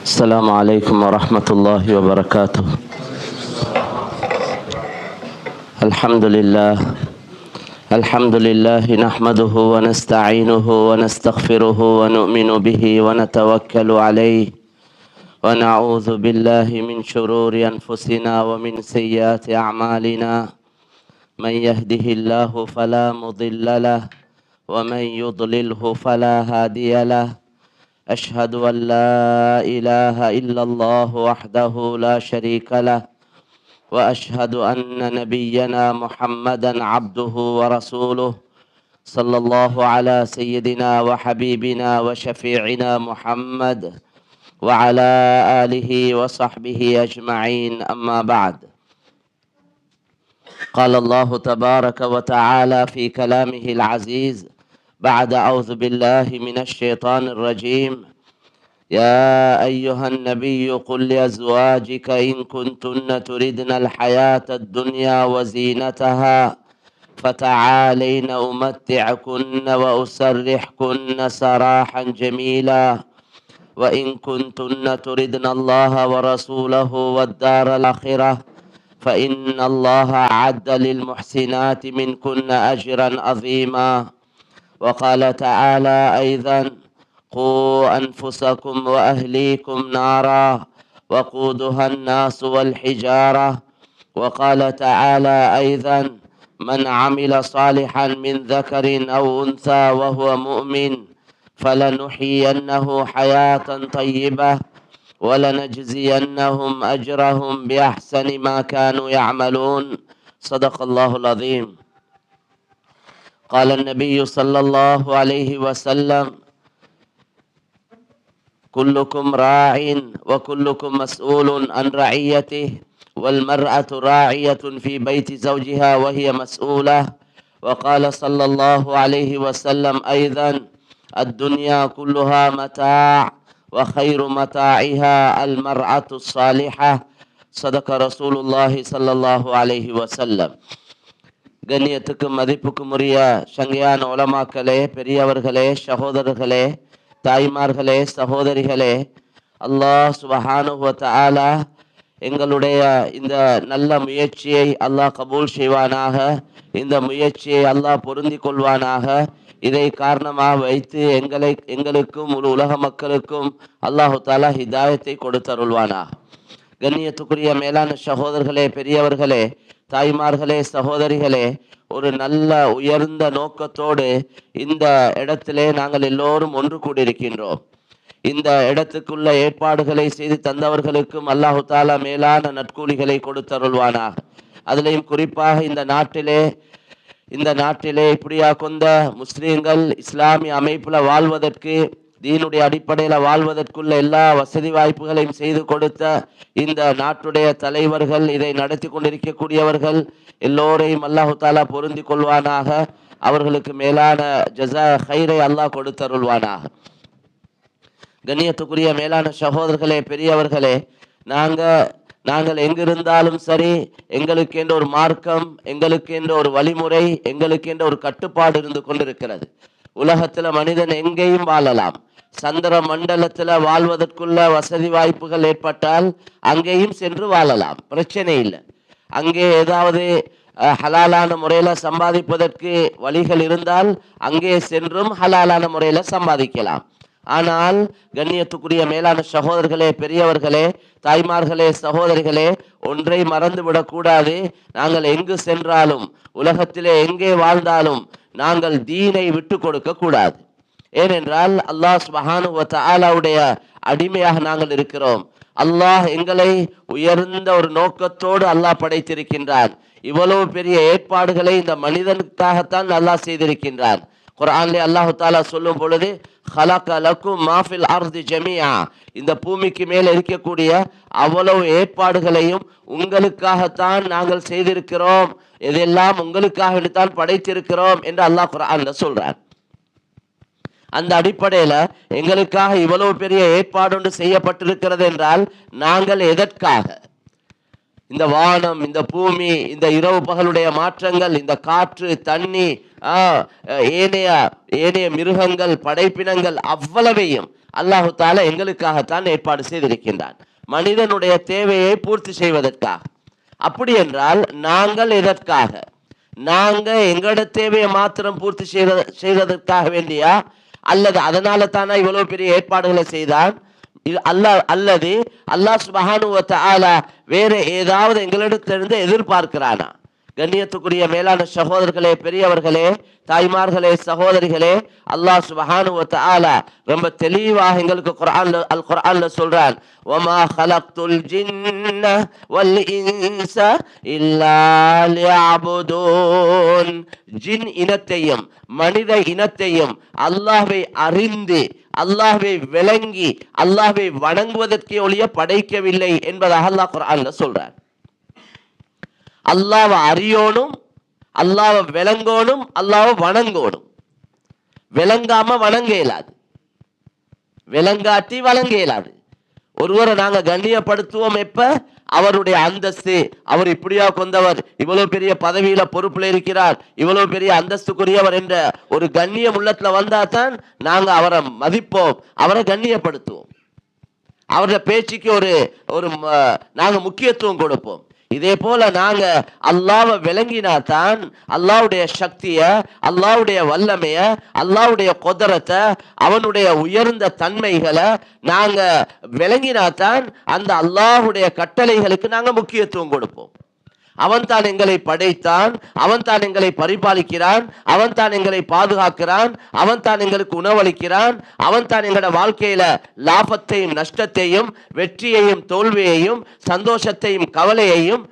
السلام عليكم ورحمة الله وبركاته. الحمد لله نحمده ونستعينه ونستغفره ونؤمن به ونتوكل عليه ونعوذ بالله من شرور أنفسنا ومن سيئات أعمالنا. من يهده الله فلا مضل له ومن يضلله فلا هادي له. أشهد أن لا إله إلا الله وحده لا شريك له، وأشهد أن نبينا محمدا عبده ورسوله، صلى الله على سيدنا وحبيبنا وشفيعنا محمد وعلى آله وصحبه أجمعين، أما بعد. قال الله تبارك وتعالى في كلامه العزيز بعد أعوذ بالله من الشيطان الرجيم: يا أيها النبي قل لأزواجك إن كنتن تردن الحياة الدنيا وزينتها فتعالين أمتعكن وأسرحكن سراحا جميلا، وإن كنتن تردن الله ورسوله والدار الآخرة فإن الله أعد للمحسنات منكن أجرا عظيما. وقال تعالى أيضا: قوا أنفسكم وأهليكم نارا وقودها الناس والحجارة. وقال تعالى أيضا: من عمل صالحا من ذكر أو أنثى وهو مؤمن فلنحيينه حياة طيبة ولنجزينهم أجرهم بأحسن ما كانوا يعملون. صدق الله العظيم. قال النبي صلى الله عليه وسلم: كلكم راع وكلكم مسؤول عن رعيته، والمرأة راعية في بيت زوجها وهي مسؤولة. وقال صلى الله عليه وسلم أيضا: الدنيا كلها متاع وخير متاعها المرأة الصالحة. صدق رسول الله صلى الله عليه وسلم. கண்ணியத்துக்கும் மதிப்புக்கும் உரிய சங்கையான உலமாக்களே, பெரியவர்களே, சகோதரர்களே, தாய்மார்களே, சகோதரிகளே, அல்லாஹ் சுப்ஹானஹு வ தஆலா எங்களுடைய இந்த நல்ல முயற்சியை அல்லாஹ் கபூல் செய்வானாக. இந்த முயற்சியை அல்லாஹ் பொருந்தி கொள்வானாக. இதை காரணமாக வைத்து எங்களுக்கும் முழு உலக மக்களுக்கும் அல்லாஹு தஆலா ஹிதாயத்தை கொடுத்தருள்வானாக. கண்ணியத்துக்குரிய மேலான சகோதரர்களே, பெரியவர்களே, தாய்மார்களே, சகோதரிகளே, ஒரு நல்ல உயர்ந்த நோக்கத்தோடு இந்த இடத்திலே நாங்கள் எல்லோரும் ஒன்று கூடியிருக்கின்றோம். இந்த இடத்துக்குள்ள ஏற்பாடுகளை செய்து தந்தவர்களுக்கும் அல்லாஹு தாலா மேலான நற்கூலிகளை கொடுத்தருள்வானாக. அதிலையும் குறிப்பாக இந்த நாட்டிலே இப்படியா கொண்ட முஸ்லீம்கள் இஸ்லாமிய அமைப்புல வாழ்வதற்கு, தீனுடைய அடிப்படையில் வாழ்வதற்குள்ள எல்லா வசதி வாய்ப்புகளையும் செய்து கொடுத்த இந்த நாட்டுடைய தலைவர்கள், இதை நடத்தி கொண்டிருக்கக்கூடியவர்கள் எல்லோரையும் அல்லாஹு தாலா பொருந்தி கொள்வானாக. அவர்களுக்கு மேலான ஜஸா ஹைரை அல்லாஹ் கொடுத்தருள்வானாக. கண்ணியத்துக்குரிய மேலான சகோதரர்களே, பெரியவர்களே, நாங்கள் எங்கிருந்தாலும் சரி, எங்களுக்கென்ற ஒரு மார்க்கம், எங்களுக்கென்ற ஒரு வழிமுறை, எங்களுக்கென்ற ஒரு கட்டுப்பாடு இருந்து கொண்டிருக்கிறது. உலகத்துல மனிதன் எங்கேயும் வாழலாம். சந்திர மண்டலத்துல வாழ்வதற்குள்ள வசதி வாய்ப்புகள் ஏற்பட்டால் அங்கேயும் சென்று வாழலாம், பிரச்சனை இல்லை. அங்கே ஏதாவது ஹலாலான முறையில சம்பாதிப்பதற்கு வழிகள் இருந்தால் அங்கே சென்றும் ஹலாலான முறையில சம்பாதிக்கலாம். ஆனால் கண்ணியத்துக்குரிய மேலான சகோதரர்களே, பெரியவர்களே, தாய்மார்களே, சகோதரிகளே, ஒன்றை மறந்து விடக்கூடாது. நாங்கள் எங்கு சென்றாலும், உலகத்திலே எங்கே வாழ்ந்தாலும் நாங்கள் தீனை விட்டு கொடுக்க கூடாது. ஏனென்றால் அல்லாஹ் சுப்ஹானஹு வ தஆலாவுடைய அடிமையாக நாங்கள் இருக்கிறோம். அல்லாஹ் எங்களை உயர்ந்த ஒரு நோக்கத்தோடு அல்லாஹ் படைத்திருக்கின்றான். இவ்வளவு பெரிய ஏற்பாடுகளை இந்த மனிதனுக்காகத்தான் அல்லாஹ் செய்திருக்கின்றான். குர்ஆனிலே அல்லாஹு தஆலா சொல்லும் பொழுது, خلق لكم ما في الارض جميعا, இந்த பூமிக்கு மேல் இருக்கக்கூடிய அவ்வளவு ஏற்பாடுகளையும் உங்களுக்காகத்தான் நாங்கள் செய்திருக்கிறோம், இதெல்லாம் உங்களுக்காகத்தான் படைத்திருக்கிறோம் என்று அல்லாஹ் குர்ஆன்ல சொல்றான். அந்த அடிப்படையில எங்களுக்காக இவ்வளவு பெரிய ஏற்பாடு ஒன்று செய்யப்பட்டிருக்கிறது என்றால் நாங்கள் எதற்காக இந்த வானம், இந்த பூமி, இந்த இரவு பகலுடைய மாற்றங்கள், இந்த காற்று, தண்ணி, ஏனைய ஏனைய மிருகங்கள், படைப்பினங்கள் அவ்வளவையும் அல்லாஹு தாலா எங்களுக்காகத்தான் ஏற்பாடு செய்திருக்கின்றான், மனிதனுடைய தேவையை பூர்த்தி செய்வதற்காக. அப்படி என்றால் நாங்கள் எதற்காக? நாங்க எங்களோட தேவையை மாத்திரம் பூர்த்தி செய்வதற்காக வேண்டியா, அல்லது அதனால தானே இவ்வளவு பெரிய ஏற்பாடுகளை செய்தான்? அல்லது அல்லாஹ் சுப்ஹானஹு வ தஆலா வேற ஏதாவது எங்களிடத்திலிருந்து எதிர்பார்க்கிறானா? கண்ணியத்துக்குரிய மேலான சகோதரர்களே, பெரியவர்களே, தாய்மார்களே, சகோதரிகளே, அல்லாஹ் சுப்ஹானஹு வ தஆலா ரொம்ப தெளிவாக எங்களுக்கு அல் குர்ஆன்ல சொல்றான், வமா ஹலக்துல் ஜின்ன வல் இன்ஸ இல்லா லியஅபுதூன். ஜின் இனத்தையும் மனித இனத்தையும் அல்லாஹ்வை அறிந்து, அல்லாஹ்வை விளங்கி, அல்லாஹ்வை வணங்குவதற்கே ஒழிய படைக்கவில்லை என்பதாக அல்லாஹ் குர்ஆன்ல சொல்றார். அல்லாஹ்வை அறியோனும், அல்லாஹ்வை விளங்கோனும், அல்லாஹ்வை வணங்கோனும். விளங்காம வணங்க இயலாது, விளங்காட்டி வணங்க இயலாது. ஒருவரை நாங்க கண்ணியப்படுத்துவோம் எப்ப? அவருடைய அந்தஸ்து, அவர் இப்படியா கொண்டவர், இவ்வளவு பெரிய பதவியில பொறுப்புல இருக்கிறார், இவ்வளவு பெரிய அந்தஸ்துக்குரியவர் என்ற ஒரு கண்ணியம் உள்ளத்துல வந்தா தான் நாங்க அவரை மதிப்போம், அவரை கண்ணியப்படுத்துவோம், அவருடைய பேச்சுக்கு ஒரு நாங்க முக்கியத்துவம் கொடுப்போம். இதே போல நாங்க அல்லாஹ்வை விளங்கினா தான் அல்லாஹ்வுடைய சக்திய, அல்லாஹ்வுடைய வல்லமைய, அல்லாஹ்வுடைய குதரத்தை, அவனுடைய உயர்ந்த தன்மைகளை நாங்க விளங்கினா தான் அந்த அல்லாஹ்வுடைய கட்டளைகளுக்கு நாங்க முக்கியத்துவம் கொடுப்போம். அவன் தான் எங்களை படைத்தான், அவன் தான் எங்களை பரிபாலிக்கிறான், அவன் தான் எங்களை பாதுகாக்கிறான், அவன் தான் எங்களுக்கு உணவளிக்கிறான், அவன் தான் எங்களோட வாழ்க்கையில லாபத்தையும் நஷ்டத்தையும், வெற்றியையும் தோல்வியையும், சந்தோஷத்தையும் கவலையையும்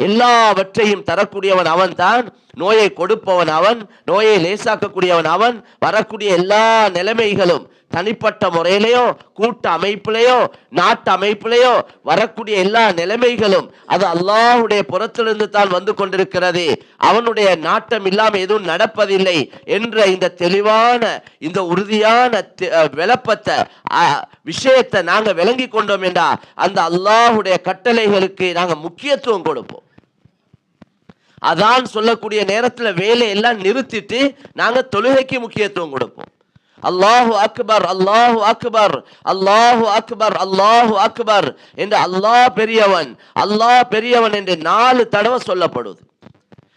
எல்லாவற்றையும் தரக்கூடியவன் அவன் தான். நோயை கொடுப்பவன் அவன், நோயை லேசாக்கக்கூடியவன் அவன். வரக்கூடிய எல்லா நிலைமைகளும் தனிப்பட்ட முறையிலேயோ, கூட்ட அமைப்பிலேயோ, நாட்டு அமைப்பிலேயோ வரக்கூடிய எல்லா நிலைமைகளும் அது அல்லாஹ்வுடைய புறத்திலிருந்து தான் வந்து கொண்டிருக்கிறது. அவனுடைய நாட்டம் இல்லாம எதுவும் நடப்பதில்லை என்ற இந்த தெளிவான, இந்த உறுதியான விளப்பத்தை விஷயத்தை நாங்க விளங்கி கொண்டோம் என்றா அந்த அல்லாஹ்வுடைய கட்டளைகளுக்கு நாங்க முக்கியத்துவம் கொடுப்போம். அதான் சொல்லக்கூடிய நேரத்துல வேலையெல்லாம் நிறுத்திட்டு நாங்க தொழுகைக்கு முக்கியத்துவம் கொடுப்போம். அல்லாஹு அக்பர், அல்லாஹு அக்பர், அல்லாஹு அக்பர், அல்லாஹு அக்பர் என்று அல்லாஹ் பெரியவன், அல்லாஹ் பெரியவன் என்று 4 தடவை சொல்லப்படுது.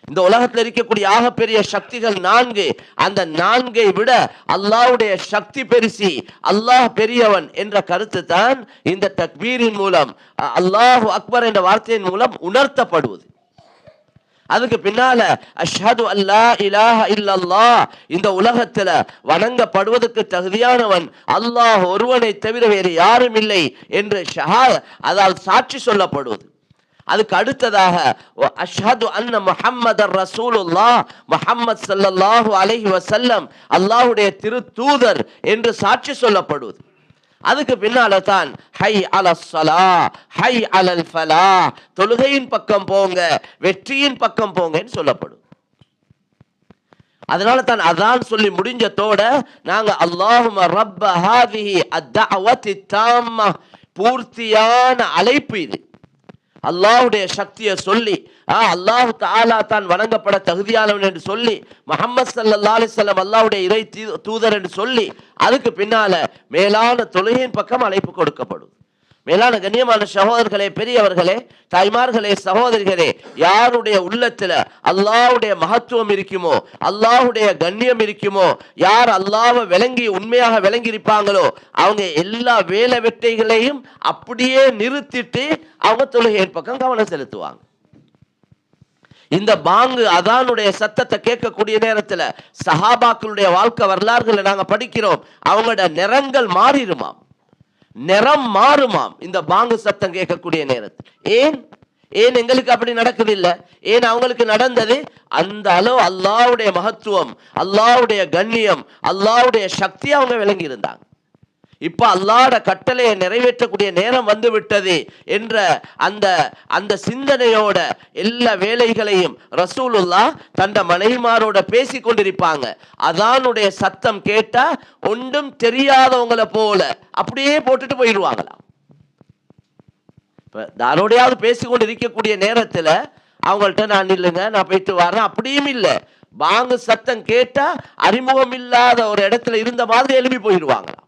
இந்த உலகத்தில் இருக்கக்கூடிய ஆகப்பெரிய சக்திகள் 4. அந்த 4ஐ விட அல்லாஹ்வுடைய சக்தி பெருசி, அல்லாஹ் பெரியவன் என்ற கருத்து தான் இந்த தக்பீரின் மூலம், அல்லாஹு அக்பர் என்ற வார்த்தையின் மூலம் உணர்த்தப்படுவது. அதுக்கு பின்னால அஷ்ஹது அல்லா இலாஹ இல்லல்லாஹ், இந்த உலகத்துல வணங்கப்படுவதற்கு தகுதியானவன் அல்லாஹ் ஒருவனை தவிர வேறு யாரும் இல்லை என்று அதால் சாட்சி சொல்லப்படுவது. அதுக்கு அடுத்ததாக அஷ்ஹது அன்ன முஹம்மதர் ரசூலுல்லாஹ், முஹம்மது ஸல்லல்லாஹு அலைஹி வஸல்லம் அல்லாஹ்வுடைய திரு தூதர் என்று சாட்சி சொல்லப்படுவது. அதுக்கு பின்னால தான் ஹை அலஸ் ஸலாஹ், ஹை அலல் ஃபலாஹ், தொழுகையின் பக்கம் போங்க, வெற்றியின் பக்கம் போங்கன்னு சொல்லப்படும். அதனால தான் அதான் சொல்லி முடிஞ்சதோட நாங்க அல்லாஹும்ம ரப்ப ஹாதிஹி அத்-தஅவத்தி தாம்ம, பூர்த்தியான அழைப்பு இது. அல்லாஹ்வுடைய சக்தியை சொல்லி, அல்லாஹ் தஆலா தான் வணங்கப்பட தகுதியானவன் என்று சொல்லி, முஹம்மது ஸல்லல்லாஹு அலைஹி வஸல்லம் அல்லாஹ்வுடைய இறை தூதர் என்று சொல்லி, அதுக்கு பின்னால மேலான தொழுகையின் பக்கம் அழைப்பு கொடுக்கப்படும். மேலான கண்ணியமான சகோதரர்களே, பெரியவர்களே, தாய்மார்களே, சகோதரிகளே, யாருடைய உள்ளத்துல அல்லாஹ்வுடைய மகத்துவம் இருக்குமோ, அல்லாஹ்வுடைய கண்ணியம் இருக்குமோ, யார் அல்லாஹ்வை விளங்கி உண்மையாக விளங்கி இருப்பாங்களோ அவங்க எல்லா வேலை வெட்டைகளையும் அப்படியே நிறுத்திட்டு அவங்க தொழுகையின் பக்கம் கவனம் செலுத்துவாங்க. இந்த பாங்கு அதானுடைய சத்தத்தை கேட்கக்கூடிய நேரத்துல சஹாபாக்களுடைய வாழ்க்கை வரலாறுகளை நாங்க படிக்கிறோம். அவங்களோட நிறங்கள் மாறிடுமாம், நிறம் மாறுமாம் இந்த பாங்கு சத்தம் கேட்கக்கூடிய நேரத்தில். ஏன் எங்களுக்கு அப்படி நடக்குது இல்ல? ஏன் அவங்களுக்கு நடந்தது? அந்த அளவு அல்லாஹ்வுடைய மகத்துவம், அல்லாஹ்வுடைய கண்ணியம், அல்லாஹ்வுடைய சக்தி அவங்க விளங்கி இருந்தாங்க. இப்ப அல்லாஹ்வுடைய கட்டளையை நிறைவேற்றக்கூடிய நேரம் வந்து விட்டது என்ற அந்த சிந்தனையோட எல்லா வேலைகளையும் ரசூலுல்லாஹ் தந்த மனைவிமாரோட பேசி கொண்டிருப்பாங்க. அதானுடைய சத்தம் கேட்டா ஒன்றும் தெரியாதவங்களை போல அப்படியே போட்டுட்டு போயிடுவாங்களாம். யாரோடையாவது பேசிக்கொண்டு இருக்கக்கூடிய நேரத்துல அவங்கள்ட்ட நான் இல்லைங்க, நான் போயிட்டு வரேன் அப்படியும் இல்லை. பாங்கு சத்தம் கேட்டா அறிமுகம் இல்லாத ஒரு இடத்துல இருந்த மாதிரி எழுப்பி போயிடுவாங்களாம்.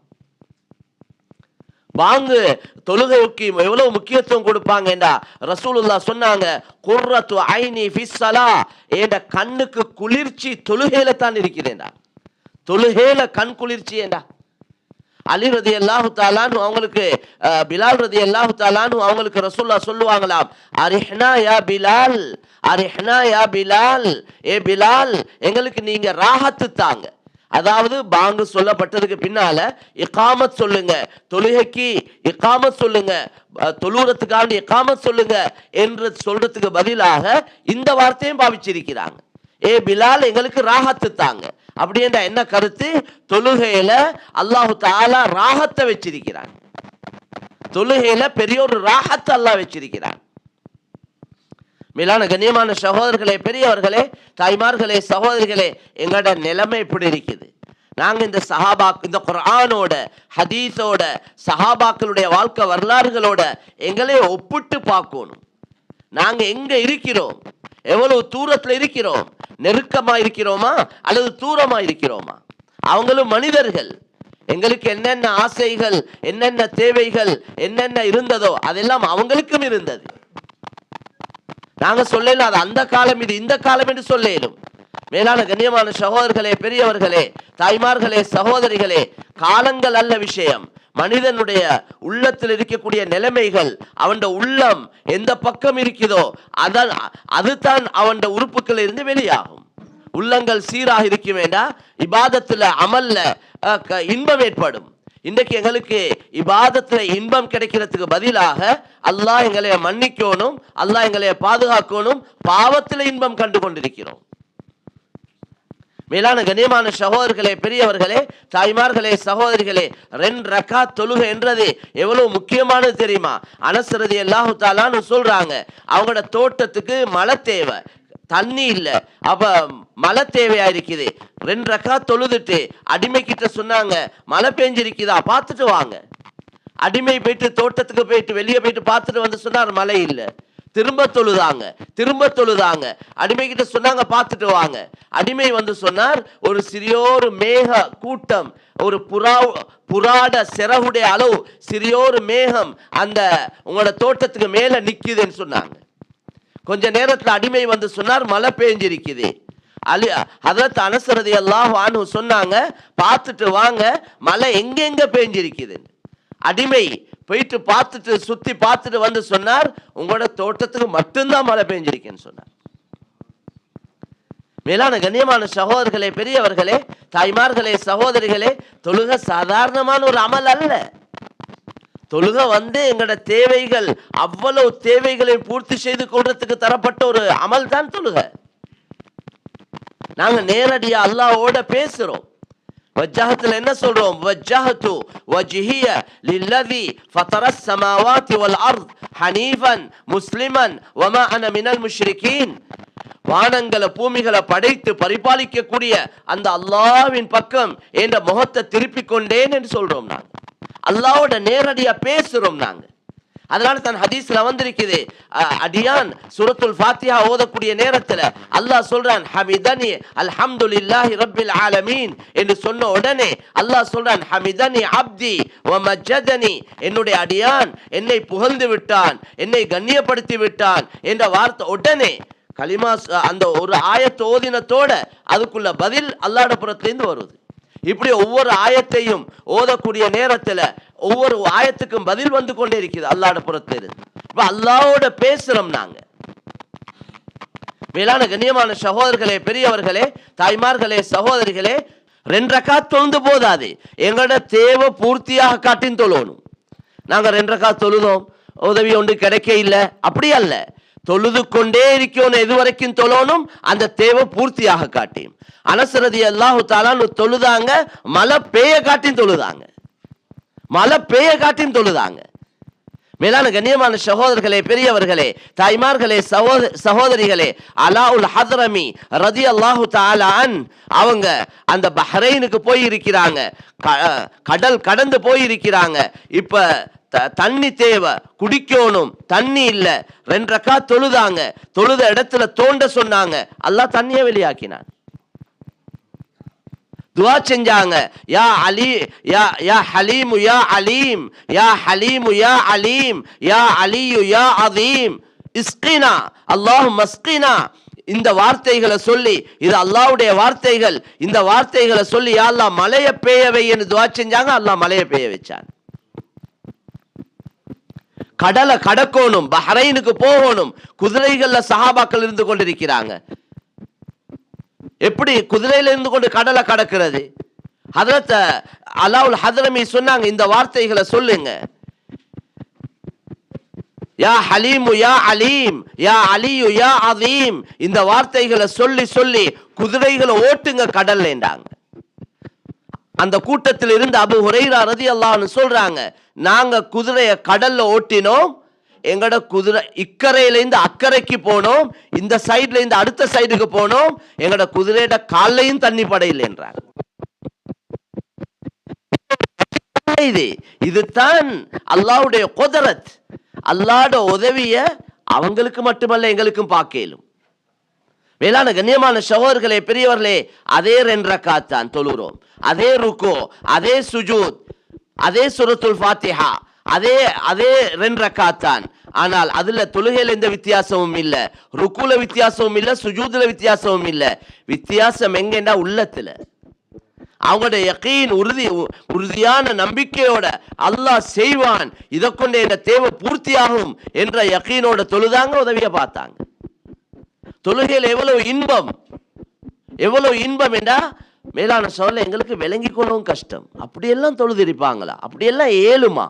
பாங்கு தொழுகைக்கு எவ்வளவு முக்கியத்துவம் கொடுப்பாங்கடா ரசூலுல்லாஹ் சொன்னாங்க, குர்ரத்து ஐனி ஃபிஸ்ஸலா, என்ற கண்ணுக்கு குளிர்ச்சி தொழுகையில தான் இருக்கிறேன்டா. தொழுகையில கண் குளிர்ச்சி ஏண்டா. அலி ரலியல்லாஹு தஆலா அன்ஹு அவங்களுக்கு பிலால் ரலியல்லாஹு தஆலா அன்ஹு அவங்களுக்கு ரசூலுல்லாஹ் சொல்லுவாங்களாம், அரிஹ்னா யா பிலால், அரிஹ்னா யா பிலால், ஏ பிலால் எங்களுக்கு நீங்க ராஹத்து தாங்க. அதாவது பாங்கு சொல்லப்பட்டதுக்கு பின்னால இகாமத் சொல்லுங்க, தொழுகைக்கு இகாமத் சொல்லுங்க, தொழுறதுக்காக இகாமத் சொல்லுங்க என்று சொல்றதுக்கு பதிலாக இந்த வார்த்தையும் பாவிச்சிருக்கிறாங்க. ஏ பிலால் எங்களுக்கு ராஹத்து தாங்க. அப்படி என்ற என்ன கருத்து? தொழுகையில அல்லாஹு தஆலா ராஹத்தை வச்சிருக்கிறான். தொழுகையில பெரிய ஒரு ராஹத்தை அல்லாஹ் வச்சிருக்கிறான். மேலான கண்ணியமான சகோதரர்களே, பெரியவர்களே, தாய்மார்களே, சகோதரிகளே, எங்களோட நிலைமை எப்படி இருக்குது? நாங்க இந்த இந்த குர்ஆனோட ஹதீஸோட சஹாபாக்களுடைய வாழ்க்கை வரலாறுகளோட எங்களை ஒப்பிட்டு பார்க்கணும். நாங்க எங்க இருக்கிறோம்? எவ்வளவு தூரத்துல இருக்கிறோம்? நெருக்கமா இருக்கிறோமா அல்லது தூரமா இருக்கிறோமா? அவங்களும் மனிதர்கள். எங்களுக்கு என்னென்ன ஆசைகள், என்னென்ன தேவைகள், என்னென்ன இருந்ததோ அதெல்லாம் அவங்களுக்கும் இருந்தது. நாங்க சொல்லல அது அந்த காலம், இது இந்த காலம் என்று சொல்லலும். மேலான கண்ணியமான சகோதரர்களே, பெரியவர்களே, தாய்மார்களே, சகோதரிகளே, காலங்கள் அல்ல விஷயம். மனிதனுடைய உள்ளத்தில் இருக்கக்கூடிய நிலைமைகள், அவன் உள்ளம் எந்த பக்கம் இருக்குதோ அதுதான் அவன் உறுப்புகள் இருந்து வெளியாகும். உள்ளங்கள் சீராக இருக்க வேண்டாம், இபாதத்துல அமல்ல இன்பம் ஏற்படும். இன்றைக்கு எங்களுக்கு இபாதத்துல இன்பம் கிடைக்கிறதுக்கு பதிலாக அல்லாஹ் எங்களை மன்னிக்கணும், அல்லாஹ் எங்களை பாதுகாக்கணும், பாவத்துல இன்பம் கண்டு கொண்டிருக்கிறோம். மேலான கண்ணியமான சகோதரர்களே, பெரியவர்களே, தாய்மார்களே, சகோதரிகளே, 2 ரக்காத் தொழுகை என்றது எவ்வளவு முக்கியமானது தெரியுமா? அனஸ் ரலியல்லாஹு தஆலா அன்ஹு சொல்றாங்க, அவங்களோட தோட்டத்துக்கு மழை தேவை, தண்ணி இல்லை, அப்ப மழை தேவையா இருக்குது. 2 ரக்காத் தொழுதுட்டு அடிமை கிட்ட சொன்னாங்க, மழை பெஞ்சிருக்குதா பார்த்துட்டு வாங்க. அடிமை போயிட்டு தோட்டத்துக்கு போயிட்டு வெளியே போயிட்டு பார்த்துட்டு வந்து சொன்னார், மழை இல்லை. திரும்ப தொழுதாங்க. அடிமை கிட்ட சொன்னாங்க, பார்த்துட்டு வாங்க. அடிமை வந்து சொன்னார், ஒரு சிறியோரு மேக கூட்டம், ஒரு புறாட சிறகுடைய அளவு சிறியோரு மேகம் அந்த உங்களோட தோட்டத்துக்கு மேல நிக்குதுன்னு சொன்னாங்க. கொஞ்ச நேரத்துல அடிமை வந்து சொன்னார், மழை பெஞ்சிருக்குது. ஹதரத் அனஸ் ரலியல்லாஹு அன்ஹு சொன்னாங்க, பார்த்துட்டு வாங்க, மழை எங்கெங்க பெஞ்சிருக்குது. அடிமை போயிட்டு பார்த்துட்டு சுத்தி பார்த்துட்டு வந்து சொன்னார், உங்களோட தோட்டத்துக்கு மட்டும்தான் மழை பெஞ்சிருக்கேன்னு சொன்னார். மேலான கண்ணியமான சகோதரர்களே, பெரியவர்களே, தாய்மார்களே, சகோதரிகளே, தொழுகை சாதாரணமான ஒரு அமல் அல்ல. தொழுகை எங்களோட தேவைகள், அவ்வளவு தேவைகளை பூர்த்தி செய்து கொள்றதுக்கு தரப்பட்ட ஒரு அமல் தான் தொழுகை. நாங்க நேரடியா அல்லாஹ்வோட பேசுறோம். வஜ்ஜஹத்துல என்ன சொல்றோம்? வஜ்ஜஹது வஜ்ஹிய லில்லதி ஃபதரஸ் ஸமாவாதி வல் அர்த் ஹனீஃபன் முஸ்லிமன் வமா அன மினல் முஷ்ரிகீன். வானங்களை பூமிகளை படைத்து பரிபாலிக்கக்கூடிய அந்த அல்லாஹ்வின் பக்கம் என்ற முகத்தை திருப்பிக் கொண்டேன் என்று சொல்றோம். நாங்க அல்லாஹ்வோட நேரடியா பேசுறோம். நாங்க அதனால தான் ஹதீஸ்ல வந்திருக்குது, அடியான் சூரத்துல் ஃபாத்திஹா ஓதக்கூடிய நேரத்துல அல்லாஹ் சொல்றான், ஹமிதனி அல்ஹம்துலில்லாஹி ரப்பில் ஆலமீன் என்று சொன்ன உடனே அல்லாஹ் சொல்றான், ஹமிதனி அப்தி வ மஜ்ஜதனி, என்னுடைய அடியான் என்னை புகழ்ந்து விட்டான், என்னை கண்ணியப்படுத்தி விட்டான் என்ற வார்த்தை உடனே கலிமா அந்த ஒரு ஆயத்தை ஓதினத்தோட அதுக்குள்ள பதில் அல்லாஹ்வுடைய புறத்திலிருந்து வருது. இப்படி ஒவ்வொரு ஆயத்தையும் ஓதக்கூடிய நேரத்துல ஒவ்வொரு ஆயத்துக்கும் பதில் வந்து கொண்டே இருக்குது அல்லாஹ்வுடைய புறத்திலிருந்து. இப்ப அல்லாஹ்வோட பேசுறோம் நாங்க. மேலான கண்ணியமான சகோதரர்களே, பெரியவர்களே, தாய்மார்களே, சகோதரிகளே, 2 ரக்காத் தொழுந்து போதாது, எங்களோட தேவை பூர்த்தியாக காட்டின் தொழணும். நாங்க 2 ரக்காத் தொழுதோம், உதவி ஒன்று கிடைக்க இல்லை, அப்படி அல்ல. தொழுது கொண்டே இருக்கணும், எது வரைக்கும் தொழணும், அந்த தேவை பூர்த்தியாக காட்டி. அனஸ் ரலியல்லாஹு தஆலா தொழுதாங்க, மழை பெய்ய காட்டின் தொழுதாங்க, மழை பெய்ய காட்டின் தொழுதாங்க. மேலான கண்ணியமான சகோதரர்களே, பெரியவர்களே, தாய்மார்களே, சகோதரிகளே, அலாஉல் ஹத்ரமி ரலியல்லாஹு தஆலா அன்ஹு அவங்க அந்த பஹ்ரைனுக்கு போய் இருக்கிறாங்க, கடல் கடந்து போய் இருக்கிறாங்க. இப்ப தண்ணி தேவை, குடிக்கணும், தண்ணி இல்ல. 2 ரக்காத் தொழுதாங்க, தொழுத இடத்துல தோண்ட சொன்னாங்க, அல்லாஹ் தண்ணியை வெளியாக்கினான். துஆ செஞ்சாங்க, யா அலி யா யா ஹலீமு யா அலீம், யா ஹலீமு யா அலீம், யா அலியு யா அதீம், இஸ்கினா அல்லாஹும்ம இஸ்கினா. இந்த வார்த்தைகளை சொல்லி, இது அல்லாஹ்வுடைய வார்த்தைகள், இந்த வார்த்தைகளை சொல்லி யா அல்லாஹ் மலையை பெய்ய வைன்னு துஆ செஞ்சாங்க, அல்லாஹ் மலையை பெய்ய வச்சான். கடலை கடக்கணும், பஹ்ரைனுக்கு போகணும், குதிரைகள்ல சஹாபாக்கள் இருந்து கொண்டிருக்கிறாங்க. எப்படி குதிரையில இருந்து கொண்டு கடலை கடக்கிறது? ஹதரத் அலாவுல் ஹதரமி சொன்னாங்க, இந்த வார்த்தைகளை சொல்லுங்க, யா ஹலீமு யா அலீம், யா அலியு யா அதீம். இந்த வார்த்தைகளை சொல்லி சொல்லி குதிரைகளை ஓட்டுங்க கடல்லேண்டாங்க. அந்த கூட்டத்தில் இருந்து அபூ ஹுரைரா ரலியல்லாஹு அன்ஹு சொல்றாங்க, நாங்க குதிரையை கடல்ல ஓட்டினோம், எங்கட குதிரை இக்கரையிலேருந்து அக்கறைக்கு போனோம், இந்த சைட்ல இருந்து அடுத்த சைடுக்கு போனோம், எங்கட குதிரையோட காலையும் தண்ணி படையில் என்றார். இதுதான் அல்லாஹ்வுடைய குதரத். அல்லாஹ்வுட உதவிய அவங்களுக்கு மட்டுமல்ல எங்களுக்கும் பார்க்கலும். மேலான கண்ணியமான சகோதரர்களே, பெரியவர்களே, அதே 2 ரக்காத் தான் தொழுகிறோம், அதே ருக்கு, அதே சுஜூத், அதே சூரத்துல் ஃபாத்திஹா, அதே 2 ரக்காத் தான். ஆனால் அதுல தொழுகையில எந்த வித்தியாசமும் இல்ல, ருக்குல வித்தியாசமும் இல்ல, சுஜூதுல வித்தியாசமும் இல்ல. வித்தியாசம் எங்கன்னா உள்ளத்துல அவங்களுடைய யகீன், உறுதியான நம்பிக்கையோட அல்லாஹ் செய்வான், இதை கொண்டு என்ன தேவை பூர்த்தியாகும் என்ற யகீனோட தொழுதாங்க, உதவிய பார்த்தாங்க. தொழுகையில் எவ்வளவு இன்பம், எவ்வளவு இன்பம் என்றா மேலான சொல்ல எங்களுக்கு விளங்கி கொள்ளவும் கஷ்டம். அப்படியெல்லாம் தொழுதிருப்பாங்களா? அப்படியெல்லாம் ஏழுமா?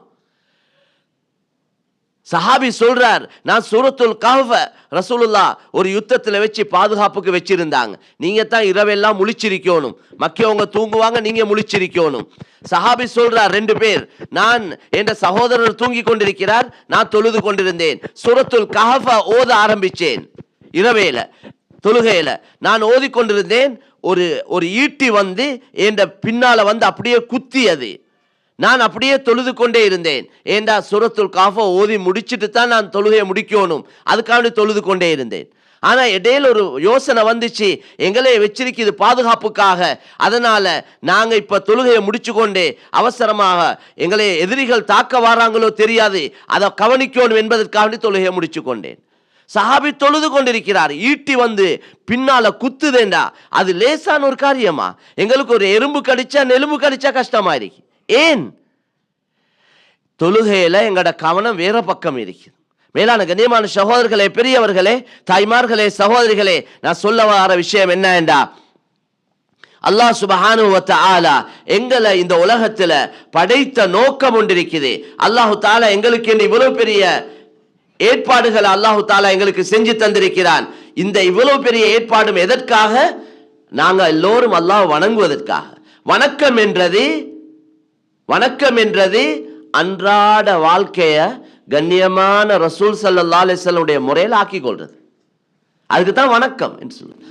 சஹாபி சொல்றார், நான் சூரத்துல் கஹ்ஃப ரசூலுல்லாஹ் ஒரு யுத்தத்தில் வச்சு பாதுகாப்புக்கு வச்சிருந்தாங்க. நீங்க தான் இரவெல்லாம் முழிச்சிருக்கணும், மக்கியவங்க தூங்குவாங்க, நீங்க முழிச்சிருக்கணும். சஹாபி சொல்றார், 2 பேர், நான் என்ற சகோதரர் தூங்கி கொண்டிருக்கிறார், நான் தொழுது கொண்டிருந்தேன், சூரத்துல் கஹ்ஃப ஓத ஆரம்பிச்சேன். இரவேல தொழுகையில நான் ஓதிக்கொண்டிருந்தேன், ஒரு ஈட்டி வந்து என்ற பின்னால வந்து அப்படியே குத்தியது. நான் அப்படியே தொழுது கொண்டே இருந்தேன். ஏண்டா சூரத்துல் கஹ்ஃப ஓதி முடிச்சுட்டு தான் நான் தொழுகையை முடிக்கணும், அதுக்காக தொழுது கொண்டே இருந்தேன். ஆனா இடையில ஒரு யோசனை வந்துச்சு, எங்களே வச்சிருக்குது பாதுகாப்புக்காக, அதனால நாங்க இப்ப தொழுகையை முடிச்சு கொண்டே அவசரமாக எங்களை எதிரிகள் தாக்க வராங்களோ தெரியாது, அதை கவனிக்கணும் என்பதற்காக தொழுகையை முடிச்சு கொண்டேன். சஹாபி தொழுது கொண்டிருக்கிறார், ஈட்டி வந்து பின்னால குத்துதேண்டா அது லேசான ஒரு காரியமா? எங்களுக்கு ஒரு எறும்பு கடிச்சா நெலும்பு கடிச்சா கஷ்டமா இருக்கு. ஏன்? தொழுகையில எங்கட கவனம் வேற பக்கம் இருக்குது. மேலான கண்ணியமான சகோதரர்களே, பெரியவர்களே, தாய்மார்களே, சகோதரிகளே, நான் சொல்ல வர விஷயம் என்ன என்றா, அல்லாஹ் சுப்ஹானஹு வ தஆலா எங்களை இந்த உலகத்துல படைத்த நோக்கம் ஒன்று இருக்குது. அல்லாஹு தஆலா எங்களுக்கு இவ்வளவு பெரிய ஏற்பாடுகள் அல்லாஹு தஆலா எங்களுக்கு செஞ்சு தந்திருக்கிறான். இந்த இவ்வளவு பெரிய ஏற்பாடும் எதற்காக? நாங்க எல்லோரும் அல்லாஹ் வணங்குவதற்காக. வணக்கம் என்றது அன்றாட வாழ்க்கைய கண்ணியமான ரசூல் ஸல்லல்லாஹு அலைஹி வஸல்லம் உடைய முறையில் ஆக்கி கொள்றது, அதுக்கு தான் வணக்கம் என்று சொல்றது.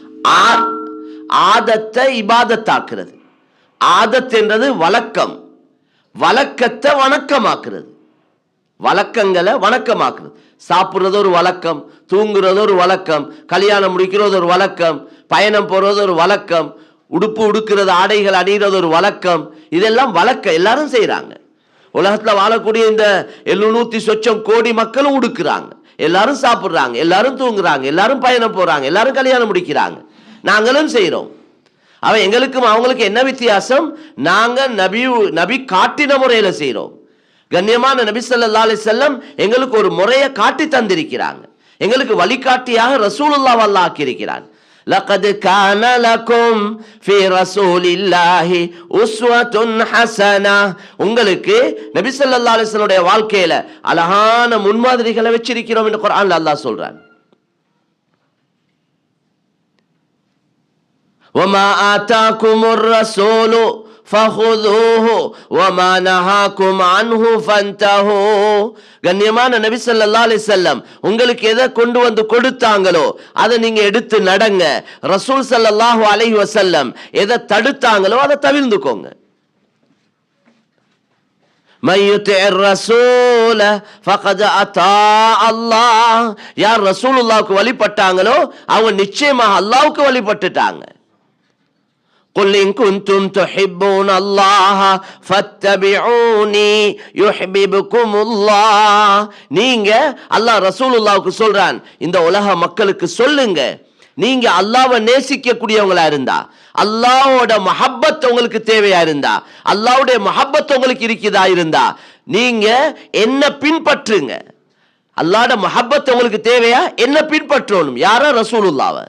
ஆதத்தை இபாதத்தாக்குறது. ஆதத் என்றது வழக்கம், வழக்கத்தை வணக்கமாக்குறது, வழக்கங்களை வணக்கமாக்குறது. சாப்பிடுறது ஒரு வழக்கம், தூங்குறது ஒரு வழக்கம், கல்யாணம் முடிக்கிறது ஒரு வழக்கம், பயணம் போறது ஒரு வழக்கம், உடுப்பு உடுக்கிறது, ஆடைகள் அணிகிறது ஒரு வழக்கம். இதெல்லாம் வழக்கம், எல்லாரும் செய்யறாங்க. உலகத்துல வாழக்கூடிய இந்த 700 சொச்சம் கோடி மக்களும் உடுக்குறாங்க, எல்லாரும் சாப்பிடுறாங்க, எல்லாரும் தூங்குறாங்க, எல்லாரும் பயணம் போறாங்க, எல்லாரும் கல்யாணம் முடிக்கிறாங்க, நாங்களும் செய்யறோம். அவன் எங்களுக்கும் அவங்களுக்கு என்ன வித்தியாசம்? நாங்க நபி காட்டின முறையில செய்யறோம். கண்ணியமான நபி ஸல்லல்லாஹு அலைஹி வஸல்லம் எங்களுக்கு ஒரு முறையை காட்டி தந்திருக்கிறாங்க, எங்களுக்கு வழிகாட்டியாக ரசூலுல்லாஹ் அல்லாஹ் ஆக்கியிருக்கிறான். لقد كان لكم في رسول الله أسوة حسنة. உங்களுக்கு நபி ஸல்லல்லாஹு அலைஹி வஸல்லம் உடைய வாழ்க்கையில அழகான முன்மாதிரிகளை வச்சிருக்கிறோம் என்று குர்ஆன்ல அல்லாஹ் சொல்றான். وما آتاكم الرسول فخذوه وما نهاكم عنه فانتهوا. கண்ணியமான நபி ஸல்லல்லாஹு அலைஹி வஸல்லம் உங்களுக்கு எதை கொண்டு வந்து கொடுத்தாங்களோ அதை நீங்க எடுத்து நடங்க. ரசூல் ஸல்லல்லாஹு அலைஹி வஸல்லம் எதை தடுத்தாங்களோ அதை தவிர்த்துக்கோங்க. من يطع الرسول فقد اطاع الله. யார் ரசூலுல்லாஹ்வுக்கு வழிபட்டாங்களோ அவங்க நிச்சயமாக அல்லாஹ்வுக்கு வழிபட்டுட்டாங்க. قل إن كنتم تحبون الله فاتبعوني يحببكم الله. நீங்க அல்லாஹ் ரசூலுல்லாஹ்வுக்கு சொல்றான், இந்த உலக மக்களுக்கு சொல்லுங்க, நீங்க அல்லாஹ்வை நேசிக்க கூடியவங்களா இருந்தா, அல்லாஹ்வோட மஹப்பத் உங்களுக்கு தேவையா இருந்தா, அல்லாஹ்வுடைய மஹப்பத் உங்களுக்கு இருக்குதா இருந்தா, நீங்க என்ன பின்பற்றுங்க. அல்லாஹ்வோட மஹப்பத் உங்களுக்கு தேவையா, என்ன பின்பற்றணும். யாரா? ரசூலுல்லாஹ்வை.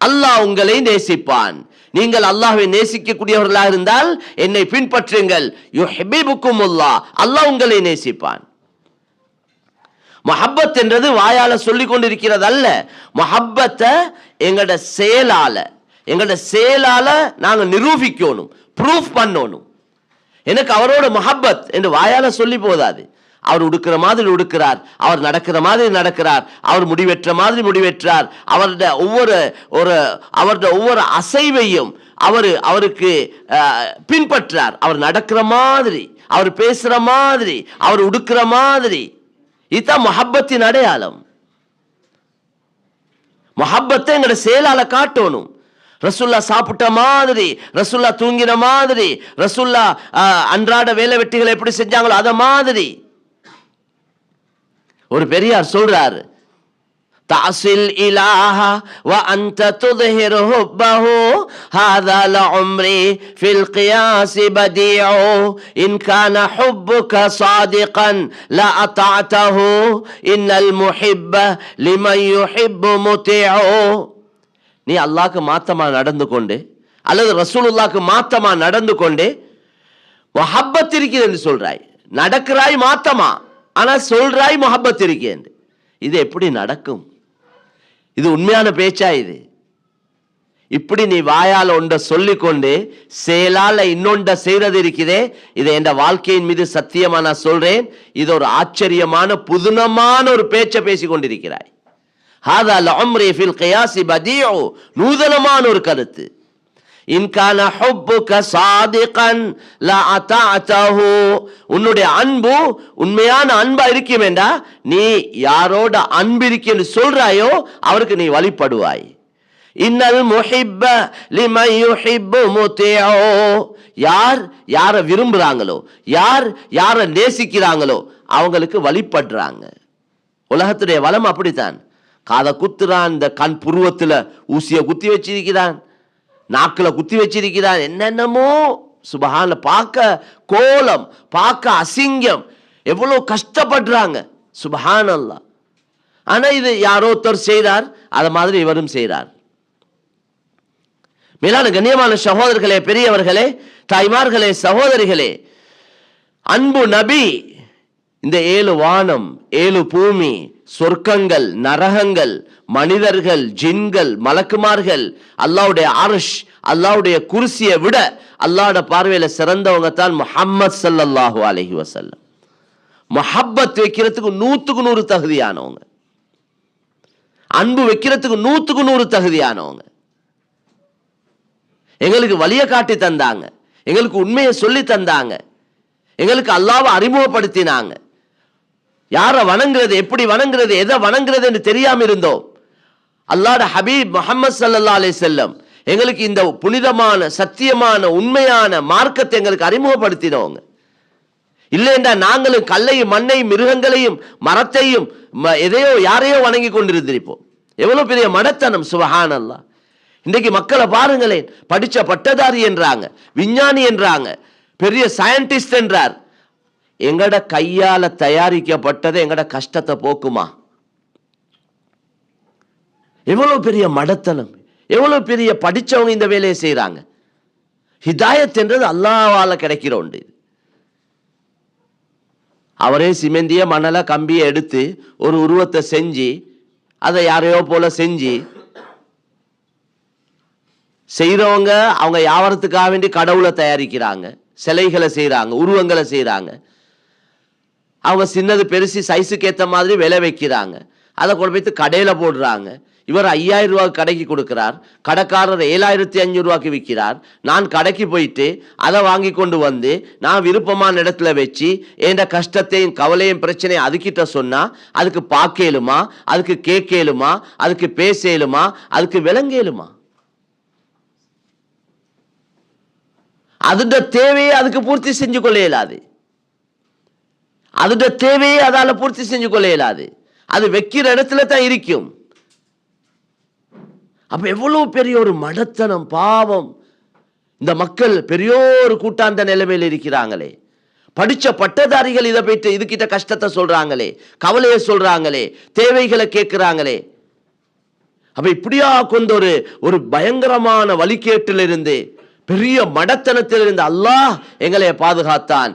அல்லாஹ் உங்களை நேசிப்பான். நீங்கள் அல்லாஹ்வை நேசிக்கக்கூடியவர்களாக இருந்தால் என்னை பின்பற்றுங்கள். யுஹிப்புக்குமுல்லாஹ், அல்லாஹ் உங்களை நேசிப்பான். மஹப்பத் என்றது வாயால சொல்லிக் கொண்டிருக்கிறது அல்ல. மஹப்பத்தை எங்களோட செயலால நாங்க நிரூபிக்கணும், ப்ரூஃப் பண்ணணும். எனக்கு அவரோட மஹப்பத் என்று வாயால சொல்லி போதாது. அவர் உடுக்கிற மாதிரி உடுக்கிறார், அவர் நடக்கிற மாதிரி நடக்கிறார், அவர் முடிவெற்ற மாதிரி முடிவெற்றார், அவருடைய ஒவ்வொரு அசைவையும் அவருக்கு பின்பற்றார். அவர் நடக்கிற மாதிரி, அவர் பேசுற மாதிரி, அவர் உடுக்கிற மாதிரி. இதுதான் மஹப்பத்தின் அடையாளம். மஹப்பத்தை எங்களோட செயலால காட்டணும். ரசூல்லா சாப்பிட்ட மாதிரி, ரசூல்லா தூங்கின மாதிரி, ரசூல்லா அன்றாட வேலை வெட்டிகளை எப்படி செஞ்சாங்களோ அத மாதிரி. ஒரு பெரியார் சொல்றாரு, தாசில் இலாஹா வ அன்த துத்ஹிரு ஹுப்பஹு ஹாதா லஉம்ரி ஃபில் கியாஸ் பதீஉ இன் கான ஹுப்புக சாதிகன் லா அத்தஅதஹு இன்னல் முஹிப்ப லிமன் யுஹிப்பு முதீஉ. நீ அல்லாஹ்க்கு மாத்தமா நடந்து கொண்டு அல்லது ரசூலுல்லாஹ்க்கு மாத்தமா நடந்து கொண்டு முஹப்பத் இருக்குது என்று சொல்றாய், நடக்கிறாய் மாத்தமா, ஆனா சொல்றாய் முஹப்பத் இருக்கேன். இது எப்படி நடக்கும்? இது உண்மையான பேச்சா? இது இப்படி நீ வாயால் ஒன்ற சொல்லிக்கொண்டு செயலால இன்னொன்ற செய்யறது இருக்குதே, இதை என் வாழ்க்கையின் மீது சத்தியமா நான் சொல்றேன், இது ஒரு ஆச்சரியமான புதுனமான ஒரு பேச்சை பேசி கொண்டிருக்கிறாய். ஹாதா லஉம்ரி ஃபில் கியாஸ் பதீஉ, நூதனமான ஒரு கருத்து. இன் கான ஹுப்புக சாதிகன் லா அத்தஅதஹு, உன்னுடைய அன்பு உண்மையான அன்பா இருக்குமேண்டா நீ யாரோட அன்பு இருக்குன்னு சொல்றாயோ அவருக்கு நீ வழிபடுவாய். இன்னல் முஹிப்ப லிமன் யுஹிப்பு முதீஉ, யார விரும்புறாங்களோ, யார நேசிக்கிறாங்களோ அவங்களுக்கு வழிபடுறாங்க. உலகத்துடைய வளம் அப்படித்தான். காதை குத்துறான், இந்த கண் புருவத்துல ஊசிய குத்தி வச்சிருக்கிறான், நாக்குல குத்தி வச்சிருக்கிறான், என்னென்னமோ சுபஹான, பார்க்க கோலம், பார்க்க அசிங்கம், எவ்வளவு கஷ்டப்படுறாங்க. சுபஹானல்லாஹ். ஆனா இது யாரோ ஒருத்தர் செய்றார், அத மாதிரி இவரும் செய்றார். மேலான கண்ணியமான சகோதரர்களே, பெரியவர்களே, தாய்மார்களே, சகோதரிகளே, அன்பு நபி இந்த 7 வானம் 7 பூமி, சொர்க்கங்கள், நரகங்கள், மனிதர்கள், ஜின்கள், மலக்குமார்கள், அல்லாஹ்வுடைய அர்ஷ், அல்லாஹ்வுடைய குர்சியை விட அல்லாஹ்வுடைய பார்வையில சிறந்தவங்க தான் முஹம்மது ஸல்லல்லாஹு அலைஹி வஸல்லம். முஹப்பத் வைக்கிறதுக்கு 100க்கு 100 தகுதியானவங்க, அன்பு வைக்கிறதுக்கு 100க்கு 100 தகுதியானவங்க. எங்களுக்கு வழிய காட்டி தந்தாங்க, எங்களுக்கு உண்மையை சொல்லி தந்தாங்க, எங்களுக்கு அல்லாஹ்வை அறிமுகப்படுத்தினாங்க. யாரை வணங்குறது, எப்படி வணங்குறது, எதை வணங்குறது என்று தெரியாம இருந்தோம். அல்லாஹ்வுடைய ஹபீப் முஹம்மது ஸல்லல்லாஹு அலைஹி வஸல்லம் எங்களுக்கு இந்த புனிதமான, சத்தியமான, உண்மையான மார்க்கத்தை எங்களுக்கு அறிமுகப்படுத்தினவங்க. இல்லைண்டா நாங்களும் கல்லையும் மண்ணையும் மிருகங்களையும் மரத்தையும் எதையோ யாரையோ வணங்கி கொண்டிருந்திருப்போம். எவ்வளவு பெரிய மடத்தனம்! சுபஹானல்லாஹ். இன்றைக்கு மக்களை பாருங்களேன், படிச்ச பட்டதாரி என்றாங்க, விஞ்ஞானி என்றாங்க, பெரிய சயின்டிஸ்ட் என்றார். எங்கட கையால தயாரிக்கப்பட்டதை எங்கட கஷ்டத்தை போக்குமா? எவ்வளவு பெரிய மடத்தனம்! எவ்வளவு பெரிய படிச்சவங்க இந்த வேலையை செய்யறாங்க. ஹிதாயத் என்றது அல்லாஹ்வால கிடைக்கிற ஒன்று. அவரே சிமெந்திய மணல கம்பியை எடுத்து ஒரு உருவத்தை செஞ்சு அதை யாரையோ போல செஞ்சு செய்யறவங்க அவங்க வியாபாரத்துக்காக வேண்டி கடவுளை தயாரிக்கிறாங்க, சிலைகளை செய்யறாங்க, உருவங்களை செய்யறாங்க. அவங்க சின்னது பெருசு சைஸுக்கு ஏற்ற மாதிரி விலை வைக்கிறாங்க, அதை கொண்டு போய் கடையில போடுறாங்க. இவர் 5000 ரூபாய்க்கு கடைக்கு கொடுக்கிறார், கடைக்காரர் 7500 ரூபாய்க்கு விற்கிறார். நான் கடைக்கு போயிட்டு அதை வாங்கி கொண்டு வந்து நான் விருப்பமான இடத்துல வச்சு என் கஷ்டத்தையும் கவலையும் பிரச்சனையும் அதுக்கிட்ட சொன்னா அதுக்கு பார்க்கலுமா, அதுக்கு கேட்கலுமா, அதுக்கு பேசலுமா, அதுக்கு விளங்கலுமா? அதுட தேவையை அதுக்கு பூர்த்தி செஞ்சு கொள்ள இயலாது. அதுட தேவையை அதால பூர்த்தி செஞ்சு கொள்ள இயலாது. அது வைக்கிற இடத்துல தான் இருக்கும். அப்ப எவ்வளவு பெரிய ஒரு மடத்தனம், பாவம்! இந்த மக்கள் பெரியோரு கூட்டாந்த நிலைமையில் இருக்கிறாங்களே, படிச்ச பட்டதாரிகள் இதை போயிட்டு இதுகிட்ட கஷ்டத்தை சொல்றாங்களே, கவலையை சொல்றாங்களே, தேவைகளை கேட்கிறாங்களே. அப்ப இப்படியா கொண்ட ஒரு பயங்கரமான வழிகேட்டிலிருந்து, பெரிய மடத்தனத்திலிருந்து அல்லாஹ் எங்களை பாதுகாத்தான்.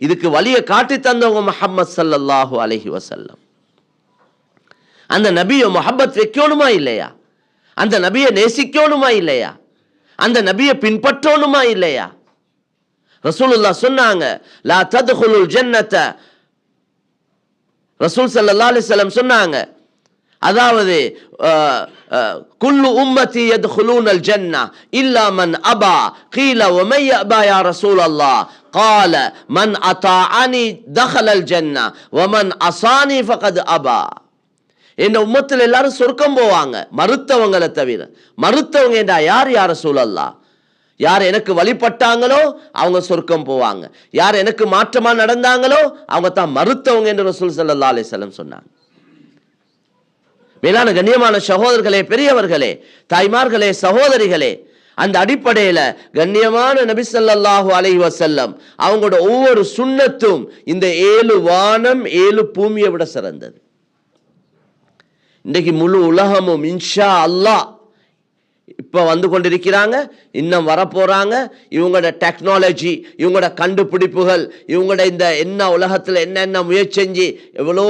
இதுக்கு வழியை காட்டி தந்தவங்க முஹம்மது ஸல்லல்லாஹு அலைஹி வஸல்லம். அந்த நபியை முஹப்பத் வைக்கணுமா இல்லையா? அந்த நபியை நேசிக்கணுமா இல்லையா? அந்த நபியை பின்பற்றணுமா இல்லையா? ரசூலுல்லாஹ் சொன்னாங்க, லா தத்குலுல் ஜன்னத. ரசூல் ஸல்லல்லாஹு அலைஹி வஸல்லம் சொன்னாங்க, அதாவது குல்லு உம்மதி யத்குலூனல் ஜன்னah இல்லா மன் அபா. கீல வமன் யஅபா யா ரசூலல்லாஹ்? قال من அதாஅனி தഖலல் ஜன்னah வமன் அஸானி ஃபகத் அபா. இந்த உம்மத்தில் எல்லாரும் சொர்க்கம் போவாங்க, மறுத்தவங்களை தவிர. மறுத்தவங்க என்றா யார்? யா ரசூலல்லாஹ்? யார் எனக்கு வழிபட்டாங்களோ அவங்க சொர்க்கம் போவாங்க, யார் எனக்கு மாற்றமா நடந்தாங்களோ அவங்க தான் மறுத்தவங்க என்று ரசூல் ஸல்லல்லாஹு அலைஹி வஸல்லம் சொன்னாங்க. மேலான கண்ணியமான சகோதரர்களே, பெரியவர்களே, தாய்மார்களே, சகோதரிகளே, அந்த அடிப்படையில கண்ணியமான நபி ஸல்லல்லாஹு அலைஹி வஸல்லம் அவங்களோட ஒவ்வொரு சுன்னத்தும் இந்த 7 வானம் 7 பூமியை விட சிறந்தது. இன்றைக்கு முழு உலகமும் இன்ஷா அல்லாஹ் இப்ப வந்து கொண்டிருக்கிறாங்க, இன்னும் வரப்போறாங்க. இவங்களோட டெக்னாலஜி, இவங்களோட கண்டுபிடிப்புகள், இவங்களோட இந்த என்ன உலகத்துல என்னென்ன முயற்சி செஞ்சு எவ்வளோ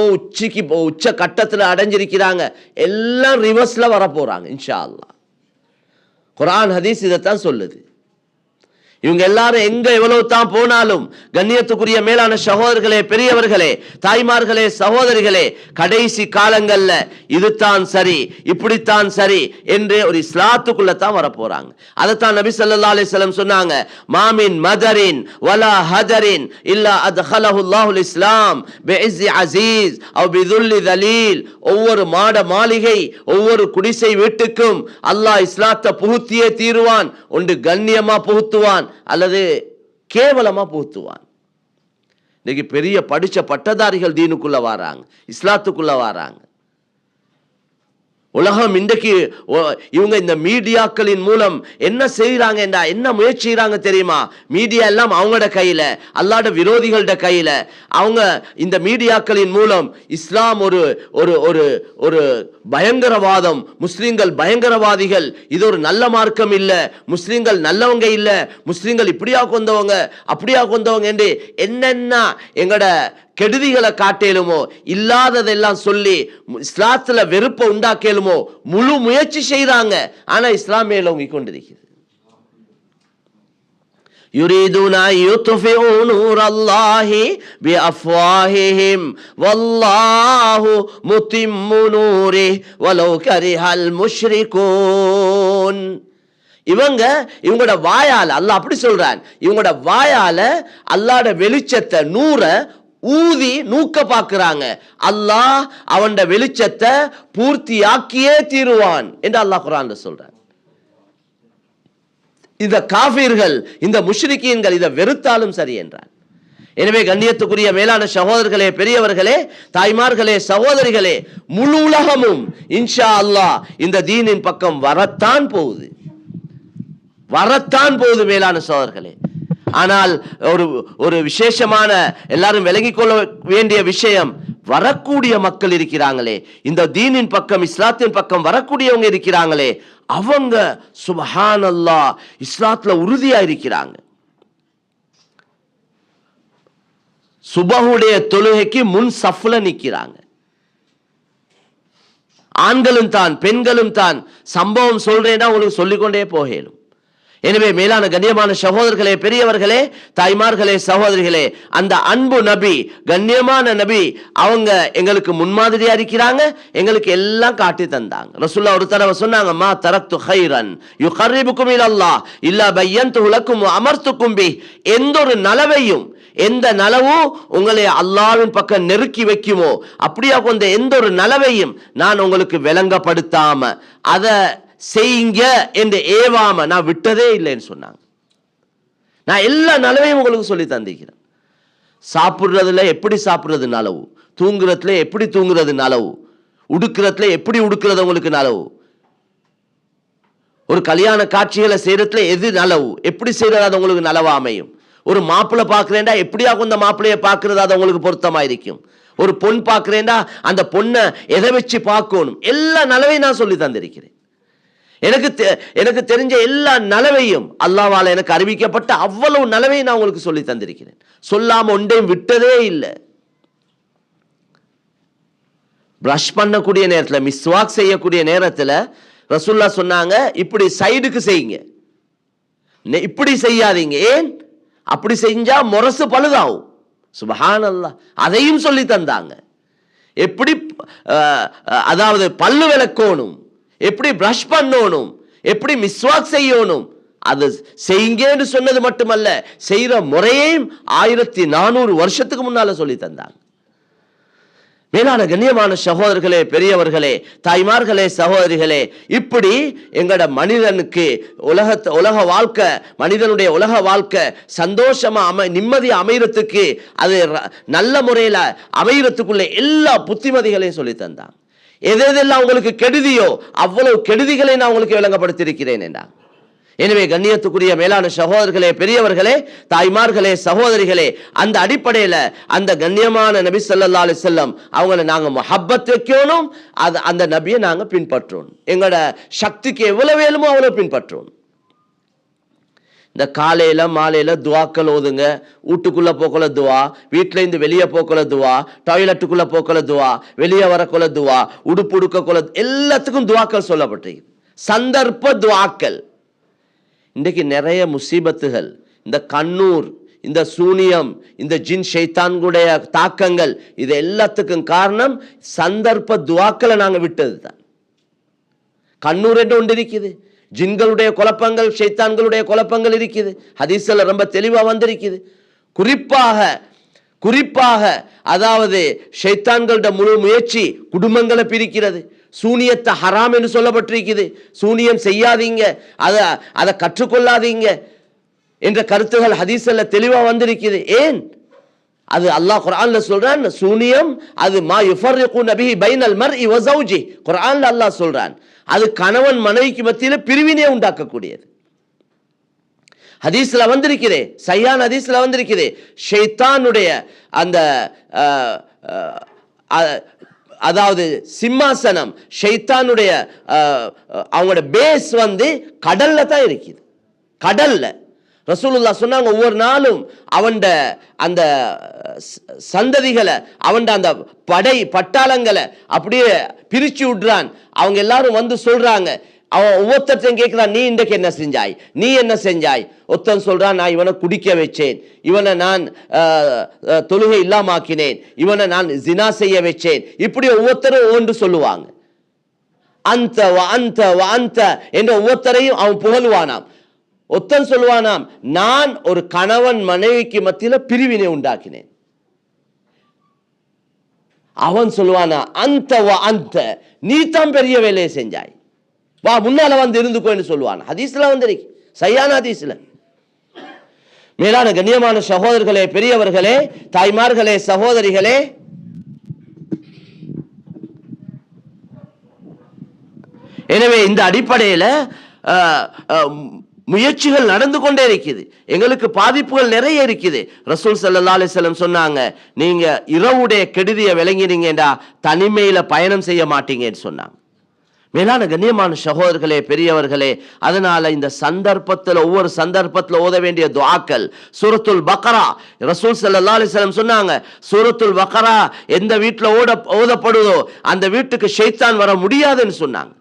உச்ச கட்டத்துல அடைஞ்சிருக்கிறாங்க, எல்லாம் ரிவர்ஸ்ல வரப்போறாங்க இன்ஷா அல்லாஹ். குர்ஆன் ஹதீஸ் இதைத்தான் சொல்லுது. இவங்க எல்லாரும் எங்க எவ்வளவு தான் போனாலும், கண்ணியத்துக்குரிய மேலான சகோதரர்களே, பெரியவர்களே, தாய்மார்களே, சகோதரிகளே, கடைசி காலங்கள்ல இதுதான் சரி, இப்படித்தான் சரி என்று ஒரு இஸ்லாத்துக்குள்ள தான் வர போறாங்க. அதைத்தான் நபி ஸல்லல்லாஹு அலைஹி வஸல்லம் சொன்னாங்க, மாமின் மதரின் வலா ஹதரின் இல்லா அத்கலஹு அல்லாஹுல் இஸ்லாம் பிஇஸ்ஸி அஸீஸ் அவ் பிதுல்லி தலீல். ஒவ்வொரு மாட மாளிகை, ஒவ்வொரு குடிசை வீட்டுக்கும் அல்லாஹ் இஸ்லாத்தை புகுத்தியே தீருவான். ஒன்று கண்ணியமா புகுத்துவான் அல்லது கேவலமா புகுத்துவான். இன்னைக்கு பெரிய படிச்ச பட்டதாரிகள் தீனுக்குள்ள வராங்க, இஸ்லாத்துக்குள்ள வராங்க. உலகம் இன்றைக்கு இவங்க இந்த மீடியாக்களின் மூலம் என்ன செய்யறாங்க, என்ன முயற்சி செய்யறாங்க தெரியுமா? மீடியா எல்லாம் அவங்களோட கையில, அல்லாஹ்வுடைய விரோதிகளோட கையில. அவங்க இந்த மீடியாக்களின் மூலம் இஸ்லாம் ஒரு ஒரு ஒரு ஒரு பயங்கரவாதம், முஸ்லிம்கள் பயங்கரவாதிகள், இது ஒரு நல்ல மார்க்கம் இல்ல, முஸ்லிம்கள் நல்லவங்க இல்ல, முஸ்லிம்கள் இப்படியா கொண்டவங்க அப்படியா கொண்டவங்க என்று என்னென்ன எங்கட கெடுதிகளை காட்டேலுமோ, இல்லாததெல்லாம் சொல்லி இஸ்லாத்துல வெறுப்பை உண்டாக்கலுமோ முழு முயற்சி செய்யறாங்க. ஆனா இஸ்லாம் மேலோங்கி கொண்டிருக்கிறது. யுரீதுன யுத்ஃபிஉ நூரல்லாஹி பிஅஃவாஹிஹிம் வல்லாஹு முத்திம்மு நூரிஹி வலவ் கரிஹல் முஷ்ரிகூன். இவங்களோட வாயால, அல்லாஹ் அப்படி சொல்றான், இவங்களோட வாயால அல்லாஹ்வுடைய வெளிச்சத்தை, நூற ஊதி நூக்க பாக்குறாங்க. அல்லாஹ் அவன் வெளிச்சத்தை பூர்த்தியாக்கியே தீருவான் என்று அல்லாஹ் குர்ஆன்ல சொல்றான். இந்த காஃபிர்கள், இந்த முஷ்ரிக்கீன்கள் இதை வெறுத்தாலும் சரி என்றான். எனவே கண்ணியத்துக்குரிய மேலான சகோதரர்களே, பெரியவர்களே, தாய்மார்களே, சகோதரிகளே, முழு உலகமும் இன்ஷா அல்லாஹ் இந்த தீனின் பக்கம் வரத்தான் போகுது, மேலான சகோதரர்களே. ஆனால் ஒரு விசேஷமான எல்லாரும் விளங்கிக் கொள்ள வேண்டிய விஷயம், வரக்கூடிய மக்கள் இருக்கிறாங்களே, இந்த தீனின் பக்கம், இஸ்லாத்தின் பக்கம் வரக்கூடியவங்க இருக்கிறாங்களே, அவங்க சுப்ஹானல்லாஹ் இஸ்லாத்துல உறுதியா இருக்கிறாங்க. சுபஹுடைய தொழுகைக்கு முன் சஃப்ல நிக்கிறாங்க. ஆண்களும் தான் பெண்களும் தான். சம்பவம் சொல்றேன்னா உங்களுக்கு சொல்லிக்கொண்டே போகலும். எனவே மேலான கண்ணியமான சகோதரர்களே, பெரியவர்களே, தாய்மார்களே, சகோதரிகளே, அந்த அன்பு நபி, கண்ணியமான நபி, அவங்க எங்களுக்கு முன்மாதிரியா இருக்கிறாங்க, எங்களுக்கு எல்லாம் காட்டி தந்தாங்க. ரசூலுல்லாஹ் ஒரு தடவை சொன்னாங்க, மா தரக்து கைரன் யுகர்ரிபுக்கும் இலல்லாஹ் இல்லா பய்யன்து லக்கும் வ அமர்துக்கும் பி. எந்த ஒரு நலவையும், எந்த நலவும் உங்களை அல்லாஹ்வின் பக்கம் நெருக்கி வைக்குமோ அப்படியா கொண்ட எந்த ஒரு நலவையும் நான் உங்களுக்கு விளங்கப்படுத்தாம அதை செய்யுங்க என்று ஏவாம நான் விட்டதே இல்லைன்னு சொன்னாங்க. நான் எல்லா நலவையும் உங்களுக்கு சொல்லி தந்திக்கிறேன். சாப்பிட்றதுல எப்படி சாப்பிட்றது நலவு, தூங்குறதுல எப்படி தூங்குறது நலவு, உடுக்கிறதுல எப்படி உடுக்கிறது உங்களுக்கு நலவு, ஒரு கல்யாண காட்சிகளை செய்யறதுல எது நலவு, எப்படி செய்யறது அது உங்களுக்கு நலவா அமையும். ஒரு மாப்பிள்ளை பார்க்கிறேன்டா எப்படியா அந்த மாப்பிள்ளைய பார்க்கறது அது உங்களுக்கு பொருத்தமா இருக்கும். ஒரு பொன் பார்க்கிறேன்டா அந்த பொண்ணை எதை வச்சு பார்க்கணும், எல்லா நலவையும் நான் சொல்லி தந்திருக்கிறேன். எனக்கு தெரிஞ்ச எல்லா நலவையும் அல்லாஹ்வால எனக்கு அறிவிக்கப்பட்ட அவ்வளவு நலவையும் நான் உங்களுக்கு சொல்லி தந்திருக்கிறேன். சொல்லாம ஒன்றையும் விட்டதே இல்லை. பிரஷ் பண்ணக்கூடிய நேரத்தில், மிஸ்வாக் செய்யக்கூடிய நேரத்தில் ரசூலுல்லாஹ் சொன்னாங்க, இப்படி சைடுக்கு செய்யுங்க, இப்படி செய்யாதீங்க. ஏன் அப்படி செஞ்சா முரசு பழுதாகும். சுப்ஹானல்லாஹ், அதையும் சொல்லி தந்தாங்க. எப்படி அதாவது பல்லு விளக்கணும், எப்படி பிரஷ் பண்ணணும், எப்படி மிஸ்வாக் செய்யணும், அது செய்யுங்கன்னு சொன்னது மட்டுமல்ல, செய்யற முறையையும் 1400 வருஷத்துக்கு முன்னால சொல்லி தந்தாங்க. மேலான கண்ணியமான சகோதரர்களே, பெரியவர்களே, தாய்மார்களே, சகோதரிகளே, இப்படி எங்கட மனிதனுக்கு உலக வாழ்க்கை, மனிதனுடைய உலக வாழ்க்கை சந்தோஷமா நிம்மதி அமையறதுக்கு, அது நல்ல முறையில அமையறதுக்குள்ள எல்லா புத்திமதிகளையும் சொல்லி தந்தாங்க. எதெல்லாம் உங்களுக்கு கெடுதியோ அவ்வளவு கெடுதிகளை நான் உங்களுக்கு விளங்கப்படுத்தியிருக்கிறேன் என்றா. எனவே கண்ணியத்துக்குரிய மேலான சகோதரர்களே, பெரியவர்களே, தாய்மார்களே, சகோதரிகளே, அந்த அடிப்படையில் அந்த கண்ணியமான நபி ஸல்லல்லாஹு அலைஹி வஸல்லம் அவங்களை நாங்கள் முஹப்பத் வைக்கணும். அந்த நபியை நாங்கள் பின்பற்றணும். எங்களோட சக்திக்கு எவ்வளவு வேணுமோ அவ்வளோ பின்பற்றணும். இந்த காலையில மாலையில துவாக்கள் ஓதுங்க. வீட்டுக்குள்ள போக்கல துவா, வீட்டில இருந்து வெளியே போக்கல துவா, டாய்லெட்டுக்குள்ள போக்கல துவா, வெளியே வரக்குள்ள துவா, உடுப்பு உடுக்கக்குள்ள, எல்லாத்துக்கும் துவாக்கள் சொல்லப்பட்டிருக்கு. சந்தர்ப்ப துவாக்கள். இன்றைக்கு நிறைய முசீபத்துகள், இந்த கண்ணூர், இந்த சூனியம், இந்த ஜின் ஷைத்தான்களுடைய தாக்கங்கள், இது எல்லாத்துக்கும் காரணம் சந்தர்ப்ப துவாக்களை நாங்கள் விட்டது தான். கண்ணூர் என்று ஒன்று இருக்குது, ஜின்களுடைய குழப்பங்கள், ஷைத்தான்களுடைய குழப்பங்கள் இருக்குது. ஹதீஸ்ல ரொம்ப தெளிவாக வந்திருக்குது. குறிப்பாக அதாவது ஷைத்தான்களுடைய முழு முயற்சி குடும்பங்களை பிரிக்கிறது. சூனியத்தை ஹராம் என்று சொல்லப்பட்டிருக்குது. சூனியம் செய்யாதீங்க, அதை கற்றுக்கொள்ளாதீங்க என்ற கருத்துகள் ஹதீஸ்ல தெளிவாக வந்திருக்குது. ஏன் அது அல்லாஹ் குர்ஆன்ல சொல்றான், சூனியம் அது மா யுஃபர்ரிகுன பிஹி பைனல் மர்இ வ ஸௌஜி. குர்ஆன்ல அல்லாஹ் சொல்றான், அது கணவன் மனைவிக்கு மத்தியில் பிரிவினை உண்டாக்கக்கூடியது. ஹதீஸ்ல வந்திருக்குது, சஹீஹான ஹதீஸ்ல வந்திருக்குது, ஷைத்தானுடைய அந்த அதாவது சிம்மாசனம், ஷைத்தானுடைய அவங்களோட பேஸ் கடல்ல தான் இருக்குது. கடல்ல ரசூலுல்லாஹ் சொன்னாங்க, ஒவ்வொரு நாளும் அவன் அந்த சந்ததிகளை, அவன் அந்த பட்டாளங்களை அப்படியே பிரிச்சு விடுறான். அவங்க எல்லாரும் வந்து சொல்றாங்க, அவன் ஒவ்வொருத்தையும் கேட்கிறான், நீ இன்றைக்கு என்ன செஞ்சாய், நீ என்ன செஞ்சாய். ஒருத்தன் சொல்றான், நான் இவனை குடிக்க வச்சேன், இவனை நான் தொழுகை இல்லாமாக்கினேன், இவனை நான் ஜினா செய்ய வச்சேன். இப்படி ஒவ்வொருத்தரும் ஒன்று சொல்லுவாங்க. அந்த அந்த அந்த என்ற ஒவ்வொருத்தரையும் அவன் புகழ்வானாம். ஒருத்தன் சொல்லுவானாம், நான் ஒரு கணவன் மனைவிக்கு மத்தியில் பிரிவினை உண்டாக்கினேன். அவன் சொல்லுவானா, அந்த அந்த நீ தான் பெரிய வேலையை செஞ்சாய், வா முன்னால வந்து இருந்துக்கோன்னு சொல்லுவான். ஹதீஸ்ல வந்திருக்கு, சஹீஹான ஹதீஸ்ல. மேலான கண்ணியமான சகோதரர்களே, பெரியவர்களே, தாய்மார்களே, சகோதரிகளே, எனவே இந்த அடிப்படையில் முயற்சிகள் நடந்து கொண்டே இருக்குது. எங்களுக்கு பாதிப்புகள் நிறைய இருக்குது. ரசூல் ஸல்லல்லாஹு அலைஹி வஸல்லம் சொன்னாங்க, நீங்க இரவுடைய கெடுதியை விளங்கினீங்கடா தனிமையில பயணம் செய்ய மாட்டீங்கன்னு சொன்னாங்க. மேலான கண்ணியமான சகோதரர்களே, பெரியவர்களே, அதனால இந்த சந்தர்ப்பத்தில், ஒவ்வொரு சந்தர்ப்பத்தில் ஓத வேண்டிய துஆக்கள் சூரத்துல் பக்ரா. ரசூல் ஸல்லல்லாஹு அலைஹி வஸல்லம் சொன்னாங்க, சூரத்துல் பக்ரா எந்த வீட்டில் ஓதப்படுதோ அந்த வீட்டுக்கு ஷைத்தான் வர முடியாதுன்னு சொன்னாங்க.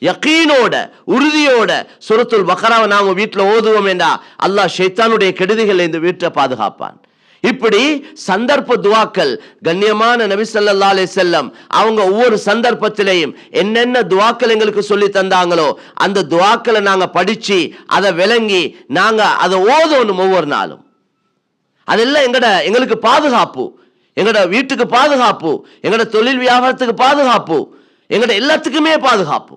யகீனோட உறுதியோட சூரத்துல் பக்ராவை நாம வீட்டில் ஓதுவோம் என்றா அல்லாஹ் ஷைத்தானுடைய கெடுதிகள் இந்த வீட்டை பாதுகாப்பான். இப்படி சந்தர்ப்ப துவாக்கள் கண்ணியமான நபி ஸல்லல்லாஹு அலைஹி வஸல்லம் அவங்க ஒவ்வொரு சந்தர்ப்பத்திலையும் என்னென்ன துவாக்கள் எங்களுக்கு சொல்லி தந்தாங்களோ அந்த துவாக்களை நாங்க படிச்சு அதை விளங்கி நாங்க அதை ஓதணும் ஒவ்வொரு நாளும். அதெல்லாம் எங்களுக்கு பாதுகாப்பு, எங்கட வீட்டுக்கு பாதுகாப்பு, எங்கட தொழில் வியாபாரத்துக்கு பாதுகாப்பு, எங்கட எல்லாத்துக்குமே பாதுகாப்பு.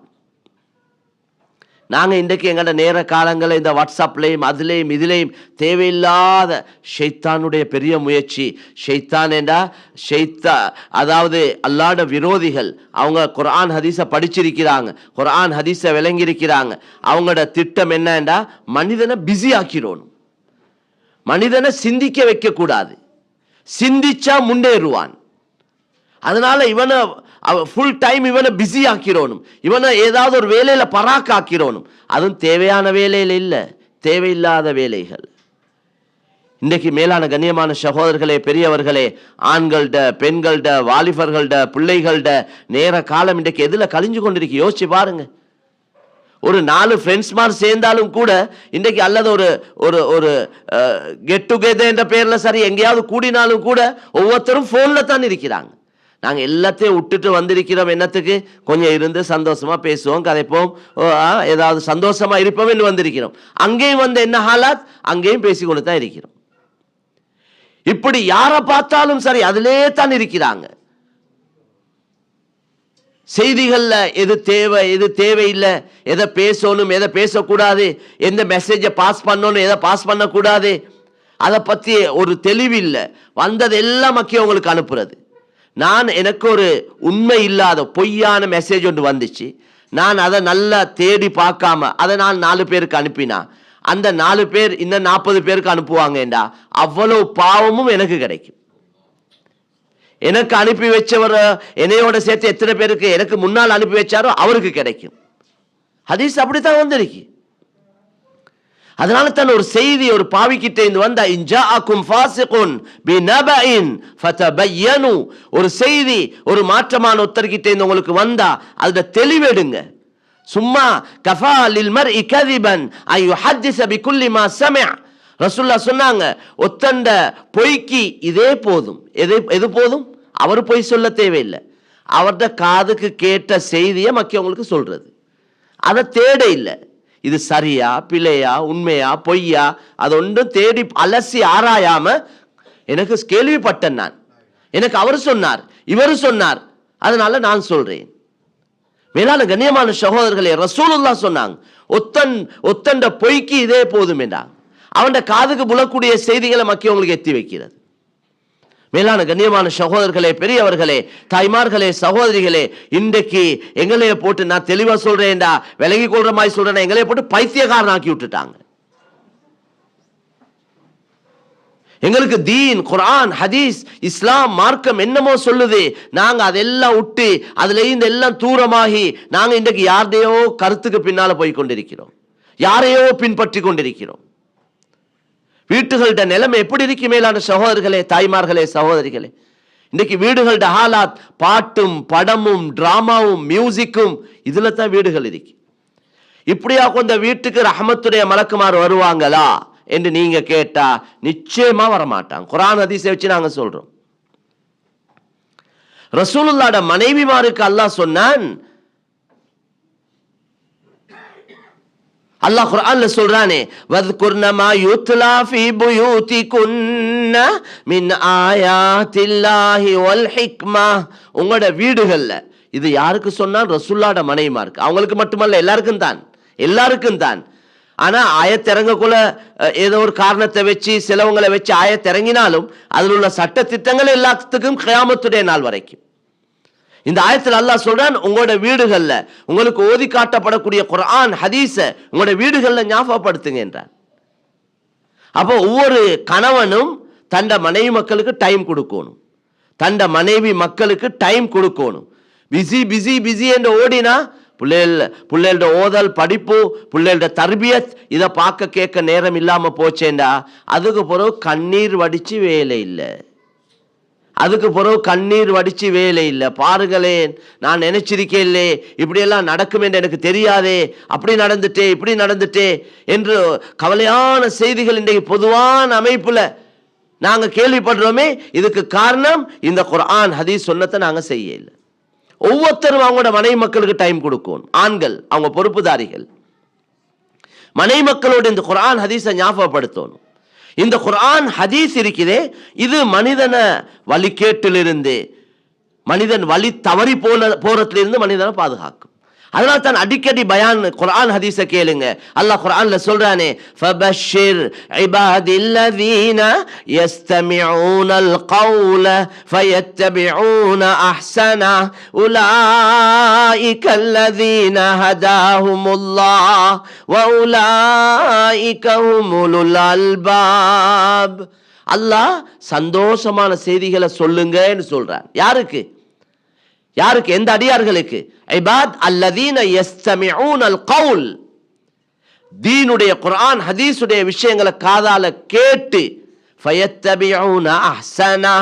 நாங்கள் இன்றைக்கு எங்களோட நேர காலங்களை இந்த வாட்ஸ்அப்லேயும் அதுலேயும் இதுலேயும் தேவையில்லாத ஷைத்தானுடைய பெரிய முயற்சி. ஷைத்தான் என்றா அதாவது அல்லாஹ்வுடைய விரோதிகள். அவங்க குர்ஆன் ஹதீஸை படிச்சிருக்கிறாங்க, குர்ஆன் ஹதீஸை விளங்கியிருக்கிறாங்க. அவங்களோட திட்டம் என்னண்டா மனிதனை பிஸி ஆக்கிடணும், மனிதனை சிந்திக்க வைக்கக்கூடாது. சிந்திச்சா முன்னேறுவான். அதனால இவனை ஃபுல் டைம் இவனை பிஸி ஆக்கிறோனும், இவனை ஏதாவது ஒரு வேலையில பராக்காக்கிறோனும். அதுவும் தேவையான வேலையில இல்லை, தேவையில்லாத வேலைகள். இன்றைக்கு மேலான கண்ணியமான சகோதரர்களே, பெரியவர்களே, ஆண்கள்ட பெண்கள்ட வாலிபர்கள்ட பிள்ளைகள்ட நேர காலம் இன்றைக்கு எதுல கழிஞ்சு கொண்டிருக்கு யோசிச்சு பாருங்க. ஒரு 4 ஃப்ரெண்ட்ஸ் மாதிரி சேர்ந்தாலும் கூட இன்றைக்கு அல்லது ஒரு ஒரு ஒரு கெட் டுகெதர் என்ற பேர்ல சரி எங்கேயாவது கூடினாலும் கூட ஒவ்வொருத்தரும் போன்ல தான் இருக்கிறாங்க. நாங்கள் எல்லாத்தையும் விட்டுட்டு வந்திருக்கிறோம். என்னத்துக்கு? கொஞ்சம் இருந்து சந்தோஷமா பேசுவோம், கதைப்போம், ஏதாவது சந்தோஷமா இருப்போம் என்று வந்திருக்கிறோம். அங்கேயும் வந்து என்ன ஹாலாத், அங்கேயும் பேசிக்கொண்டு தான் இருக்கிறோம். இப்படி யாரை பார்த்தாலும் சரி அதிலே தான் இருக்கிறாங்க. செய்திகள்ல எது தேவை எது தேவையில்லை, எதை பேசணும் எதை பேசக்கூடாது, எந்த மெசேஜை பாஸ் பண்ணணும் எதை பாஸ் பண்ணக்கூடாது, அதை பற்றி ஒரு தெளிவில்லை. வந்தது எல்லாம் மக்கள் உங்களுக்கு அனுப்புறது. எனக்கு ஒரு உண்மை இல்லாத பொய்யான மெசேஜ் ஒன்று வந்துச்சு. நான் அதை நல்லா தேடி பார்க்காம அதை நான் 4 பேருக்கு அனுப்பினா அந்த 4 பேர் இன்னும் 40 பேருக்கு அனுப்புவாங்கடா, அவ்வளவு பாவமும் எனக்கு கிடைக்கும். எனக்கு அனுப்பி வச்சவர் என்னையோட சேர்த்து எத்தனை பேருக்கு எனக்கு முன்னால் அனுப்பி வச்சாரோ அவருக்கு கிடைக்கும். ஹதீஸ் அப்படித்தான் வந்திருக்கு. அதனால தான் ஒரு செய்தி ஒரு பாவிக்கிட்ட இருந்து வந்தா இன்ஜாஅக்கும் ஃபாஸிகுன் பினபஇன் ஃபதபயனு, ஒரு செய்தி ஒரு மாற்றமான ஒருத்தர்கிட்ட இருந்து உங்களுக்கு வந்தா அதுல தெளிவெடுங்க. சும்மா கஃபா லில் மர்இ கதிபன் ஐ யுஹத்திஸ பிகுல்லி மா சமிஅ. ரசூலுல்லாஹ் சொன்னாங்க, ஒத்தண்ட பொய்க்கு இதே போதும். எது போதும்? அவர் பொய் சொல்ல தேவையில்லை, அவர்த காதுக்கு கேட்ட செய்தியை மக்களுக்கு சொல்றது. அதை தேட இல்லை. இது சரியா பிழையா உண்மையா பொய்யா அது ஒன்றும் தேடி அலசி ஆராயாம எனக்கு கேள்விப்பட்டேன், நான் எனக்கு அவர் சொன்னார் இவர் சொன்னார் அதனால நான் சொல்றேன். மேலான கண்ணியமான சகோதரர்களே, ரசூலுல்லாஹ் சொன்னாங்க ஒத்தண்ட பொய்க்கு இதே போதும் என்றாங்க. அவன் காதுக்கு புலக்கூடிய செய்திகளை மக்கள் உங்களுக்கு எத்தி வைக்கிறது. மேலான கண்ணியமான சகோதரர்களே, பெரியவர்களே, தாய்மார்களே, சகோதரிகளே, இன்றைக்கு எங்களைய போட்டு நான் தெளிவா சொல்றேன்டா விலகி கொள்ற மாதிரி சொல்றேன், எங்களைய போட்டு பைத்தியக்காரன் ஆக்கி விட்டுட்டாங்க. எங்களுக்கு தீன் குர்ஆன் ஹதீஸ் இஸ்லாம் மார்க்கம் என்னமோ சொல்லுது, நாங்க அதெல்லாம் விட்டு அதுல இருந்து எல்லாம் தூரமாகி நாங்க இன்றைக்கு யாருடையோ கருத்துக்கு பின்னால போய் கொண்டிருக்கிறோம், யாரையோ பின்பற்றி கொண்டிருக்கிறோம். வீட்டுகளோட நிலைமை எப்படி இருக்கு மேலான சகோதரர்களே, தாய்மார்களே, சகோதரிகளே? இன்னைக்கு வீடுகளோட ஹாலாத் பாட்டும் படமும் டிராமாவும் மியூசிக்கும் இதுல தான் வீடுகள் இருக்கு. இப்படியா கொஞ்ச வீட்டுக்கு ரஹமத்துடைய மலக்குமார் வருவாங்களா என்று நீங்க கேட்டா நிச்சயமா வரமாட்டாங்க. குர்ஆன் ஹதீஸை வச்சு நாங்க சொல்றோம். ரசூலுல்லாஹ்வுடைய மனைவிமாருக்கு அல்லாஹ் சொன்னான், அல்லாஹ் குர்ஆன்ல சொல்றானே, வذ்குர்ன மா யுத்லா ஃபீ புயூதிகுன்ன மின் ஆயாத்தில்லாஹி வல் ஹிக்மா. உங்களோட வீடுகள்ல இது யாருக்கு சொன்னா? ரசூலுல்லாஹ்வுடைய மனைவிமாருக்கு. அவங்களுக்கு மட்டுமல்ல, எல்லாருக்கும் தான். ஆனா ஆயத்திறங்கக்குள்ள ஏதோ ஒரு காரணத்தை வச்சு சிலவங்களை வச்சு ஆயத்திறங்கினாலும் அதில் உள்ள சட்ட திட்டங்கள் எல்லாத்துக்கும் கியாமத்துடைய நாள் வரைக்கும். இந்த ஆயத்தில் அல்லாஹ் சொல்றான், உங்களோட வீடுகள்ல உங்களுக்கு ஓதி காட்டப்படக்கூடிய குர்ஆன் ஹதீஸ உங்களோட வீடுகள்ல ஞாபகப்படுத்துங்க என்றான். அப்போ ஒவ்வொரு கணவனும் தண்ட மனைவி மக்களுக்கு டைம் கொடுக்கணும், தண்ட மனைவி மக்களுக்கு டைம் கொடுக்கணும். பிஸி பிஸி பிஸி என்று ஓடினா பிள்ளைகளோட ஓதல் படிப்பு பிள்ளைகளோட தர்பியத் இதை பார்க்க கேட்க நேரம் இல்லாம போச்சேண்டா அதுக்கு பிறகு கண்ணீர் வடிச்சு வேலை இல்லை. அதுக்கு பிறகு கண்ணீர் வடிச்சு வேலை இல்லை. பாருங்களேன், நான் நினைச்சிருக்கேன் இல்லை இப்படியெல்லாம் நடக்கும் என்று எனக்கு தெரியாதே, அப்படி நடந்துட்டே இப்படி நடந்துட்டே என்று கவலையான செய்திகள் இன்றைக்கு பொதுவான அமைப்புல நாங்க கேள்விப்படுறோமே. இதுக்கு காரணம் இந்த குர்ஆன் ஹதீஸ் சொன்னதை நாங்க செய்ய இல்லை. ஒவ்வொருத்தரும் அவங்களோட மனைவி மக்களுக்கு டைம் கொடுக்கணும். ஆண்கள் அவங்க பொறுப்புதாரிகள் மனைவி மக்களோட இந்த குர்ஆன் ஹதீஸை ஞாபகப்படுத்தணும். இந்த குர்ஆன் ஹதீஸ் இருக்குதே, இது மனிதன வழிகேட்டிலிருந்து, மனிதன் வழி தவறி போறதிலிருந்து மனிதனை பாதுகாக்கும். அதனால தான் அடிக்கடி பயான் குர்ஆன் ஹதீஸை கேளுங்க. அல்லாஹ் குர்ஆன்ல சொல்றானே, ஃபபஷ்ஷிர் இபாதில்லதீன யஸ்தமிஊனல் கௌல ஃபயத்தபிஊன அஹ்ஸனா உலாயிகல்லதீன ஹதாஹுமுல்லாஹ் வ உலாயிக ஹுமுல் அல்பாப். அல்லாஹ் சந்தோஷமான செய்திகளை சொல்லுங்கன்னு சொல்றான். யாருக்கு? யாருக்கு? எந்த அடியார்களுக்கு? இபாத் அல்லதீன யஸ்தமிஊனல் கௌல், தீனுடைய குர்ஆன் ஹதீஸுடைய விஷயங்களை காதால கேட்டு ஃபயத்தபிஊன அஹ்ஸனா,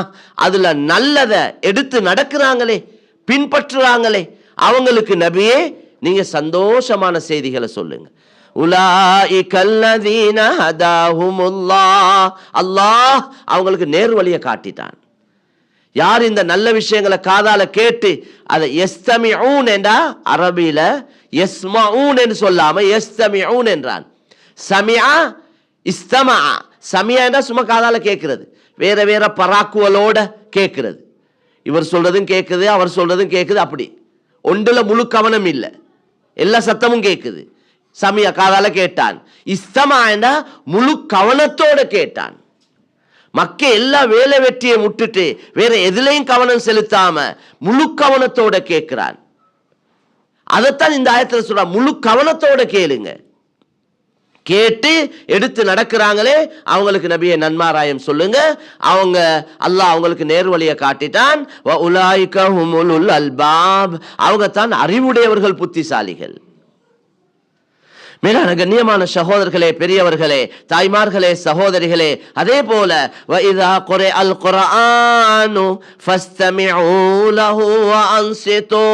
அதுல நல்லதை எடுத்து நடக்கிறாங்களே, பின்பற்றுறாங்களே, அவங்களுக்கு நபியே நீங்க சந்தோஷமான செய்திகளை சொல்லுங்க. உலாயிகல்லதீன ஹதாஹுமுல்லாஹ், அல்லாஹ் அவங்களுக்கு நேர்வழியை காட்டிட்டான். யார் இந்த நல்ல விஷயங்களை காதால கேட்டு அதை யஸ்தமிஊன் என்றா அரபியில யஸ்மஊன் என்று சொல்லாம யஸ்தமிஊன் என்றான். சமிஆ இஸ்தமா, சமியா என்றா சும்மா காதால கேட்கிறது, வேற வேற பராக்குவலோட கேட்கிறது. இவர் சொல்றதும் கேட்குது, அவர் சொல்றதும் கேட்குது, அப்படி ஒன்றுல முழு கவனம் இல்லை, எல்லா சத்தமும் கேட்குது. சமியா காதால கேட்டான். இஸ்தமா என்றா முழு கவனத்தோட கேட்டான். மக்க எல்லா வேலை வெற்றியை முட்டுட்டு வேற எதுலையும் கவனம் செலுத்தாம முழு கவனத்தோட கேட்கிறான். அதைத்தான் இந்த ஆயத்துல சொல்றான், முழு கவனத்தோட கேளுங்க. கேட்டு எடுத்து நடக்கிறாங்களே அவங்களுக்கு நபியை நன்மாராயம் சொல்லுங்க. அவங்க அல்லாஹ் அவங்களுக்கு நேர்வழியை காட்டிட்டான். வ உலாயிக ஹுமுல் அல்பாப், அவங்க தான் அறிவுடையவர்கள், புத்திசாலிகள். மேலான கண்ணியமான சகோதரர்களே, பெரியவர்களே, தாய்மார்களே, சகோதரிகளே, அதே போல வஇதா குரிஅல் குர்ஆனு ஃபஸ்தமிஊ லஹு வஅன்சிது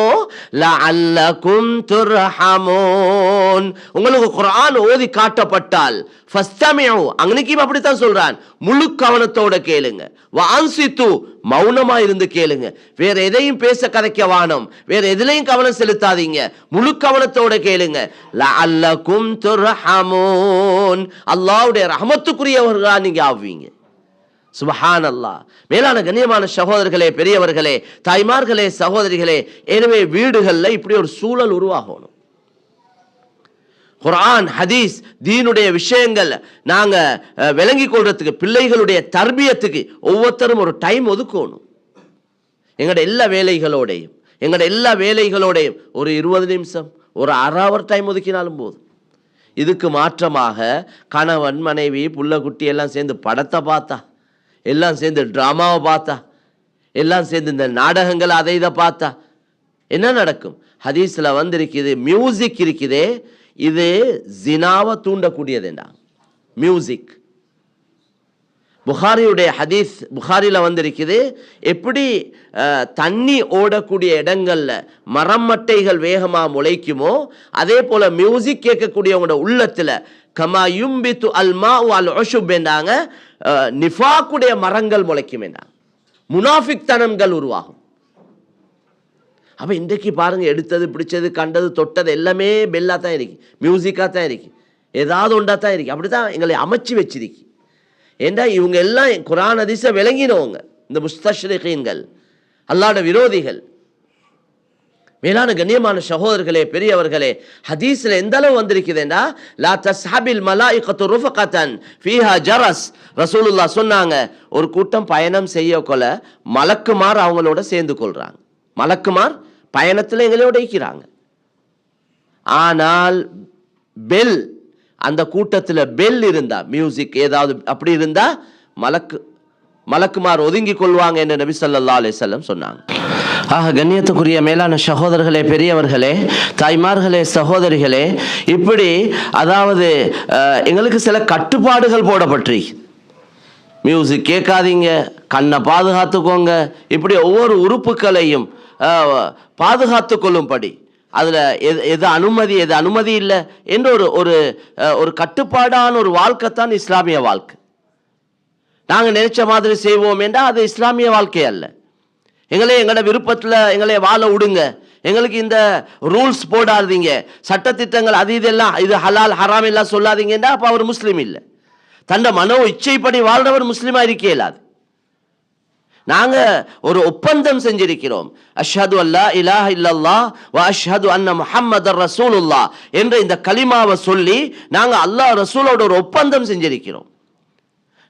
லஅல்லகும் துர்ஹமூன். உங்களுக்கு குர்ஆன் ஓதி காட்டப்பட்டால் ஃபஸ்தமிஊ, அன்னைக்கு அப்படித்தான் சொல்றான், முழு கவனத்தோட கேளுங்க. வஅன்சிது, மௌனமா இருந்து கேளுங்க. வேற எதையும் பேச கதைக்க வானம், வேற எதிலையும் கவனம் செலுத்தாதீங்க, முழு கவனத்தோட கேளுங்க. லஅல்லகும் துர்ஹமூன், அல்லாஹ்வுடைய ரஹமத்துக்குரியவர்களா நீங்க ஆவீங்க. சுப்ஹானல்லாஹ். மேலான கண்ணியமான சகோதரர்களே, பெரியவர்களே, தாய்மார்களே, சகோதரிகளே, எனவே வீடுகள்ல இப்படி ஒரு சூழல் உருவாகணும். குர்ஆன் ஹதீஸ் தீனுடைய விஷயங்கள் நாங்க விளங்கி கொள்றதுக்கு, பிள்ளைகளுடைய தர்பியத்துக்கு ஒவ்வொருத்தரும் ஒரு டைம் ஒதுக்கணும். எங்களோட எல்லா வேலைகளோடையும் ஒரு 20 நிமிஷம், ஒரு அரை ஹவர் டைம் ஒதுக்கினாலும் போதும். இதுக்கு மாற்றமாக கணவன் மனைவி புள்ள குட்டி எல்லாம் சேர்ந்து படத்தை பார்த்தா, எல்லாம் சேர்ந்து டிராமாவை பார்த்தா, எல்லாம் சேர்ந்து இந்த நாடகங்கள் அதை இதை பார்த்தா என்ன நடக்கும்? ஹதீஸ்ல வந்திருக்குது, மியூசிக் இருக்குதே, இது ஜினாவை தூண்டக்கூடியதுண்டா மியூசிக். புகாரியுடைய ஹதீஸ், புகாரில வந்திருக்குது, எப்படி தண்ணி ஓடக்கூடிய இடங்கள்ல மரம் மட்டைகள் வேகமா முளைக்குமோ அதே போல மியூசிக் கேட்கக்கூடியவங்களோட உள்ளத்துல கமா யும்பித்து அல்மாஉ அல் உஷுப் என்றாங்க, நிஃபாக்குடைய மரங்கள் முளைக்கும் என்றாங்க, முனாஃபிக் தனங்கள் உருவாகும். அப்போ இன்றைக்கு பாருங்கள், எடுத்தது பிடிச்சது கண்டது தொட்டது எல்லாமே பெல்லாக தான் இருக்கு, மியூசிக்காக தான் இருக்கு, ஏதாவது ஒன்றா தான் இருக்கு. அப்படி தான் எங்களை அமைச்சு வச்சிருக்கு. ஏண்டா இவங்க எல்லாம் குர்ஆன் ஹதீஸை விளங்கினவங்க, இந்த முஸ்தஷ்ரிகீன்கள், அல்லாஹ்வுடைய விரோதிகள். மேலான கண்ணியமான சகோதரர்களே, பெரியவர்களே, ஹதீஸ்ல எந்த அளவு வந்திருக்குதுண்டா, லா தஸ்ஹபில் மலாயிகத்து ருஃபகத்தன் ஃபீஹா ஜரஸ். ரசூலுல்லாஹ் சொன்னாங்க, ஒரு கூட்டம் பயணம் செய்யக்கொள்ள மலக்குமார் அவங்களோட சேர்ந்து கொள்றாங்க. மலக்குமார் பயணத்தில் எங்களோட இருக்கிறாங்க. ஆனால் பெல், அந்த கூட்டத்தில் பெல் இருந்தா, மியூசிக் ஏதாவது அப்படி இருந்தா மலக்குமார் ஒதுங்கி கொள்வாங்க என்று நபி ஸல்லல்லாஹு அலைஹி வஸல்லம் சொன்னாங்க. ஆக கண்ணியத்துக்குரிய மேலான சகோதரர்களே, பெரியவர்களே, தாய்மார்களே, சகோதரிகளே, இப்படி அதாவது எங்களுக்கு சில கட்டுப்பாடுகள் போடப்பட்டிருக்கு. மியூசிக் கேட்காதீங்க, கண்ணை பாதுகாத்துக்கோங்க. இப்படி ஒவ்வொரு உறுப்புகளையும் பாதுகாத்து கொள்ளும்படி அதில் எது அனுமதி எது அனுமதி இல்லை என்ற ஒரு கட்டுப்பாடான ஒரு வாழ்க்கை தான் இஸ்லாமிய வாழ்க்கை. நாங்கள் நினைச்ச மாதிரி செய்வோம் என்றால் அது இஸ்லாமிய வாழ்க்கை அல்ல. எங்களோட விருப்பத்தில் எங்களை வாழ விடுங்க, எங்களுக்கு இந்த ரூல்ஸ் போடாதீங்க, சட்டத்திட்டங்கள் அது இதெல்லாம் இது ஹலால் ஹராம் எல்லாம் சொல்லாதீங்கன்னா அப்போ அவர் முஸ்லீம் இல்லை. தன்னை மனோ இச்சைப்படி வாழ்றவர் முஸ்லீமா இருக்க இயலாது. நாங்க ஒரு ஒப்பந்தம் செஞ்சிருக்கிறோம், அஷ்ஹது அல்லா இலாஹ இல்லல்லாஹ் வ அஷ்ஹது அன்ன முஹம்மதர் ரசூலுல்லாஹ் என்ற இந்த கலிமாவை சொல்லி நாங்க அல்லாஹ் ரசூலோட ஒரு ஒப்பந்தம் செஞ்சிருக்கிறோம்.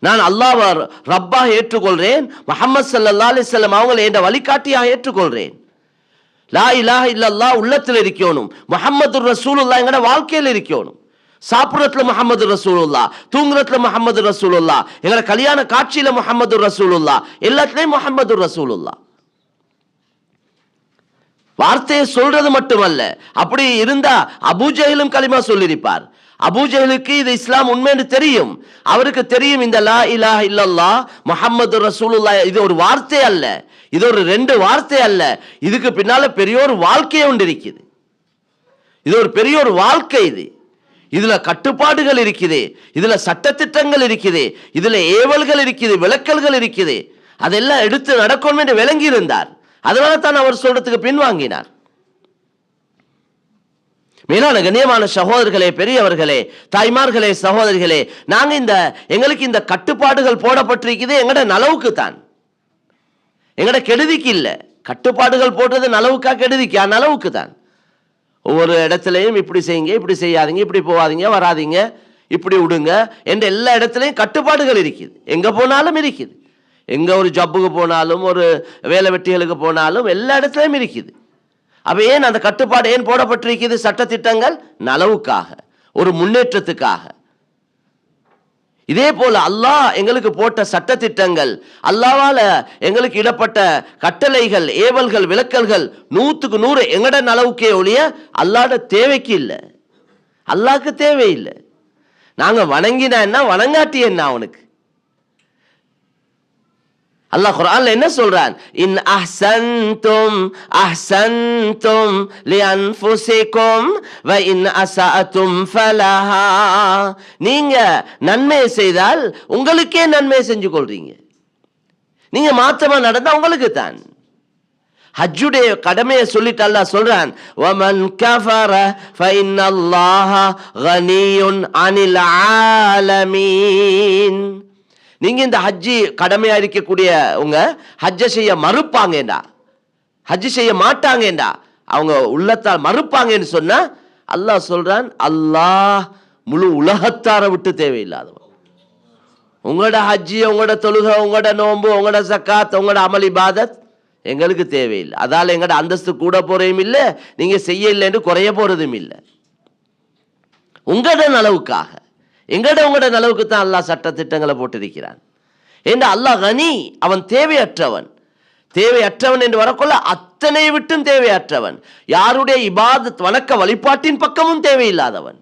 நான் அல்லாஹ்வை ரப்பாக ஏற்றுக்கொள்றேன், முஹம்மது ஸல்லல்லாஹு அலைஹி வஸல்லம் அவங்களை என்ற வழிகாட்டியாக ஏற்றுக்கொள்றேன். லா இலாஹ இல்லல்லாஹ் உள்ளத்தில் இருக்கணும், முஹம்மதுர் ரசூலுல்லாஹ் எங்கட வாழ்க்கையில் இருக்கணும். சாப்பிட்றதுல முஹம்மது ரசூலுல்லா, தூங்குறதுல முஹம்மது ரசூலுல்லா, எங்களை கல்யாண காட்சியில முஹம்மது ரசூலுல்லா, எல்லாத்துலயும் முஹம்மது ரசூலுல்லா. வார்த்தையை சொல்றது மட்டுமல்ல, அப்படி இருந்தா அபூஜஹலும் களிமா சொல்லியிருப்பார். அபூஜஹலுக்கு இது இஸ்லாம் உண்மைன்னு தெரியும், அவருக்கு தெரியும் இந்த லா இலாஹ இல்லல்லாஹ் முஹம்மது ரசூலுல்லா இது ஒரு வார்த்தை அல்ல, இது ஒரு ரெண்டு வார்த்தை அல்ல, இதுக்கு பின்னால பெரிய ஒரு வாழ்க்கையே ஒன்று இருக்குது. இது ஒரு பெரிய ஒரு வாழ்க்கை. இதுல கட்டுப்பாடுகள் இருக்குது, இதுல சட்டத்திட்டங்கள் இருக்குது, இதுல ஏவல்கள் இருக்குது, விளக்கல்கள் இருக்குது. அதெல்லாம் எடுத்து நடக்கணும் என்று விளங்கி இருந்தார். அதனால தான் அவர் சொல்றதுக்கு பின்வாங்கினார். மேலான கண்ணியமான சகோதரர்களே, பெரியவர்களே, தாய்மார்களே, சகோதரிகளே, நாங்க எங்களுக்கு இந்த கட்டுப்பாடுகள் போடப்பட்டிருக்குது எங்கட நலவுக்கு தான், எங்கட கெடுதிக்கு இல்ல. கட்டுப்பாடுகள் போடுறது நலவுக்கா கெடுதிக்கா? நலவுக்கு தான். ஒவ்வொரு இடத்துலையும் இப்படி செய்யுங்க, இப்படி செய்யாதீங்க, இப்படி போகாதீங்க, வராதிங்க, இப்படி விடுங்க என்ற எல்லா இடத்துலையும் கட்டுப்பாடுகள் இருக்குது. எங்க போனாலும் இருக்குது, எங்க ஒரு ஜப்புக்கு போனாலும் ஒரு வேலை வெட்டிகளுக்கு போனாலும் எல்லா இடத்துலையும் இருக்குது. அப்ப ஏன் அந்த கட்டுப்பாடு ஏன் போடப்பட்டிருக்கிறது? சட்டத்திட்டங்கள் நலவுக்காக, ஒரு முன்னேற்றத்துக்காக. இதே போல அல்லாஹ் எங்களுக்கு போட்ட சட்டத்திட்டங்கள், அல்லாஹ்வால எங்களுக்கு இடப்பட்ட கட்டளைகள், ஏவல்கள், விலக்கல்கள் 100க்கு 100 எங்கட நலவுக்கே ஒழிய அல்லாஹ்ட தேவைக்கு இல்லை, அல்லாஹ்க்கு தேவையில்லை. நாங்க வணங்கினா என்ன, வணங்காட்டி என்ன அவனுக்கு? அல்லாஹ் குர்ஆன்ல என்ன சொல்றான்? இன் அஹ்சன்தும் அஹ்சன்தும் லிஅன்ஃபுசிக்கும் வ இன் அஸஅதும் ஃபலஹா. நீங்க நன்மை செய்தால் உங்களுக்கே நன்மை செஞ்சு கொள்றீங்க, நீங்க மாற்றமா நடந்தா உங்களுக்கு தான். ஹஜ்ஜுடைய கடமையை சொல்லிட்டு அல்லாஹ் சொல்றான், வமன் கஃபர ஃபஇன்னல்லாஹ கனியுன் அனில் ஆலமீன். நீங்க இந்த ஹஜ்ஜி கடமையா இருக்கக்கூடிய உங்க ஹஜ்ஜை செய்ய மறுப்பாங்கடா, ஹஜ்ஜி செய்ய மாட்டாங்கடா, அவங்க உள்ளத்தால் மறுப்பாங்கன்னு சொன்னா அல்லாஹ் சொல்றான், அல்லாஹ் முழு உலகத்தாரை விட்டு தேவையில்லாதவன். உங்களோட ஹஜ்ஜி, உங்களோட தொழுகை, உங்களோட நோன்பு, உங்களோட ஜக்காத், உங்களோட அமல் இபாதத் எங்களுக்கு தேவையில்லை. அதால எங்களோட அந்தஸ்து கூட போறதும் இல்லை, நீங்க செய்ய இல்லை என்று குறைய போறதும் இல்லை. உங்களோட நலவுக்காக, உங்களோட நலவுக்கு தான் அல்லாஹ் சட்ட திட்டங்களை போட்டிருக்கிறான். ஏன்னா அல்லாஹ் கனி, அவன் தேவையற்றவன். தேவையற்றவன் என்று வரக்கொள்ள அத்தனை விட்டும் தேவையற்றவன். யாருடைய இபாதத் வணக்க வழிபாட்டின் பக்கமும் தேவையில்லாதவன்.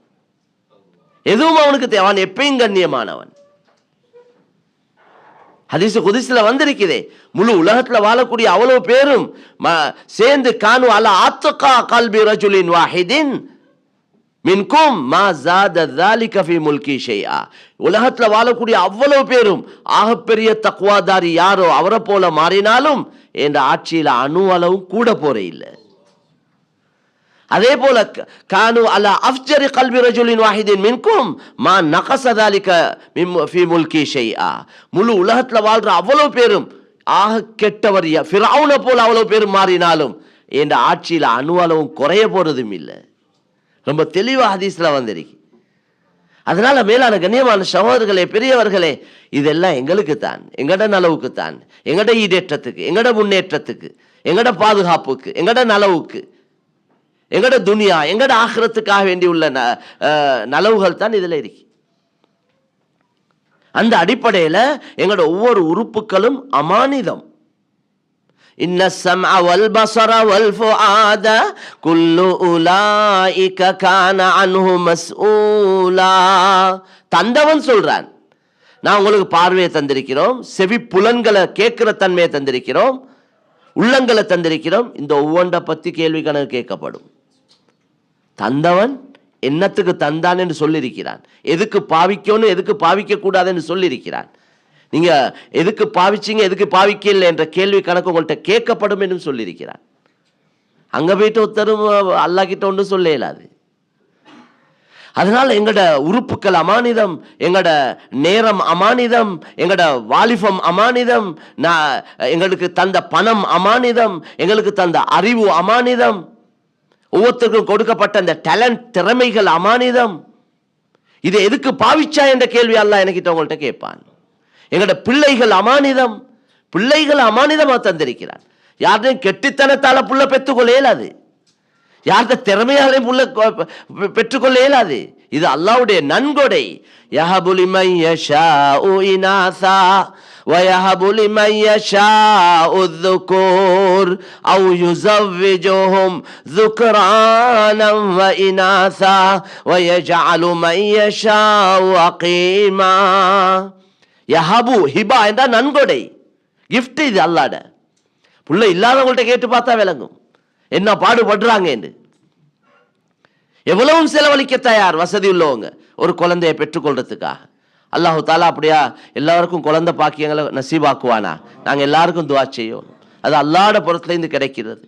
எதுவும் அவனுக்கு தேவை, அவன் எப்பயும் கண்ணியமானவன். ஹதீஸ் குதிஸ்ல வந்திருக்கிறே, முழு உலகத்துல வாழக்கூடிய அவ்வளவு பேரும் சேர்ந்து கானு அலா ஆத்தகா கல்பி ரஜுலின் வாஹிதின் மின்கும் மா ஜாத ذلك في முல்கி ஷைஆ. உலகத்துல வாழக்கூடிய அவ்வளவு பேரும் ஆகப்பெரிய தக்வாதாரி யாரோ அவரை போல மாறினாலும் என்ற ஆட்சியில அணு அளவும் கூட போற இல்லை. அதே போல கானு அலா அஃப்ஜரி கல்பி ரஜுலின் வாஹிதின் மின்கும் மா நகஸ ذلك في முல்கி ஷைஆ. முழு உலகத்துல வாழ்ற அவ்வளவு பேரும் ஆக கெட்டவர் ஃபிரௌனை போல அவ்வளவு பேரும் மாறினாலும் என்ற ஆட்சியில அணு அளவும் குறைய போறதும் இல்லை. ரொம்ப தெளிவா ஹதீஸ்ல வந்திருக்கு. அதனால மேலான கண்ணியமான சகோதரர்களே, பெரியவர்களே, இதெல்லாம் எங்களுக்கு தான், எங்கட நலவுக்கு தான், எங்கட ஈடேற்றத்துக்கு, எங்கட முன்னேற்றத்துக்கு, எங்கட பாதுகாப்புக்கு, எங்கட நலவுக்கு, எங்கட துனியா, எங்கட ஆகிரத்துக்காக வேண்டி உள்ள நலவுகள் தான் இதுல இருக்கு. அந்த அடிப்படையில எங்கட ஒவ்வொரு உறுப்புகளும் அமானிதம். இன்ன ஸம்அ வல் பஸர வல் ஃபுஆத குல்லு உலாயிக கான அன்ஹு மஸ்ஊலா. தந்தவன் சொல்றான், நான் உங்களுக்கு பார்வையை தந்திருக்கிறோம், செவி புலன்களை கேட்கிற தன்மையை தந்திருக்கிறோம், உள்ளங்களை தந்திருக்கிறோம். இந்த ஒவ்வொன்றை பற்றி கேள்வி கணக்கு கேட்கப்படும். தந்தவன் என்னத்துக்கு தந்தான் என்று சொல்லியிருக்கிறான், எதுக்கு பாவிக்கணும் எதுக்கு பாவிக்க கூடாது என்று சொல்லியிருக்கிறான். நீங்க எதுக்கு பாவிச்சீங்க எதுக்கு பாவிக்கல என்ற கேள்வி கணக்கு உங்கள்கிட்ட கேட்கப்படும் என்று சொல்லியிருக்கிறான். அங்க போயிட்டு ஒருத்தரும் அல்லாஹ் கிட்ட ஒன்று சொல்ல இயலாது. அதனால எங்கட உறுப்புக்கள் அமானிதம், எங்கட நேரம் அமானிதம், எங்கட வாலிபம் அமானிதம், எங்களுக்கு தந்த பணம் அமானிதம், எங்களுக்கு தந்த அறிவு அமானிதம், ஒவ்வொருத்தருக்கும் கொடுக்கப்பட்ட அந்த டேலண்ட் திறமைகள் அமானிதம். இதை எதுக்கு பாவிச்சா என்ற கேள்வி அல்லாஹ் என்கிட்ட உங்கள்கிட்ட கேட்பான். எங்கட பிள்ளைகள் அமானிதம், பிள்ளைகள் அமானிதமா தந்திருக்கிறான். யாரையும் கெட்டித்தனத்தால புள்ள பெற்றுக்கொள்ள இயலாது, யார்கிட்ட திறமையாலையும் புள்ள பெற்றுக்கொள்ள இயலாது. இது அல்லாஹ்வுடைய நன்கொடை. யஹபு லிமன் யஷாஉ இனாஸா வயஹபு லிமன் யஷாஉ ذுகூர் அவ் யுஸவ்விஜுஹும் ذுக்ரானன் வ இனாஸா வயஜஅலு மன் யஷாஉ அகீமா. யஹபு ஹிபா என்ற நன்கொடை, கிஃப்ட். இது அல்லாஹ்ட. புள்ள இல்லாதவங்கள்ட்ட கேட்டு பார்த்தா விளங்கும் என்ன பாடுபடுறாங்க என்று. எவ்வளவும் செலவழிக்க தயார் வசதி உள்ளவங்க ஒரு குழந்தையை பெற்றுக்கொள்றதுக்காக. அல்லாஹு தாலா அப்படியா எல்லாருக்கும் குழந்தை பாக்கியங்களை நசீபாக்குவானா? நாங்கள் எல்லாருக்கும் துவா செய்யும். அது அல்லாஹ்வுடைய புறத்திலிருந்து கிடைக்கிறது.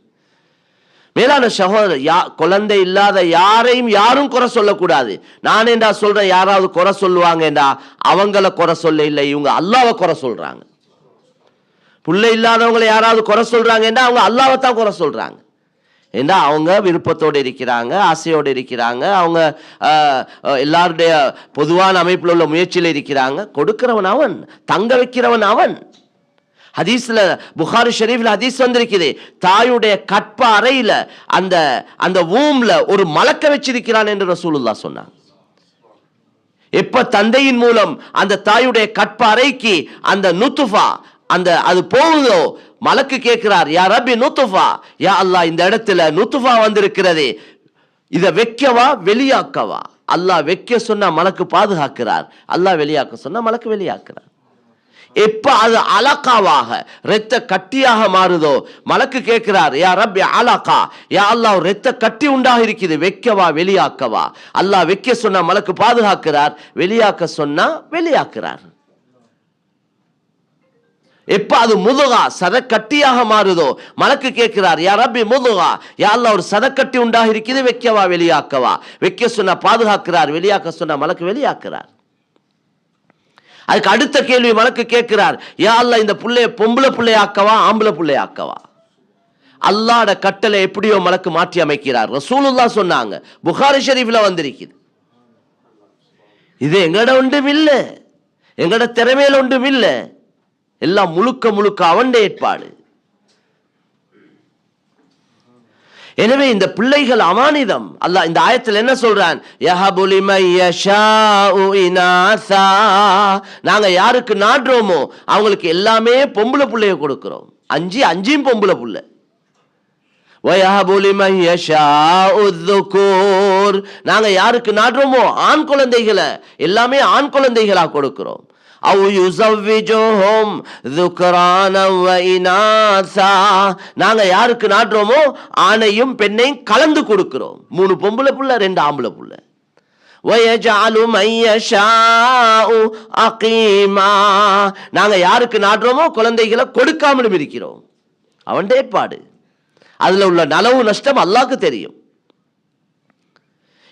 மேலான சகோதரர், குழந்தை இல்லாத யாரையும் யாரும் குறை சொல்லக்கூடாது. நான் என்றா சொல்றேன், யாராவது குறை சொல்லுவாங்க என்றா அவங்கள குறை சொல்ல இல்லை, இவங்க அல்லாஹ்வை குறை சொல்றாங்க. பிள்ளை இல்லாதவங்களை யாராவது குறை சொல்றாங்க என்றா அவங்க அல்லாஹ்வை தான் குறை சொல்றாங்க. ஏன்னா அவங்க விருப்பத்தோடு இருக்கிறாங்க, ஆசையோடு இருக்கிறாங்க, அவங்க எல்லாருடைய பொதுவான அமைப்பில் உள்ள முயற்சியில் இருக்கிறாங்க. கொடுக்கிறவன் அவன், தங்க வைக்கிறவன் அவன். ஹதீஸ்ல புகாரி ஷரீஃப்ல ஹதீஸ் வந்திருக்குது, தாயுடைய கற்ப அறையில அந்த அந்த வூம்ல ஒரு மலக்க வச்சிருக்கிறான் என்று ரசூலுல்லாஹ் சொன்னாங்க. எப்ப தந்தையின் மூலம் அந்த தாயுடைய கற்ப அறைக்கு அந்த நுத்துஃபா அந்த அது போகுதோ, மலக்கு கேட்கிறார், யா ரப்பி நுத்துஃபா, யா அல்லாஹ் இந்த இடத்துல நுத்துஃபா வந்திருக்கிறது, இதை வைக்கவா வெளியாக்கவா? அல்லாஹ் வைக்க சொன்னா மலக்கு பாதுகாக்கிறார், அல்லாஹ் வெளியாக்க சொன்னா மலக்கு வெளியாக்குறார். எப்ப அது அலகாவாக இரத்த கட்டியாக மாறுதோ, மலக்கு கேட்கிறார், யா ரப்பி அலகா, யா அல்லாஹ் இரத்த கட்டி உண்டாக இருக்குது, வைக்கவா வெளியாக்கவா? அல்லாஹ் வைக்க சொன்னா மலக்கு பாதுகாக்கிறார், வெளியாக்க சொன்னா வெளியாக்குறார். எப்ப அது முதுகா சதக்கட்டியாக மாறுதோ, மலக்கு கேட்கிறார், யா ரப்பி முதுகா, யா அல்லாஹ் ஒரு சதக்கட்டி உண்டாக இருக்குது, வைக்கவா வெளியாக்கவா? வைக்க சொன்னா பாதுகாக்கிறார், வெளியாக்க சொன்னா மலக்கு வெளியாக்குறார். அதுக்கு அடுத்த கேள்வி மலக்கு கேட்கிறார், யா அல்லாஹ் இந்த புள்ளைய பொம்பளை பிள்ளையாக்கவா ஆம்பளை பிள்ளையாக்கவா? அல்லாஹ்ட கட்டளை எப்படியோ மலக்கு மாற்றி அமைக்கிறார். ரசூலுல்லாஹ் சொன்னாங்க, புகாரி ஷரீஃப்ல வந்திருக்குது. இது எங்கட ஒன்றும் இல்லை, எங்கட திறமையில ஒன்றும் இல்லை, எல்லாம் முழுக்க முழுக்க அவன் ஏற்பாடு. எனவே இந்த பிள்ளைகள் அமானிதம். அல்லாஹ் இந்த ஆயத்தில் என்ன சொல்றான்? யஹபு லிமன் யஷாஉ இனாஸா, நாங்க யாருக்கு நாடுறோமோ அவங்களுக்கு எல்லாமே பொம்பளை பிள்ளைய கொடுக்கிறோம். அஞ்சும் பொம்பளை புள்ள. வயஹபு லிமன் யஷாஉ ذுகூர், நாங்க யாருக்கு நாடுறோமோ ஆண் குழந்தைகளை எல்லாமே ஆண் குழந்தைகளா கொடுக்கிறோம். அவ் யுஸவ்விஜுஹும் ذுக்ரானன் வ இனாஸா, நாங்க யாருக்கு நாடுறோமோ ஆணையும் பெண்ணையும் கலந்து கொடுக்கிறோம். 3 பொம்பளை புள்ள 2 ஆம்பளை புள்ள. வயஜஅலு மன் யஷாஉ அகீமா, நாங்க யாருக்கு நாடுறோமோ குழந்தைகளை கொடுக்காமலும் இருக்கிறோம். அவன் ஏற்பாடு. அதுல உள்ள நலவு நஷ்டம் அல்லாஹ்க்கு தெரியும்.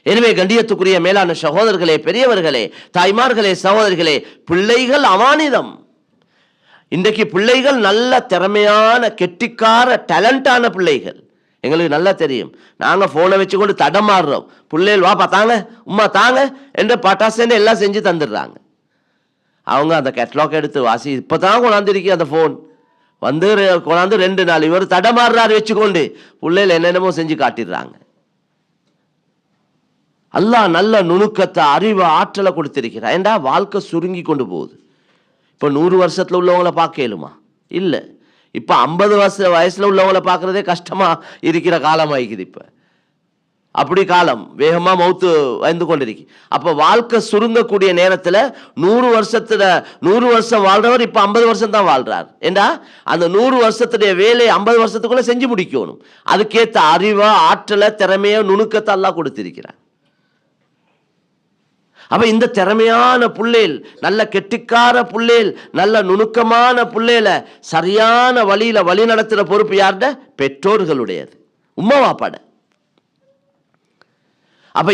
எனவே கண்டியத்துக்குரிய மேலான சகோதரர்களே, பெரியவர்களே, தாய்மார்களே, சகோதரிகளே, பிள்ளைகள் அமானிதம். இன்றைக்கு பிள்ளைகள் நல்ல திறமையான கெட்டிக்கார டேலண்டான பிள்ளைகள் எங்களுக்கு நல்லா தெரியும். நாங்க போனை வச்சு கொண்டு தடமாறுறோம், பிள்ளைகள் வாப்பா தாங்க உம்மா தாங்க என்ற பட்டாசேன்னு எல்லாம் செஞ்சு தந்துடுறாங்க. அவங்க அந்த கேட்லாக் எடுத்து வாசி, இப்பதான் கொண்டாந்துருக்கு அந்த போன் வந்து கொண்டாந்து 2 நாள் இவர் தடமாறுறாரு வச்சுக்கொண்டு பிள்ளைகள் என்னென்னமோ செஞ்சு காட்டிடுறாங்க. அல்லாஹ் நல்ல நுணுக்கத்தை அறிவை ஆற்றலை கொடுத்திருக்கிறார். ஏண்டா வாழ்க்கை சுருங்கி கொண்டு போகுது. இப்போ 100 வருஷத்துல உள்ளவங்களை பார்க்க இயலுமா? இல்லை. இப்போ 50 வயசுல உள்ளவங்களை பார்க்கறதே கஷ்டமா இருக்கிற காலமாயிக்குது. இப்போ அப்படி காலம் வேகமா மௌத்து வந்து கொண்டிருக்கு. அப்ப வாழ்க்கை சுருங்கக்கூடிய நேரத்துல 100 வருஷம் வாழ்றவர் இப்ப 50 வருஷம் தான் வாழ்றார். ஏண்டா அந்த 100 வருஷத்துடைய வேலையை 50 வருஷத்துக்குள்ள செஞ்சு முடிக்கணும். அதுக்கேற்ற அறிவை, ஆற்றலை, திறமைய, நுணுக்கத்தை எல்லாம் கொடுத்திருக்கிறார். அப்ப இந்த திறமையான புள்ளேல், நல்ல கெட்டிக்கார புள்ளேல், நல்ல நுணுக்கமான புள்ளேல சரியான வழியில வழி நடத்துற பொறுப்பு யார்ட? பெற்றோர்களுடையது, உம்மா வாப்பாட. அப்ப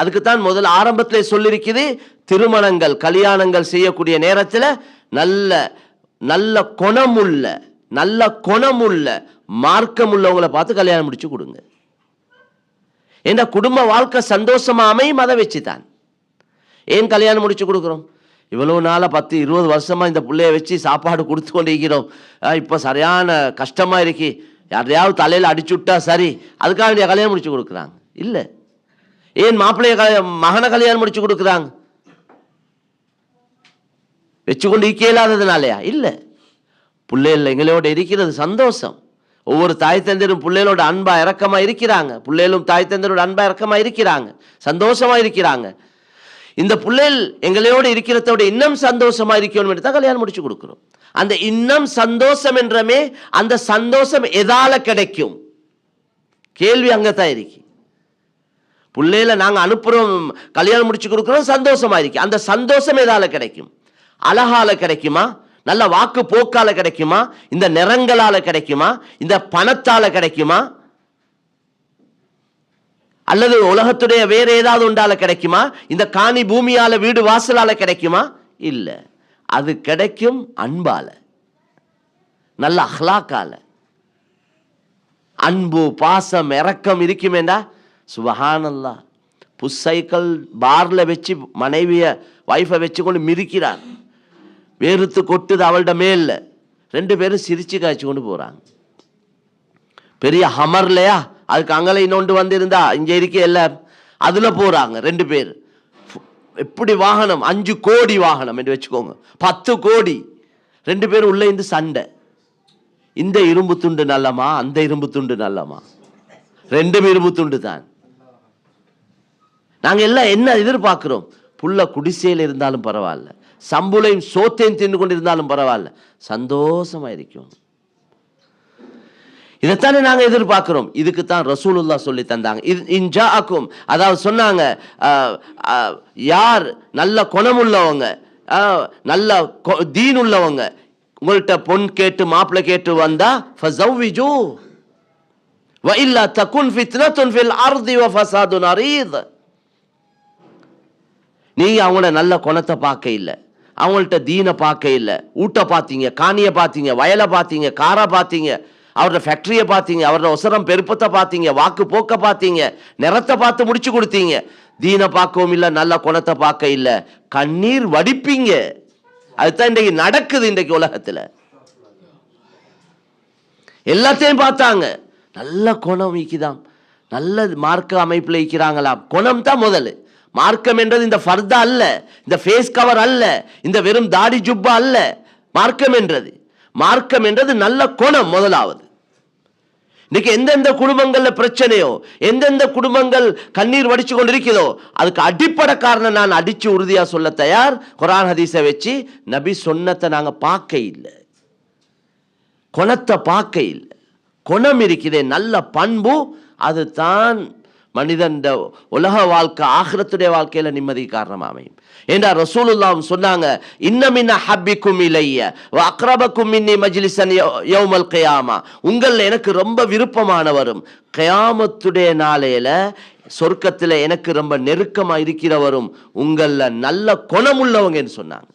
அதுக்குத்தான் முதல் ஆரம்பத்திலே சொல்லிருக்குது, திருமணங்கள், கல்யாணங்கள் செய்யக்கூடிய நேரத்தில் நல்ல குணமுள்ள மார்க்கம் உள்ளவங்களை பார்த்து கல்யாணம் முடிச்சு கொடுங்க. ஏன்னா குடும்ப வாழ்க்கை சந்தோஷமா அமையும் அதை வச்சுதான். ஏன் கல்யாணம் முடிச்சு கொடுக்குறோம்? இவ்வளவு நாளா 10-20 வருஷமா இந்த பிள்ளைய வச்சு சாப்பாடு கொடுத்து கொண்டு இருக்கிறோம். இப்ப சரியான கஷ்டமா இருக்கு, யாரையாவது தலையில அடிச்சு விட்டா சரி, அதுக்காக வேண்டிய கல்யாணம் முடிச்சு கொடுக்குறாங்க இல்ல. ஏன் மாப்பிள்ளைய மகனை கல்யாணம் முடிச்சு கொடுக்குறாங்க? வச்சுக்கொண்டு இயலாததுனாலயா? இல்ல, பிள்ளைகள் எங்களோட இருக்கிறது சந்தோஷம். ஒவ்வொரு தாய் தந்தரும் பிள்ளைகளோட அன்பா இறக்கமா இருக்கிறாங்க, பிள்ளைகளும் தாய் தந்தரோட அன்பா இறக்கமா இருக்கிறாங்க, சந்தோஷமா இருக்கிறாங்க. இந்த பிள்ளைகள் எங்களோட இருக்கிறதோட இன்னும் சந்தோஷமா இருக்கணும் தான் கல்யாணம் முடிச்சு கொடுக்கிறோம். அந்த இன்னும் சந்தோஷம் என்றமே, அந்த சந்தோஷம் எதால கிடைக்கும்? கேள்வி அங்கத்தான் இருக்கு. பிள்ளைகளை நாங்க அனுப்புறோம், கல்யாணம் முடிச்சு கொடுக்கிறோம், சந்தோஷமா இருக்கு. அந்த சந்தோஷம் எதால கிடைக்கும்? அழகால கிடைக்குமா? நல்ல வாக்கு போக்கால கிடைக்குமா? இந்த நிறங்களால கிடைக்குமா? இந்த பணத்தால கிடைக்குமா? அல்லது உலகத்துடைய வேற ஏதாவது உண்டால கிடைக்குமா? இந்த காணி பூமியால, வீடு வாசலால கிடைக்குமா? இல்ல, அது கிடைக்கும் அன்பால, நல்ல அஹ்லாக்கால. அன்பு, பாசம், இரக்கம் இருக்குமேண்டா சுபஹானல்லாஹ். புஷைக்கல் பார்ல வச்சு மனைவிய, வைஃபை வச்சு கொண்டு மிதிக்கிறார், வேறுத்து கொட்டுது அவள்ட மேல. 2 பேரும் சிரிச்சு காய்ச்சி கொண்டு போறாங்க. பெரிய ஹமர்லையா, அதுக்கு அங்கலை இன்னொன்று வந்திருந்தா இங்க இருக்க எல்லாரும் அதுல போறாங்க 2 பேர். எப்படி வாகனம்? 5 கோடி வாகனம் என்று வச்சுக்கோங்க, 10 கோடி. 2 பேரும் உள்ள இருந்து சண்டை. இந்த இரும்பு துண்டு நல்லமா, அந்த இரும்பு துண்டு நல்லமா? 2 இரும்பு துண்டு தான். நாங்க எல்லாம் என்ன எதிர்பார்க்கிறோம்? புள்ள குடிசையில் இருந்தாலும் பரவாயில்ல, சம்புளையும் சோத்தையும் தின்னு கொண்டு இருந்தாலும் பரவாயில்ல, சந்தோஷமா இருக்கும். இதைத்தானே நாங்க எதிர்பார்க்கிறோம். இதுக்குத்தான் ரசூலுல்லாஹ் சொல்லி தந்தாங்க. இன்ஜாஅக்கும், அதாவது சொன்னாங்க, யார் நல்ல குணமுள்ளவங்க, நல்ல தீன் உள்ளவங்க உங்கள்கிட்ட பொன் கேட்டு மாப்பிள்ளை கேட்டு வந்தா ஃபஸவ்விஜூ வ இல்லா தகுன் ஃபித்னத்துன் ஃபில் அர்தி வ ஃபஸாதுன் அரீத். நீங்க அவங்களோட நல்ல குணத்தை பார்க்க இல்லை, அவங்கள்ட்ட தீனை பார்க்க இல்லை, ஊட்ட பார்த்தீங்க, காணியை பார்த்தீங்க, வயலை பார்த்தீங்க, காரை பார்த்தீங்க, அவரோட ஃபேக்டரியை பார்த்தீங்க, அவரோட ஒசரம் பெருப்பத்தை பார்த்தீங்க, வாக்கு போக்க பார்த்தீங்க, நிறத்தை பார்த்து முடிச்சு கொடுத்தீங்க. தீனை பார்க்கவும் இல்லை, நல்ல குணத்தை பார்க்க இல்லை, கண்ணீர் வடிப்பீங்க. அதுதான் இன்றைக்கு நடக்குது. இன்றைக்கு உலகத்துல எல்லாத்தையும் பார்த்தாங்க, நல்ல குணம் ஈக்குதாம், நல்ல மார்க்க அமைப்புல ஈக்கிறாங்களாம். குணம் தான் முதல். மார்க்கம் என்றது இந்த ஃபர்தா அல்ல, இந்த ஃபேஸ் கவர் அல்ல, இந்த வெறும் தாடி ஜுப்பா அல்ல. மார்க்கம் என்றது நல்ல குணம் முதலாவது. இன்னைக்கு எந்தெந்த குடும்பங்கள்ல பிரச்சனையோ, எந்தெந்த குடும்பங்கள் கண்ணீர் வடிச்சு கொண்டிருக்கிறதோ, அதுக்கு அடிப்படை காரணம் நான் அடிச்சு உறுதியா சொல்ல தயார். குர்ஆன் ஹதீஸை வச்சு நபி சொன்னத்தை நாங்க பார்க்க இல்லை, குணத்தை பார்க்க இல்லை. குணம் இருக்கிறதே, நல்ல பண்பு, அதுதான் மனிதன் உலக வாழ்க்கை, ஆகிரத்துடைய வாழ்க்கையில நிம்மதி காரணமாக அமையும். ஏண்டா ரசூலுல்லாஹ் சொன்னாங்க, இன்னமின் ஹப்பிக்கும் இலைய வ அக்ரபக்கும் மின்னி மஜ்லிஸன் யௌமல் கியாமா, உங்கள் எனக்கு ரொம்ப விருப்பமானவரும் கியாமத்துடைய நாளையில சொர்க்கத்தில் எனக்கு ரொம்ப நெருக்கமா இருக்கிறவரும் உங்கள நல்ல குணமுள்ளவங்கன்னு சொன்னாங்க.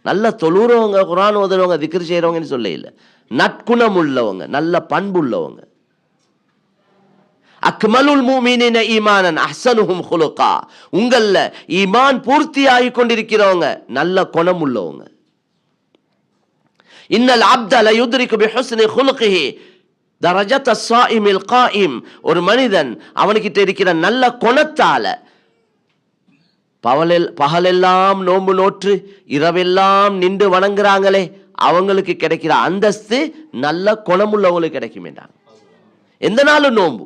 நல்ல தொழுறவங்க, குர்ஆன் ஓதுறவங்க, திக்ர் செய்யறவங்கன்னு சொல்ல இல்லை, நற்குணம் உள்ளவங்க, நல்ல பண்பு உள்ளவங்க. அக்மலுல் முஃமினீன ஈமானன் அஹ்ஸனுஹும் குலுகா, உங்கள ஈமான் பூர்த்தி ஆகி கொண்டிருக்கிறவங்க நல்ல குணம் உள்ளவங்க. இன்னல் அப்த ல யுத்ரிகு பிஹுஸ்னி குலுகிஹி தரஜத ஸாயிமில் காயிம், ஒரு மனிதன் அவனுக்கிட்ட இருக்கிற நல்ல குணத்தால பகலெல்லாம் நோன்பு நோற்று இரவெல்லாம் நின்று வணங்குறாங்களே, அவங்களுக்கு கிடைக்கிற அந்தஸ்து நல்ல குணமுள்ளவங்களுக்கு கிடைக்கும் என்றாங்க. எந்த நாளும் நோன்பு,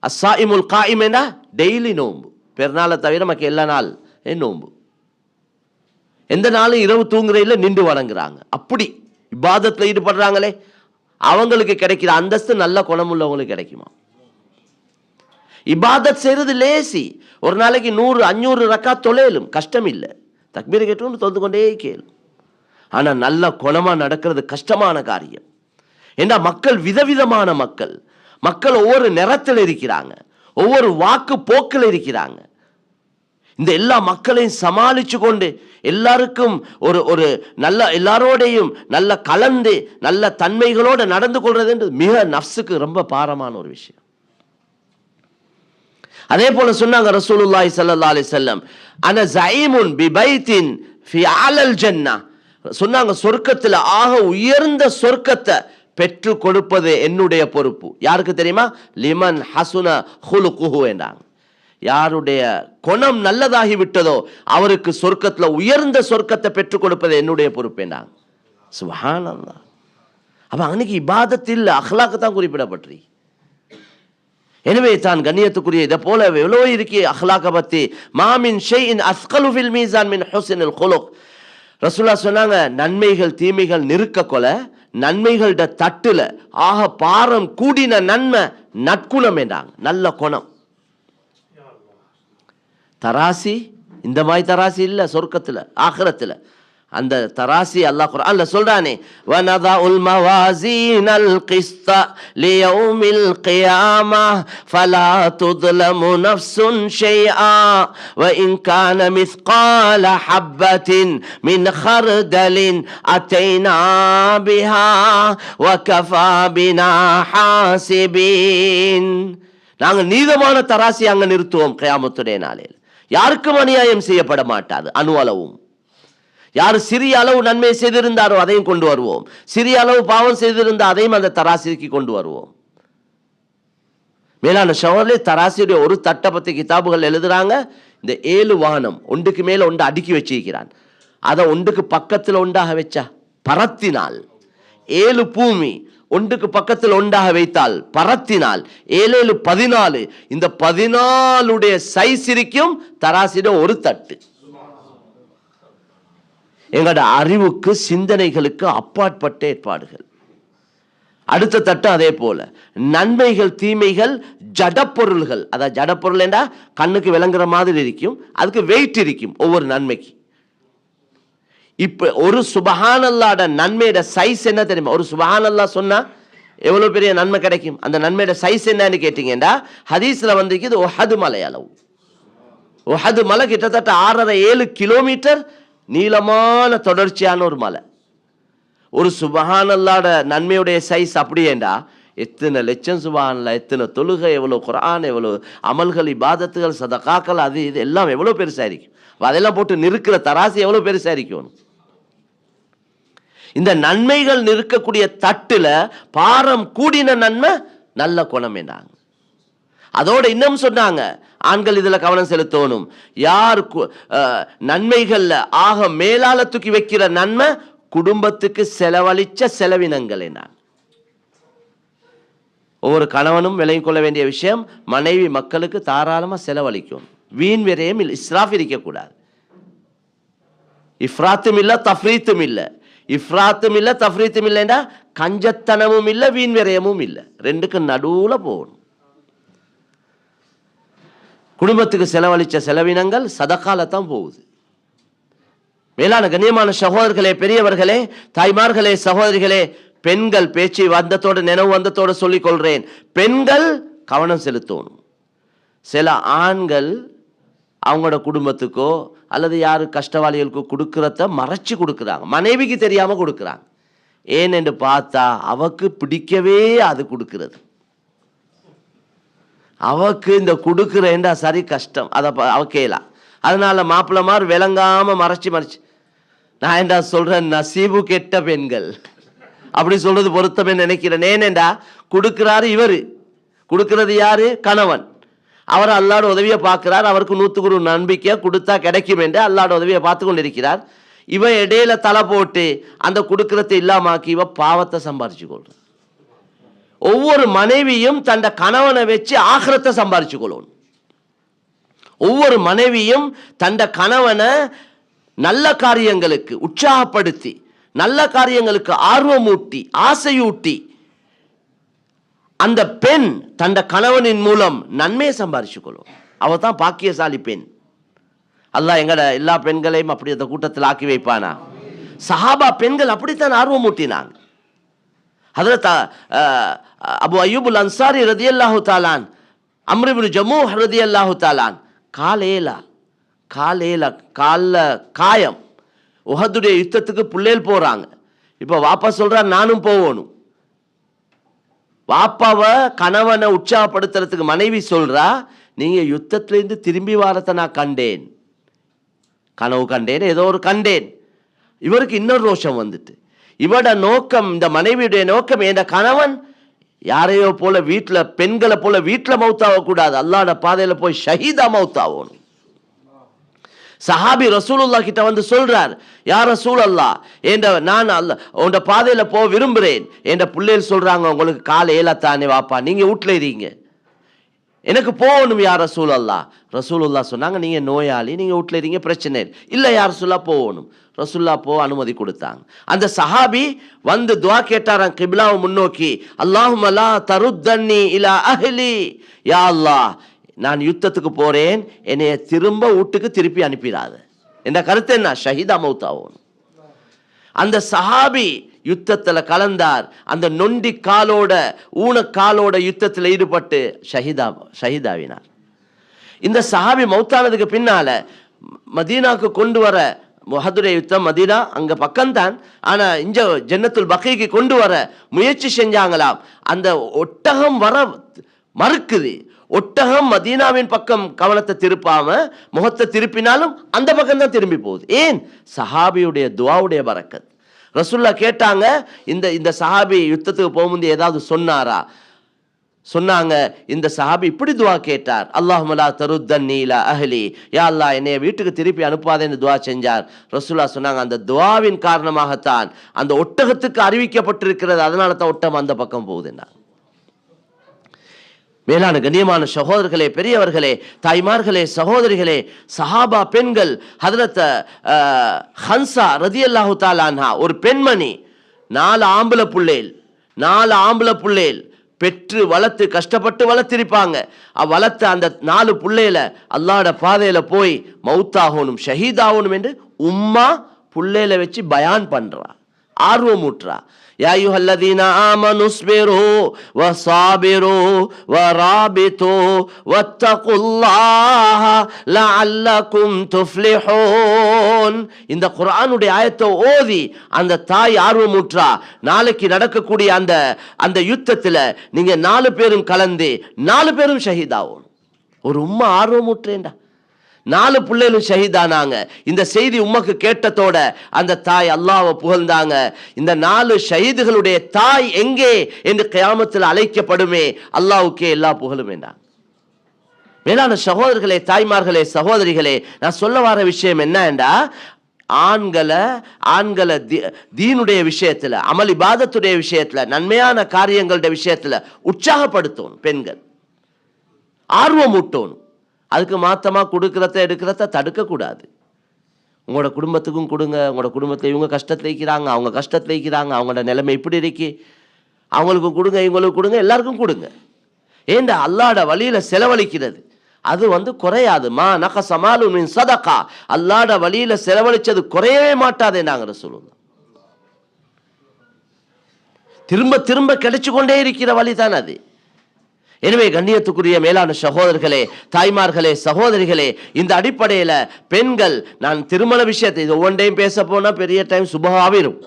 அஸ்ஸாயிமுல் காயிம் என்றா டெய்லி நோன்பு, பெருநாளை தவிர மக்க எல்லா நாள் நோன்பு. எந்த நாளும் இரவு தூங்குறையில் நின்று வணங்குறாங்க. அப்படி இபாதத்தில் ஈடுபடுறாங்களே அவங்களுக்கு கிடைக்கிற அந்தஸ்து நல்ல குணமுள்ளவங்களுக்கு கிடைக்குமா? இபாதத் செய்யறது லேசி. ஒரு நாளைக்கு 100-500 ரக்காத் தொலைலும் கஷ்டம் இல்லை. தக்பீர் கேட்டு தொழுது கொண்டே கேளும். ஆனால் நல்ல குணமா நடக்கிறது கஷ்டமான காரியம். ஏன்னா மக்கள் விதவிதமான மக்கள் ஒவ்வொரு நிறத்தில் இருக்கிறாங்க, ஒவ்வொரு வாக்கு போக்கில் இருக்கிறாங்க. இந்த எல்லா மக்களையும் சமாளிச்சு கொண்டு எல்லாருக்கும் ஒரு நல்ல எல்லாரோடையும் நல்ல கலந்து நல்ல தன்மைகளோடு நடந்து கொள்றது மிக நஃப்ஸுக்கு ரொம்ப பாரமான ஒரு விஷயம். அதே போல சொன்னாங்க ரசூலுல்லாஹி ஸல்லல்லாஹு அலைஹி வஸல்லம், அன ஸஈமுன் பிபைத்தின் ஃபி அலல் ஜன்னah. சொன்னாங்க சொர்க்கத்தில் ஆக உயர்ந்த சொர்க்கத்தை பெற்று கொடுப்பது என்னுடைய பொறுப்பு. யாருக்கு தெரியுமா? லிமன் ஹசுன ஹுலுகுஹு என்றாங்க. யாருடைய குணம் நல்லதாகி விட்டதோ அவருக்கு சொர்க்கத்தில் உயர்ந்த சொர்க்கத்தை பெற்றுக் கொடுப்பது என்னுடைய பொறுப்பு என்றாங்க. சுப்ஹானல்லாஹ். அப்ப அன்னைக்கு இபாதத்தில் அஹ்லாக்கு தான் குறிப்பிடப்பட்டு. எனவே தான் கண்ணியத்துக்குரிய இதை போல எவ்வளோ இருக்கே அஹ்லாக்க பத்தி. மாமின் ஷைஇன் அஸ்கலு ஃபில் மீசான் மின் ஹுஸ்னில் குலுக். ரசூலுல்லாஹ் சொன்னாங்க, நன்மைகள் தீமைகள் நிறுக்க கொல, நன்மைகளோட தட்டுல ஆக பாரம் கூடின நன்மை நற்குணம் என்றாங்க. நல்ல குணம். தராசி இந்த மாதிரி தராசி இல்ல சொர்க்கத்துல ஆகிரத்துல. அந்த தராசி அல்லாஹ் குர்ஆன்ல சொல்றானே, வனதஉல் மவாசீனல் கிஸ்த லியௌமில் கியாமஹ் ஃபலா துத்லமு நஃப்சுன் ஷைஆ வ இன் கான மிஸ்கால ஹப்பத்தின் மின் ஹர்தலின் அதைனா பிஹா வ கஃபா பினா ஹாசிபீன். நாங்க நீதமான தராசி அங்க நிறுத்துவோம் கியாமத்துடைய நாளில். யாருக்கும் அநியாயம் செய்யப்பட மாட்டாது அணு அளவும். யார் சிறிய அளவு நன்மை செய்திருந்தாரோ அதையும் கொண்டு வருவோம், சிறிய அளவு பாவம் செய்திருந்தா அதையும் அந்த தராசிக்கு கொண்டு வருவோம். மேலான ஷவர்லே தராசியுடைய ஒரு தட்டை பத்தி கிதாபுகள் எழுதுறாங்க. இந்த 7 வானம் ஒன்றுக்கு மேல ஒன்று அடுக்கி வச்சிருக்கிறான். அதை ஒன்றுக்கு பக்கத்தில் ஒன்றாக வச்சா பரத்தினால், 7 பூமி ஒன்றுக்கு பக்கத்தில் ஒன்றாக வைத்தால் பரத்தினால் 7 14. இந்த 14 சைஸ் இருக்கும் தராசிட ஒரு தட்டு. எங்களோட அறிவுக்கு சிந்தனைகளுக்கு அப்பாற்பட்ட ஏற்பாடுகள். அடுத்த தட்டு அதே போல நன்மைகள் தீமைகள் ஜடப்பொருள்கள். அதாவது ஜடப்பொருள் என்றா கண்ணுக்கு விளங்குற மாதிரி இருக்கும், அதுக்கு வெயிட் இருக்கும் ஒவ்வொரு நன்மைக்கு. இப்ப ஒரு சுபஹானல்லாஹ்ட நன்மையோட சைஸ் என்ன தெரியுமா? ஒரு சுபஹானல்லாஹ் சொன்னா எவ்வளவு பெரிய நன்மை கிடைக்கும். அந்த நன்மையோட சைஸ் என்னன்னு கேட்டீங்கன்னா ஹதீஸ்ல வந்திருக்குது உஹது மலை அளவு. உஹது மலை கிட்டத்தட்ட 6.5-7 கிலோமீட்டர் நீளமான தொடர்ச்சியான ஒரு மலை. ஒரு சுபஹானல்லாஹ்ட நன்மையுடைய சைஸ் அப்படியேண்டா எத்தனை லட்சம் சுபஹானல்லாஹ், எத்தனை தொழுகை, எவ்வளவு குர்ஆன், எவ்வளவு அமல்கள், இபாதத்துகள், சதகாக்கள், அது இது எல்லாம் எவ்வளவு பெருசா இருக்கும். அதெல்லாம் போட்டு நிற்கிற தராசி எவ்வளவு பெருசா இருக்கும். இந்த நன்மைகள் நிற்கக்கூடிய தட்டுல பாரம் கூடின நன்மை நல்ல குணம் என்றாங்க. அதோட இன்னும் சொன்னாங்க, ஆண்கள் இதுல கவனம் செலுத்தணும். யார் நன்மைகள்ல ஆக மேலால தூக்கி வைக்கிற நன்மை குடும்பத்துக்கு செலவழிச்ச செலவினங்கள் என்ன. ஒவ்வொரு கணவனும் விளங்கிக் கொள்ள வேண்டிய விஷயம், மனைவி மக்களுக்கு தாராளமா செலவழிக்கும். வீண் விரயம் இஸ்ராஃப் இருக்கக்கூடாது. இஃப்ராத்தும் இல்ல தஃப்ரீத்தும் இல்ல. இஃப்ராத்தும் இல்ல தஃப்ரீத்தும் இல்லைன்னா கஞ்சத்தனமும் இல்ல வீண் விரயமும் இல்ல. ரெண்டுக்கு நடுவுல போகணும். குடும்பத்துக்கு செலவழிச்ச செலவினங்கள் சதகால தான் போகுது. மேலான கண்ணியமான சகோதரர்களே, பெரியவர்களே, தாய்மார்களே, சகோதரிகளே, பெண்கள் பேச்சு வந்தத்தோடு நினைவு வந்தத்தோடு சொல்லிக் கொள்றேன், பெண்கள் கவனம் செலுத்தணும். சில ஆண்கள் அவங்களோட குடும்பத்துக்கோ அல்லது யாரு கஷ்டவாளிகளுக்கோ கொடுக்கறத மறைச்சு கொடுக்குறாங்க, மனைவிக்கு தெரியாம கொடுக்குறாங்க. ஏன்னு பார்த்தா அவக்கு பிடிக்கவே அது கொடுக்கிறது. அவக்கு இந்த கொடுக்குறேன்டா சரி கஷ்டம், அதை அவக்கேலாம். அதனால மாப்பிள்ளமார் விளங்காம மறைச்சு மறைச்சு. நான் என்ன சொல்றேன், நசீபு கெட்ட பெண்கள் அப்படி சொல்றது பொருத்தமே நினைக்கிறேன். ஏனேண்டா கொடுக்கிறாரு இவரு, கொடுக்கிறது யாரு? கணவன். அவர் அல்லாட உதவியை பார்க்கிறார். அவருக்கு 100% நம்பிக்கை கொடுத்தா கிடைக்கும் என்று அல்லாட உதவியை பார்த்து கொண்டிருக்கிறார். இவன் இடையில தலை போட்டு அந்த கொடுக்கறதை இல்லாமாக்கி இவ பாவத்தை சம்பாரிச்சு கொள்ற. ஒவ்வொரு மனைவியும் தன் கணவனை வச்சு ஆகிரத்தை சம்பாரிச்சு கொள்ளணும். ஒவ்வொரு மனைவியும் தன் கணவனை நல்ல காரியங்களுக்கு உற்சாகப்படுத்தி, நல்ல காரியங்களுக்கு ஆர்வமூட்டி, ஆசையூட்டி, அந்த பெண் தன் கணவனின் மூலம் நன்மையை சம்பாரிச்சு கொள்ளும். அவ தான் பாக்கியசாலி பெண். அல்லாஹ் எங்கட எல்லா பெண்களையும் அப்படி அந்த கூட்டத்தில் ஆக்கி வைப்பானா? சஹாபா பெண்கள் அப்படித்தான் ஆர்வமூட்டினாங்க. ஹதரத் அபு அய்யூபுல் அன்சாரி ரதியல்லாஹு தாலான், அம்ர் இப்னு ஜமூஹ் ரதியல்லாஹு தாலான், காலில் காயம், உஹதுடைய யுத்தத்துக்கு புள்ளேல் போறாங்க. இப்போ வாப்பா சொல்றார் நானும் போகணும். வாப்பாவை கணவனை உற்சாகப்படுத்துறதுக்கு மனைவி சொல்றா, நீங்க யுத்தத்திலேருந்து திரும்பி வாரத்தை நான் கண்டேன், கனவு கண்டேன், ஏதோ ஒரு கண்டேன். இவருக்கு இன்னொரு ரோஷம் வந்துட்டு, இவட நோக்கம், இந்த மனைவியுடைய நோக்கம், என் கணவன் யாரையோ போல வீட்டில், பெண்களை போல வீட்டில் மௌத்தாக கூடாது, அல்லாஹ்வுடைய பாதையில போய் ஷஹீதா மௌத்தாகணும். சஹாபி ரசூலுல்லாஹ் கிட்ட வந்து சொல்றார், யா ரசூலல்லாஹ், நான் உன்ட பாதையில போக விரும்புறேன். என்ற பிள்ளைகள் சொல்றாங்க, உங்களுக்கு கால ஏலத்தானே வாப்பா, நீங்க வீட்டுல இருங்க, எனக்கு போகணும் யா ரசூலல்லாஹ். ரசூலுல்லாஹ் சொன்னாங்க, நீங்க நோயாளி, நீங்க வீட்டுல இருங்க, பிரச்சனை இல்லை யா ரசூலுல்லாஹ் போகணும். ரசூலுல்லாஹ் போக அனுமதி கொடுத்தாங்க. அந்த சஹாபி வந்து துஆ கேட்டாராம் கிப்லாவை முன்னோக்கி, அல்லாஹும்ம லா தருத்தன்னி இலா அஹ்லி, யா அல்லாஹ், நான் யுத்தத்துக்கு போறேன், என்னைய திரும்ப வீட்டுக்கு திருப்பி அனுப்பிடாது. என்ற கருத்து என்ன? ஷஹீதா மௌத்தாவோம். அந்த சஹாபி யுத்தத்தில் கலந்தார். அந்த நொண்டி காலோட ஊனக்காலோட யுத்தத்தில் ஈடுபட்டு ஷஹீதாவினார். இந்த சஹாபி மௌத்தானதுக்கு பின்னால மதீனாவுக்கு கொண்டு வர, உஹதுடைய யுத்தம் மதீனா அங்க பக்கம்தான், ஆனா இங்க ஜன்னத்துல் பக்கீக்கு கொண்டு வர முயற்சி செஞ்சாங்களாம். அந்த ஒட்டகம் வர மறுக்குது. ஒட்டகம் மதீனாவின் பக்கம் கவனத்தை திருப்பாம முகத்தை திருப்பினாலும் அந்த பக்கம் தான் திரும்பி போகுது. ஏன்? சஹாபியுடைய துஆவுடைய பரக்கத். ரசூலுல்லாஹ் கேட்டாங்க, இந்த சஹாபி யுத்தத்துக்கு போகும்போது ஏதாவது சொன்னாரா? சொன்னாங்க, இந்த சஹாபி இப்படி துஆ கேட்டார், அல்லாஹும்ம லா தருத்தன்னி இலா அஹ்லி, யா அல்லாஹ், என்னைய வீட்டுக்கு திருப்பி அனுப்பாதேன்னு துஆ செஞ்சார். ரசூலுல்லாஹ் சொன்னாங்க, அந்த துஆவின் காரணமாகத்தான் அந்த ஒட்டகத்துக்கு அறிவிக்கப்பட்டிருக்கிறது, அதனால தான் ஒட்டகம் அந்த பக்கம் போகுதுன்னா. மேலான கண்ணியமான சகோதரர்களே, பெரியவர்களே, தாய்மார்களே, சகோதரிகளே, சஹாபா பெண்கள், ஹதரத் ஹன்சா ரதியல்லாஹு தஆலா அன்ஹா, ஒரு பெண்மணி, 4 ஆம்பளை புள்ளேல் பெற்று வளர்த்து கஷ்டப்பட்டு வளர்த்திருப்பாங்க. வளர்த்த அந்த 4 புள்ளையில அல்லாஹ்வுடைய பாதையில போய் மௌத்தாகணும், ஷஹீதாகணும் என்று உம்மா புள்ளையில வச்சு பயான் பண்றா, ஆர்வமூட்டுறா. யா அய்யுஹல்லதீன ஆமனு ஸ்பிரு வஸாபிரு வராபிது வத்தகுல்லாஹ லஅல்லகும் துஃப்லிஹூன். இந்த குர்ஆனுடைய ஆயத்தை ஓதி அந்த தாய் ஆர்வமுற்றா, நாளைக்கு நடக்கக்கூடிய அந்த யுத்தத்தில் நீங்க 4 பேரும் கலந்து 4 பேரும் ஷஹீதாகும். ஒரு உம்மா ஆர்வமுற்றேண்டா, 4 பிள்ளைகளும் ஷஹீதானாங்க. இந்த செய்தி உம்மக்கு கேட்டதோட அந்த தாய் அல்லாஹ்வை புகழ்ந்தாங்க. இந்த 4 ஷஹீதுகளுடைய தாய் எங்கே என்று கியாமத்தில் அழைக்கப்படுமே, அல்லாஹ்வுக்கே எல்லா புகழும் வேண்டாம். மேலான சகோதரர்களே, தாய்மார்களே, சகோதரிகளே, நான் சொல்ல வர விஷயம் என்னண்டா, ஆண்களை தீனுடைய விஷயத்துல, அமல் இபாதத்துடைய விஷயத்துல, நன்மையான காரியங்களுடைய விஷயத்துல உற்சாகப்படுத்தணும். பெண்கள் ஆர்வமூட்டணும். அதுக்கு மாத்தமா கொடுக்கறத எடுக்கிறத தடுக்கக்கூடாது. உங்களோட குடும்பத்துக்கும் கொடுங்க. உங்களோட குடும்பத்தில் இவங்க கஷ்டத்தில் இருக்கிறாங்க, அவங்க கஷ்டத்தில் இருக்கிறாங்க, அவங்களோட நிலைமை இப்படி இருக்கு, அவங்களுக்கும் கொடுங்க, இவங்களுக்கும் கொடுங்க, எல்லாருக்கும் கொடுங்க. ஏண்டா அல்லாஹ்வுடைய வழியில செலவழிக்கிறது அது குறையாது. மா நகஸமாலு மின் சதகா, அல்லாஹ்வுடைய வழியில செலவழிச்சது குறையவே மாட்டாதே நாங்க சொல்லுவோம். திரும்ப திரும்ப கிடைச்சு கொண்டே இருக்கிற வழிதான் அது. எனவே கண்ணியத்துக்குரிய மேலான சகோதரர்களே, தாய்மார்களே, சகோதரிகளே, இந்த அடிப்படையில் பெண்கள், நான் திருமண விஷயத்தை இது ஒவ்வொன்றையும் பேச போனா பெரிய டைம் சுபகாவிரும்,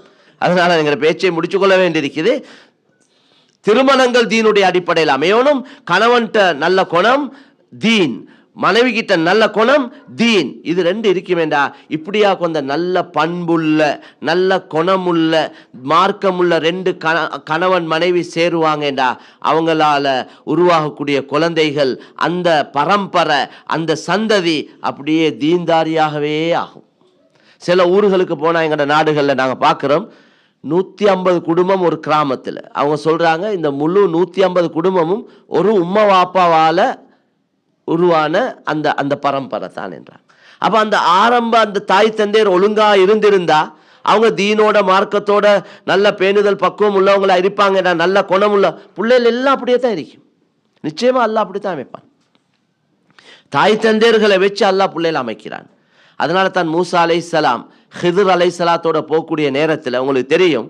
அதனால எங்கிற பேச்சை முடிச்சு கொள்ள வேண்டியிருக்குது. திருமணங்கள் தீனுடைய அடிப்படையில் அமையணும். கணவன்கிட்ட நல்ல குணம் தீன், மனைவி கிட்ட நல்ல குணம் தீன், இது 2 இருக்க வேண்டா. இப்படியா கொஞ்சம் நல்ல பண்புள்ள, நல்ல குணமுள்ள, மார்க்கமுள்ள 2 கணவன் மனைவி சேருவாங்கடா, அவங்களால உருவாகக்கூடிய குழந்தைகள், அந்த பரம்பரை, அந்த சந்ததி அப்படியே தீன்தாரியாகவே ஆகும். சில ஊர்களுக்கு போனால், எங்களோட நாடுகளில் நாங்கள் பார்க்குறோம், 150 குடும்பம் ஒரு கிராமத்தில். அவங்க சொல்றாங்க இந்த முழு 150 குடும்பமும் ஒரு உம்மா வாப்பாவால உருவான அந்த அந்த பரம்பரை தான் என்றாங்க. அப்ப அந்த ஆரம்ப அந்த தாய் தந்தையர் ஒழுங்கா இருந்திருந்தா அவங்க தீனோட மார்க்கத்தோட நல்ல பேணுதல் பக்குவம் உள்ளவங்களா இருப்பாங்க. நல்ல குணமுள்ள பிள்ளைகள் எல்லாம் அப்படியே தான் இருக்கும். நிச்சயமா அல்லாஹ் அப்படித்தான் அமைப்பான். தாய் தந்தையர்களை வச்சு அல்லாஹ் பிள்ளைகள் அமைக்கிறான். அதனால தான் மூசா அலைஹிஸ்ஸலாம் ஹிதர் அலைஹிஸ்ஸலாத்தோட போகக்கூடிய நேரத்தில் உங்களுக்கு தெரியும்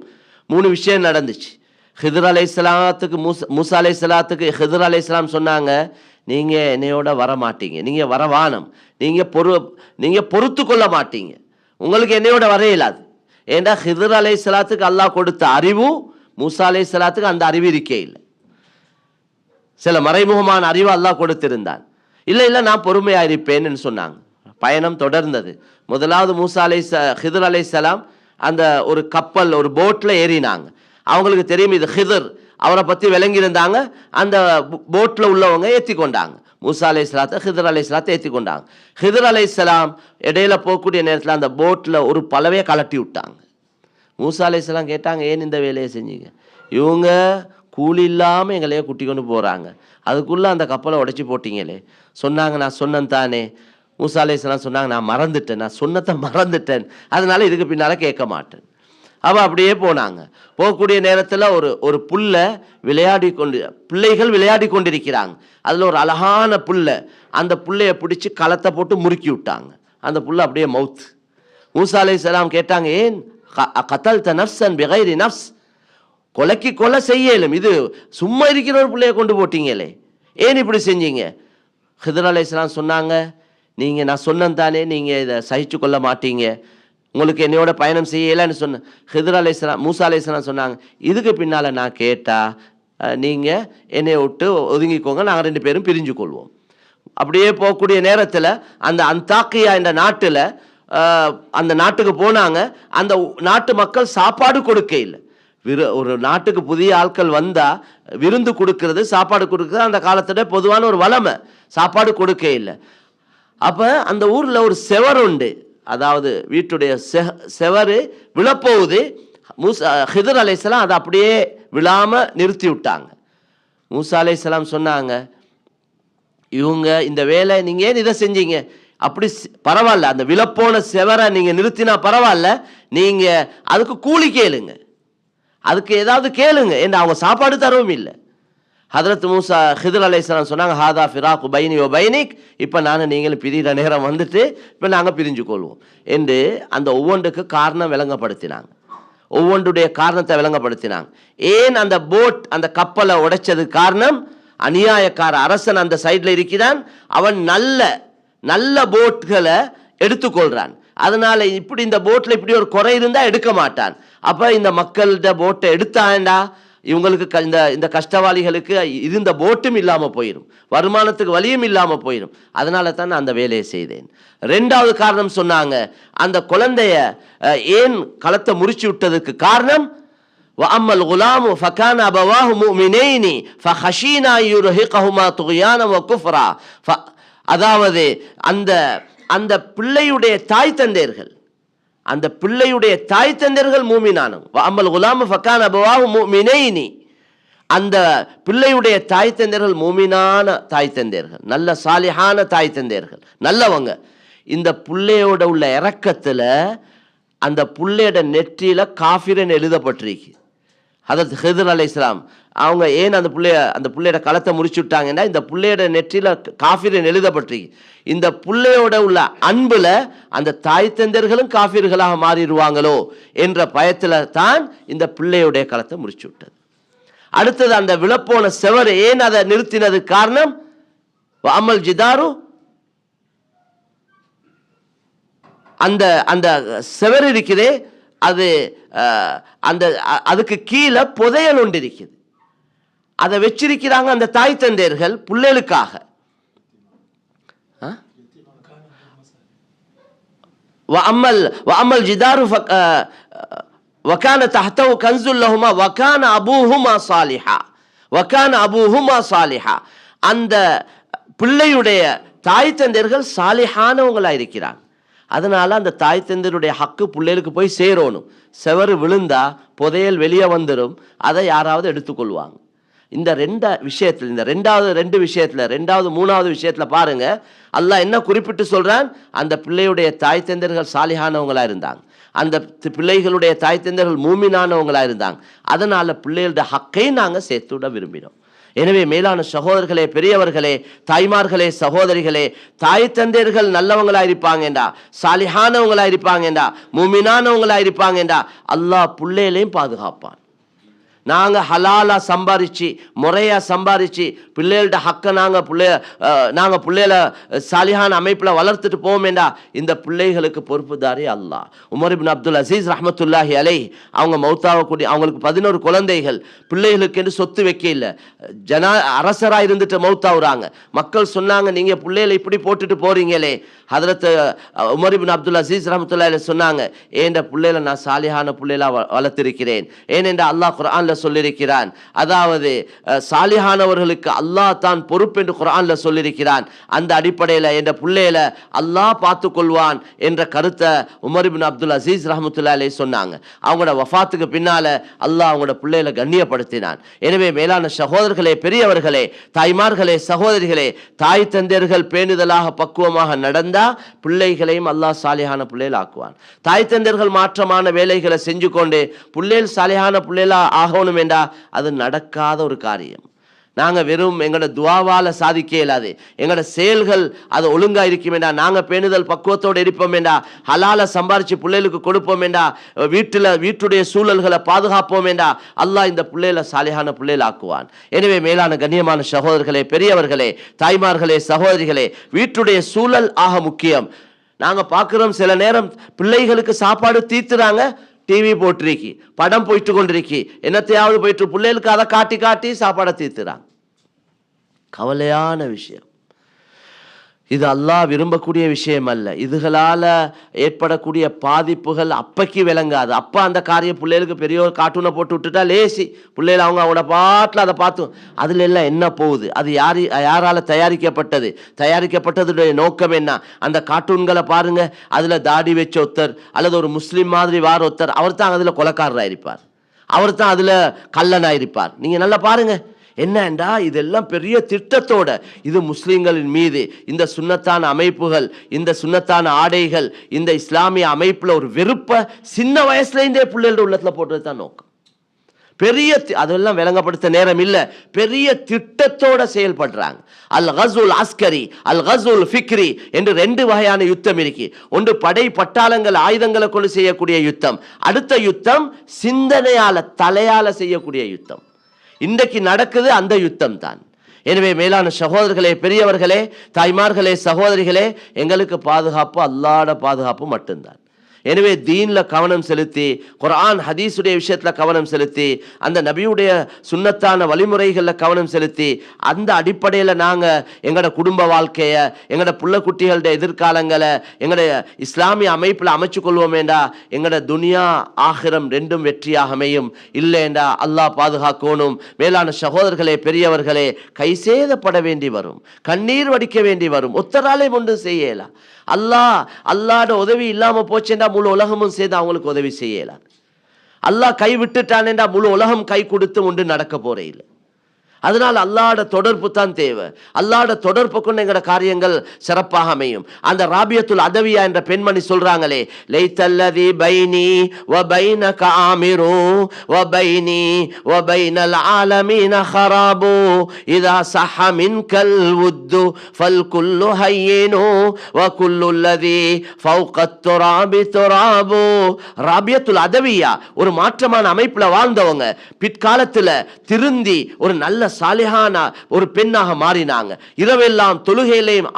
3 விஷயம் நடந்துச்சு. ஹிதர் அலைஹிஸ்ஸலாத்துக்கு மூசா அலைஹிஸ்ஸலாத்துக்கு ஹிதர் அலைஹிஸ்ஸலாம் சொன்னாங்க, நீங்க என்னையோட வர மாட்டீங்க, நீங்க வரவானம், நீங்க பொறுத்து கொள்ள மாட்டீங்க, உங்களுக்கு என்னையோட வர இயலாது. ஏண்டா ஹிதர் அலைஹிஸ்ஸலாத்துக்கு அல்லாஹ் கொடுத்த அறிவு மூசா அலைஹிஸ்ஸலாத்துக்கு அந்த அறிவு இருக்கே இல்லை. சில மறைமுகமான அறிவு அல்லாஹ் கொடுத்திருந்தான். இல்லை நான் பொறுமையா இருப்பேன்னு சொன்னாங்க. பயணம் தொடர்ந்தது. முதலாவது ஹிதர் அலைஹிஸ்ஸலாம் அந்த ஒரு கப்பல் ஒரு போட்ல ஏறினாங்க. அவங்களுக்கு தெரியும் இது ஹிதர், அவரை பத்தி விளங்கியிருந்தாங்க. அந்த போட்ல உள்ளவங்க ஏற்றி கொண்டாங்க. மூசா அலைஹிஸ்ஸலாத்தை ஹிதர் அலைஹிஸ்ஸலாத்தை ஏற்றி கொண்டாங்க. ஹிதர் அலைஹிஸ்ஸலாம் இடையில போகக்கூடிய நேரத்தில் அந்த போட்ல ஒரு பலவையை கலட்டி விட்டாங்க. மூசா அலைஹிஸ்ஸலாம் கேட்டாங்க, ஏன் இந்த வேலையை செஞ்சீங்க? இவங்க கூலி இல்லாமல் எங்களையே குட்டி கொண்டு போகிறாங்க, அதுக்குள்ளே அந்த கப்பலை உடைச்சி போட்டிங்களே. சொன்னாங்க, நான் சொன்னேன் தானே. மூசா அலைஹிஸ்ஸலாம் சொன்னாங்க, நான் மறந்துட்டேன், நான் சொன்னதை மறந்துட்டேன், அதனால இதுக்கு பின்னால் கேட்க மாட்டேன். அவள் அப்படியே போனாங்க. போகக்கூடிய நேரத்தில் ஒரு புல்லை பிள்ளைகள் விளையாடி கொண்டிருக்கிறாங்க. அதில் ஒரு அழகான புல்லை, அந்த புள்ளையை பிடிச்சி களத்தை போட்டு முறுக்கி விட்டாங்க. அந்த புல்லை அப்படியே மவுத். மூசா அலைஹிஸ்ஸலாம் கேட்டாங்க, ஏன் கத்தல்த நஃப்ஸன் பிகைரி நஃப்ஸ், கொலை செய்யலும், இது சும்மா இருக்கிற ஒரு பிள்ளைய கொண்டு போட்டீங்களே, ஏன் இப்படி செஞ்சீங்க? ஹிதர் அலைஹிஸ்ஸலாம் சொன்னாங்க, நீங்கள் நான் சொன்னேன் தானே, நீங்கள் இதை சகிச்சு கொள்ள மாட்டீங்க, உங்களுக்கு என்னையோட பயணம் செய்யலைன்னு சொன்ன. ஹிதர் அலைஹிஸ்ஸலாம் மூசா அலைஹிஸ்ஸலாம் சொன்னாங்க, இதுக்கு பின்னால் நான் கேட்டால் நீங்கள் என்னை விட்டு ஒதுங்கிக்கோங்க, நாங்கள் 2 பேரும் பிரிஞ்சு கொள்வோம். அப்படியே போகக்கூடிய நேரத்தில் அந்த அந்தாக்கியா என்ற நாட்டில் அந்த நாட்டுக்கு போனாங்க. அந்த நாட்டு மக்கள் சாப்பாடு கொடுக்க இல்லை. ஒரு நாட்டுக்கு புதிய ஆட்கள் வந்தால் விருந்து கொடுக்கறது, சாப்பாடு கொடுக்கறது அந்த காலத்தோட பொதுவான ஒரு வளமை. சாப்பாடு கொடுக்க இல்லை. அப்போ அந்த ஊரில் ஒரு செவர் உண்டு, அதாவது வீட்டுடைய செவரு விழப்போகுது. ஹிதர் அலைஹிஸ்ஸலாம் அதை அப்படியே விழாமல் நிறுத்தி விட்டாங்க. மூசா அலைஹிஸ்ஸலாம் சொன்னாங்க, இவங்க இந்த வேலை நீங்கள் ஏன் இதை செஞ்சீங்க? அப்படி பரவாயில்ல, அந்த விழப்போன செவரை நீங்கள் நிறுத்தினா பரவாயில்ல, நீங்கள் அதுக்கு கூலி கேளுங்க, அதுக்கு ஏதாவது கேளுங்க என்று அவங்க சாப்பாடு தரவும் இல்லை. ஹதரத் மூசா ஹிதர் அலைஹிஸ்ஸலாம் சொன்னாங்க, ஹாதா ஃபிராக்கு பைனி ஓ பைனிக், இப்போ நானும் நீங்களும் பிரிகிற நேரம் வந்துட்டு இப்போ நாங்கள் பிரிஞ்சு கொள்வோம் என்று அந்த ஒவ்வொன்றுக்கு காரணம் விளங்கப்படுத்தினாங்க. ஒவ்வொன்றுடைய காரணத்தை விளங்கப்படுத்தினாங்க. ஏன் அந்த போட் அந்த கப்பலை உடைச்சதுக்கு காரணம், அநியாயக்கார அரசன் அந்த சைடில் இருக்கிறான், அவன் நல்ல போட்களை எடுத்துக்கொள்றான். அதனால இப்படி இந்த போட்டில் இப்படி ஒரு குறை இருந்தால் எடுக்க மாட்டான். அப்போ இந்த மக்கள்கிட்ட போட்டை எடுத்தாண்டா இவங்களுக்கு இந்த கஷ்டவாளிகளுக்கு இருந்த போட்டும் இல்லாமல் போயிடும், வருமானத்துக்கு வழியும் இல்லாமல் போயிடும். அதனால தான் நான் அந்த வேலையை செய்தேன். 2வது காரணம் சொன்னாங்க, அந்த குழந்தைய ஏன் களத்தை முறிச்சு விட்டதுக்கு காரணம், வஅம்மல் குலாமு ஃபகான அபவாஹு முஃமினைனி ஃபஹஷீனா யுர்ஹிகஹுமா துக்யானா வ குஃப்ரா. அதாவது அந்த பிள்ளையுடைய தாய் தந்தையர்கள், அந்த பிள்ளையுடைய தாய் தந்தையர்கள் மூமினானும். வஅம்மல் குலாமு ஃபகான அபவாஹு முஃமினைனி, அந்த பிள்ளையுடைய தாய் தந்தையர்கள் மூமினான தாய் தந்தையர்கள், நல்ல சாலிஹான தாய் தந்தையர்கள், நல்லவங்க. இந்த பிள்ளையோட உள்ள இரக்கத்தில் அந்த பிள்ளையோட நெற்றியில காஃபிரன் எழுதப்பட்டிருக்கு. ஹதரத் ஹிதர் அலைஹிஸ்ஸலாம் அவங்க ஏன் அந்த பிள்ளையோட களத்தை முறிச்சு விட்டாங்கன்னா, இந்த பிள்ளையோட நெற்றியில காஃபிரன் எழுதப்பட்டிருக்கு. இந்த பிள்ளையோட உள்ள அன்புல அந்த தாய் தந்தையர்களும் காஃபிர்களாக மாறிடுவாங்களோ என்ற பயத்தில் தான் இந்த பிள்ளையுடைய களத்தை முறிச்சு விட்டது. அடுத்தது அந்த விழப்போன செவர் ஏன் அதை நிறுத்தினது காரணம், அமல் ஜிதாரு, அந்த அந்த செவர் இருக்குதே அது அதுக்கு கீழே புதையல் ஒன்று இருக்குது, அதை வச்சிருக்கிறாங்க அந்த தாய் தந்தையர்கள் பிள்ளைகளுக்காக. வஅம்மல் ஜிதாரு வகான தஹ்தஹு கன்ஸுல் லஹுமா வகான அபூஹுமா சாலிஹா, வகான அபூஹுமா சாலிஹா. அந்த பிள்ளையுடைய தாய் தந்தையர்கள் சாலிஹானவங்களா இருக்கிறாங்க. அதனால அந்த தாய் தந்தையருடைய ஹக்கு பிள்ளைகளுக்கு போய் சேரணும். செவரு விழுந்தா புதையல் வெளியே வந்துடும், அதை யாராவது எடுத்துக்கொள்வாங்க. இந்த விஷயத்தில், இந்த ரெண்டு விஷயத்துல, மூணாவது விஷயத்துல பாருங்க, அல்லாஹ் என்ன குறிப்பிட்டு சொல்றான், அந்த பிள்ளையுடைய தாய் தந்தையர்கள் சாலிஹானவங்களா இருந்தாங்க, அந்த பிள்ளைகளுடைய தாய் தந்தையர்கள் மூமினானவங்களா இருந்தாங்க. அதனால பிள்ளைகளுடைய ஹக்கை நாங்க சேர்த்துவிட விரும்பினோம். எனவே மேலான சகோதரர்களே, பெரியவர்களே, தாய்மார்களே, சகோதரிகளே, தாய் தந்தையர்கள் நல்லவங்களா இருப்பாங்கடா, சாலிஹானவங்களா இருப்பாங்கடா, மூமினானவங்களா இருப்பாங்கடா, அல்லாஹ் பிள்ளைகளையும் பாதுகாப்பான். நாங்கள் ஹலாலாக சம்பாரித்து முறையாக சம்பாரித்து பிள்ளைகள்கிட்ட ஹக்கை நாங்கள் பிள்ளைகளை சாலிஹான அமைப்பில் வளர்த்துட்டு போவோமேண்டா, இந்த பிள்ளைகளுக்கு பொறுப்புதாரி அல்லாஹ். உமர் இப்னு அப்துல் அசீஸ் ரஹ்மத்துல்லாஹி அலைஹி அவங்க மௌத்தாகக்கூடிய, அவங்களுக்கு 11 குழந்தைகள், பிள்ளைகளுக்கு என்று சொத்து வைக்க இல்லை, அரசராக இருந்துட்டு மௌத்தாவுறாங்க. மக்கள் சொன்னாங்க, நீங்கள் பிள்ளைகளை இப்படி போட்டுட்டு போறீங்களே. ஹதரத் உமர் இப்னு அப்துல் அசீஸ் ரஹ்மத்துல்லாஹி அலைஹி சொன்னாங்க, ஏண்ட பிள்ளைகளை நான் சாலிஹான பிள்ளைகளாக வளர்த்திருக்கிறேன். ஏனென்றா அல்லாஹ் குர்ஆன்ல சொல்லியிருக்கிறான், அதாவது சாலிஹானவர்களுக்கு அல்லாஹ் தான் பொறுப்பு என்று குர்ஆன்ல சொல்லியிருக்கிறான். அந்த அடிப்படையில் என்ற பிள்ளையில அல்லாஹ் பார்த்து கொள்வான் என்ற கருத்தை உமர் இப்னு அப்துல் அசீஸ் ரஹ்மத்துல்லாஹி அலைஹி சொன்னாங்க. அவங்களோட வஃபாத்துக்கு பின்னால அல்லாஹ் அவங்களோட பிள்ளைகளை கண்ணியப்படுத்தினான். எனவே மேலான சகோதரர்களே, பெரியவர்களே, தாய்மார்களே, சகோதரிகளே, தாய் தந்தையர்கள் பேணுதலாக பக்குவமாக நடந்தா பிள்ளைகளையும் அல்லாஹ் சாலிஹான பிள்ளைகள் ஆக்குவான். தாய் தந்தையர்கள் மாற்றமான வேலைகளை செஞ்சு கொண்டு பிள்ளைகள் சாலிஹான பிள்ளைகளா ஆகணும் என்றா அது நடக்காத ஒரு காரியம். நாங்கள் வெறும் எங்களோட துவாவால் சாதிக்க இயலாது. எங்களோட செயல்கள் அது ஒழுங்கா இருக்கும் என்றா, நாங்கள் பேணுதல் பக்குவத்தோடு இருப்போம் என்றா, ஹலால சம்பாரிச்சு பிள்ளைகளுக்கு கொடுப்போம் என்றா, வீட்டுடைய சூழல்களை பாதுகாப்போம் என்றா, அல்லாஹ் இந்த பிள்ளைகளை சாலிஹான பிள்ளைகள் ஆக்குவான். எனவே மேலான கண்ணியமான சகோதரர்களே, பெரியவர்களே, தாய்மார்களே, சகோதரிகளே, வீட்டுடைய சூழல் ஆக முக்கியம். நாங்கள் பார்க்குறோம், சில நேரம் பிள்ளைகளுக்கு சாப்பாடு தீத்துறாங்க, டிவி போட்டிருக்கி, படம் போயிட்டு கொண்டிருக்கி, என்னத்தையாவது போயிட்டு பிள்ளைகளுக்கு அதை காட்டி காட்டி சாப்பாடை தீர்த்துறாங்க. கவலையான விஷயம். இது அல்லாஹ் விரும்பக்கூடிய விஷயம் அல்ல. இதுகளால் ஏற்படக்கூடிய பாதிப்புகள் அப்பைக்கு விளங்காது. அப்பா அந்த காரியம் பிள்ளைகளுக்கு பெரிய ஒரு கார்ட்டூனை போட்டு விட்டுட்டா லேசி, பிள்ளைகள் அவங்களோட பாட்டில் அதை பார்த்தோம். அதில் எல்லாம் என்ன போகுது, அது யாரால் தயாரிக்கப்பட்டதுடைய நோக்கம் என்ன? அந்த கார்ட்டூன்களை பாருங்க, அதில் தாடி வச்ச ஒருத்தர் அல்லது ஒரு முஸ்லீம் மாதிரி வார ஒருத்தர், அவர் தான் அதில் கொலைக்காரராக இருப்பார், அவர் தான் அதில் கல்லனாக இருப்பார். நீங்கள் நல்லா பாருங்க. என்னண்டா இதெல்லாம் பெரிய திட்டத்தோட, இது முஸ்லிம்களின் மீது இந்த சுன்னத்தான அமைப்புகள், இந்த சுன்னத்தான ஆடைகள், இந்த இஸ்லாமிய அமைப்புல ஒரு வெறுப்பை சின்ன வயசுல இருந்தே பிள்ளைகளோட உள்ளத்துல போட்டது தான் நோக்கம். பெரிய அதெல்லாம் விளங்கப்படுத்த நேரம் இல்லை, பெரிய திட்டத்தோட செயல்படுறாங்க. அல் கஸுல் அஸ்கரி, அல் கஸுல் ஃபிக்ரி என்று 2 வகையான யுத்தம் இருக்கு. ஒன்று படை பட்டாளங்கள் ஆயுதங்களை கொண்டு செய்யக்கூடிய யுத்தம், அடுத்த யுத்தம் சிந்தனையால தலையால செய்யக்கூடிய யுத்தம். இன்றைக்கு நடக்குது அந்த யுத்தம் தான். எனவே மேலான சகோதரர்களே, பெரியவர்களே, தாய்மார்களே, சகோதரிகளே, எங்களுக்கு பாதுகாப்பு அல்லாஹ்வுடைய பாதுகாப்பு மட்டும்தான். எனவே தீன்ல கவனம் செலுத்தி, குர்ஆன் ஹதீஸுடைய விஷயத்துல கவனம் செலுத்தி, அந்த நபியுடைய சுன்னத்தான வழிமுறைகளில் கவனம் செலுத்தி, அந்த அடிப்படையில் நாங்கள் எங்களோட குடும்ப வாழ்க்கையை, எங்களோட புள்ள குட்டிகளுடைய எதிர்காலங்களை எங்களுடைய இஸ்லாமிய அமைப்பில் அமைச்சு கொள்வோமேண்டா, எங்களோட துனியா ஆகிரம் 2ம் வெற்றியாக அமையும். இல்லைண்டா அல்லாஹ் பாதுகாக்கணும். மேலான சகோதரர்களே, பெரியவர்களே, கை சேதப்பட வேண்டி வரும், கண்ணீர் வடிக்க வேண்டி வரும். ஒத்தராலே ஒன்றும் செய்யலாம். அல்லாஹ்ட உதவி இல்லாம போச்சேண்டா முழு உலகமும் சேர்ந்து அவங்களுக்கு உதவி செய்யலாம். அல்லாஹ் கை விட்டுட்டானேண்டா முழு உலகம் கை கொடுத்து ஒன்று நடக்க போறே இல்லை. அதனால் அல்லாஹ்ட தொடர்பு தான் தேவை. அல்லாஹ்ட தொடர்பு கொண்டு எங்கட காரியங்கள் சிறப்பாக அமையும். அந்த ராபியத்துல் அதவியா என்ற பெண்மணி சொல்றாங்களே, லைத்தல்லதி பைனி வ பைனக ஆமிரு வ பைனி வ பைனல் ஆலமீன ஹராபு இதா ஸஹ மின்கல் வுத்து ஃபல் குல்லு ஹய்யினு வ குல்லுல்லதி ஃபௌகத் துராபி துராபு. ராபியத்துல் அதவியா ஒரு மாற்றமான அமைப்புல வாழ்ந்தவங்க, பிற்காலத்துல திருந்தி ஒரு நல்ல சாலிஹான ஒரு பெண்ணாக மாறினாங்க. இரவெல்லாம் தொழுகையிலையும்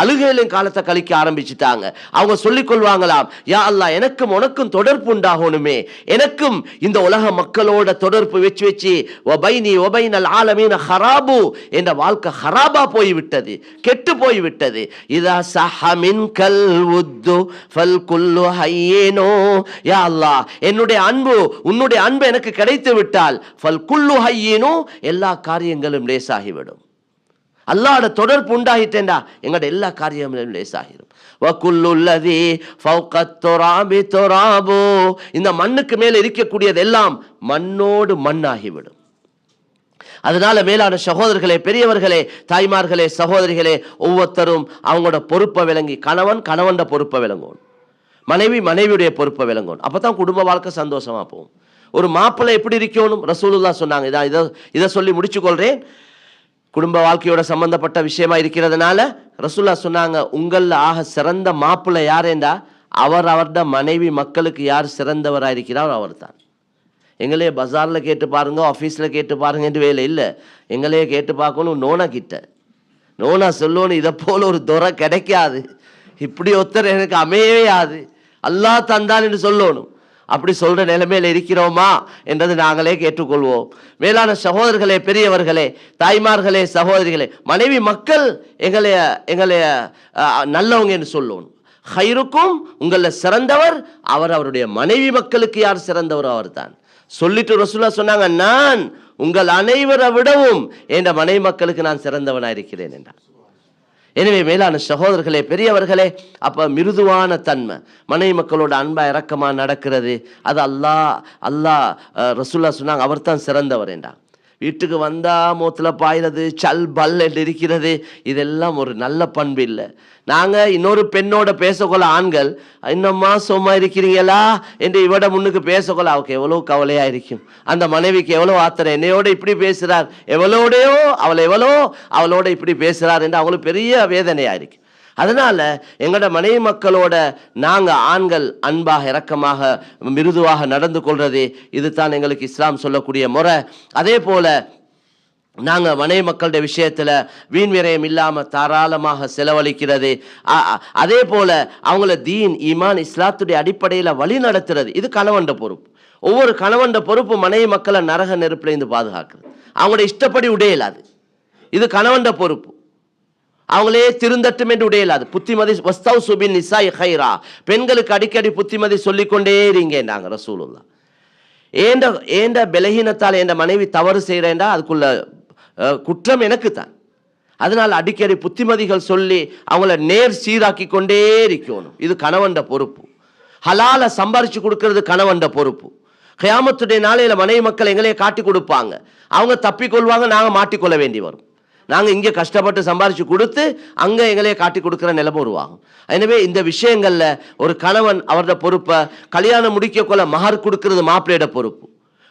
அழுகையிலையும் காலத்தை கழிக்க ஆரம்பிச்சுட்டாங்க. அவங்க சொல்லிக் கொள்வாங்களாம், யா அல்லாஹ் எனக்கும் உனக்கும் தொடர்பு உண்டாகணுமே, எனக்கும் இந்த உலக மக்களோட தொடர்பு வச்சு வபைனி வபைனல் ஆலமீன ஹராபு என்ற வாழ்க்கை ஹராபா போய்விட்டது, கெட்டு போய்விட்டது. இதா ஸஹ மின்கல் வுத்து ஃபல் குல்லு ஹய்யினு. யா அல்லாஹ் என்னுடைய அன்பு, உன்னுடைய அன்பு எனக்கு கிடைத்து விட்டால் ஃபல் குல்லு ஹய்யினு எல்லா காரியங்களும் லேசாகிவிடும். அல்லாஹ்வோட தொடர்பு உண்டாகிட்டேன்டா எங்களோட எல்லா காரியங்களும் லேசாகிடும். வகுல்லுல்லதி ஃபௌகத் துராபி துராபு, இந்த மண்ணுக்கு மேல இருக்கக்கூடியது எல்லாம் மண்ணோடு மண்ணாகிவிடும். அதனால மேலான சகோதரர்களே, பெரியவர்களே, தாய்மார்களே, சகோதரிகளே, ஒவ்வொருத்தரும் அவங்களோட பொறுப்பை விளங்கி, கணவன் கணவன் பொறுப்பை விளங்கணும், மனைவி மனைவியுடைய பொறுப்பை விளங்கணும். அப்பதான் குடும்ப வாழ்க்கை சந்தோஷமா போகும். ஒரு மாப்பிள்ளை எப்படி இருக்கணும்? ரசூலுல்லாஹ் சொன்னாங்க. இதை சொல்லி முடிச்சு கொள்றேன். குடும்ப வாழ்க்கையோட சம்பந்தப்பட்ட விஷயமா இருக்கிறதுனால ரசூலுல்லாஹ் சொன்னாங்க, உங்கள ஆக சிறந்த மாப்பிள்ளை யாரேண்டா அவருடைய மனைவி மக்களுக்கு யார் சிறந்தவராக இருக்கிறார் அவர் தான். எங்களையே பஜாரில் கேட்டு பாருங்க, ஆஃபீஸில் கேட்டு பாருங்கன்ட்டு வேலை இல்லை, எங்களையே கேட்டு பார்க்கணும். நோனா கிட்ட நோனா சொல்லணும், இதை போல ஒரு துறை கிடைக்காது, இப்படி ஒருத்தர் எனக்கு அமையாது, அல்லாஹ் தந்தான் என்று சொல்லணும். அப்படி சொல்ற நிலைமையில இருக்கிறோமா என்றது நாங்களே கேட்டுக்கொள்வோம். மேலான சகோதரர்களே, பெரியவர்களே, தாய்மார்களே, சகோதரிகளே, மனைவி மக்கள் எங்களைய நல்லவங்க என்று சொல்லணும். ஹைருக்கும், உங்கள சிறந்தவர் அவர், அவருடைய மனைவி மக்களுக்கு யார் சிறந்தவர் அவர் தான் சொல்லிட்டு ரசூலுல்லாஹ் சொன்னாங்க, நான் உங்கள் அனைவரை விடவும் என்ற மனைவி மக்களுக்கு நான் சிறந்தவனாக இருக்கிறேன் என்றார். எனவே மேலான சகோதரர்களே, பெரியவர்களே, அப்ப மிருதுவான தன்மை, மனைவி மக்களோட அன்பா இறக்கமா நடக்கிறது, அது அல்லாஹ் ரசூலுல்லாஹ் சொன்னாங்க அவர் தான் சிறந்தவர் என்றார். வீட்டுக்கு வந்தா மூத்துல பாயிறது, சல் பல் என்று இருக்கிறது, இதெல்லாம் ஒரு நல்ல பண்பு இல்லை. நாங்க இன்னொரு பெண்ணோட பேசக்கொள்ள ஆண்கள், இன்னம்மா சும்மா இருக்கிறீங்களா என்று இவட முன்னுக்கு பேசக்கொள்ள அவருக்கு எவ்வளவு கவலையா இருக்கும். அந்த மனைவிக்கு எவ்வளவு ஆத்திரம், என்னையோட இப்படி பேசுறார், அவளோட இப்படி பேசுறார் என்று அவங்களுக்கு பெரிய வேதனையா இருக்கு. அதனால எங்களோட மனைவி மக்களோட நாங்க ஆண்கள் அன்பாக இரக்கமாக மிருதுவாக நடந்து கொள்றது, இதுதான் எங்களுக்கு இஸ்லாம் சொல்லக்கூடிய முறை. அதே போல நாங்க மனைவி மக்களுடைய விஷயத்துல வீண் விரயம் இல்லாம தாராளமாக செலவழிக்கிறது, அதே போல அவங்கள தீன் ஈமான் இஸ்லாத்துடைய அடிப்படையில வழி நடத்துறது, இது கணவன் பொறுப்பு. ஒவ்வொரு கணவன் பொறுப்பு மனைவி மக்களை நரக நெருப்புல இருந்து பாதுகாக்கிறது. அவங்களோட இஷ்டப்படி உடையலாது, இது கணவன் பொறுப்பு. அவங்களே திருந்தட்டும் என்று உடையலாது. புத்திமதி வஸ்தௌசுபின் நிசாஇ கைரா, பெண்களுக்கு அடிக்கடி புத்திமதி சொல்லிக்கொண்டே இருங்க நாங்க ரசூலுல்லாஹ். ஏண்ட பலகீனத்தால் என் மனைவி தவறு செய்யறேன்டா அதுக்குள்ள குற்றம் எனக்கு தான். அதனால் அடிக்கடி புத்திமதிகள் சொல்லி அவங்கள நேர் சீராக்கி கொண்டே இருக்கணும், இது கணவன் பொறுப்பு. ஹலால சம்பாரிச்சு கொடுக்கிறது கணவன் பொறுப்பு. கியாமத்துடைய நாளையில மனைவி மக்கள் எங்களையே காட்டி கொடுப்பாங்க, அவங்க தப்பிக்கொள்வாங்க, நாங்க மாட்டிக்கொள்ள வேண்டி வரும். நாங்கள் இங்கே கஷ்டப்பட்டு சம்பாரிச்சு கொடுத்து அங்கே எங்களையே காட்டி கொடுக்குற நிலைமை உருவாகும். எனவே இந்த விஷயங்கள்ல ஒரு கணவன் அவரோட பொறுப்பை, கல்யாணம் முடிக்க கொள்ள மகர் கொடுக்கிறது மாப்பிள்ளையோட பொறுப்பு,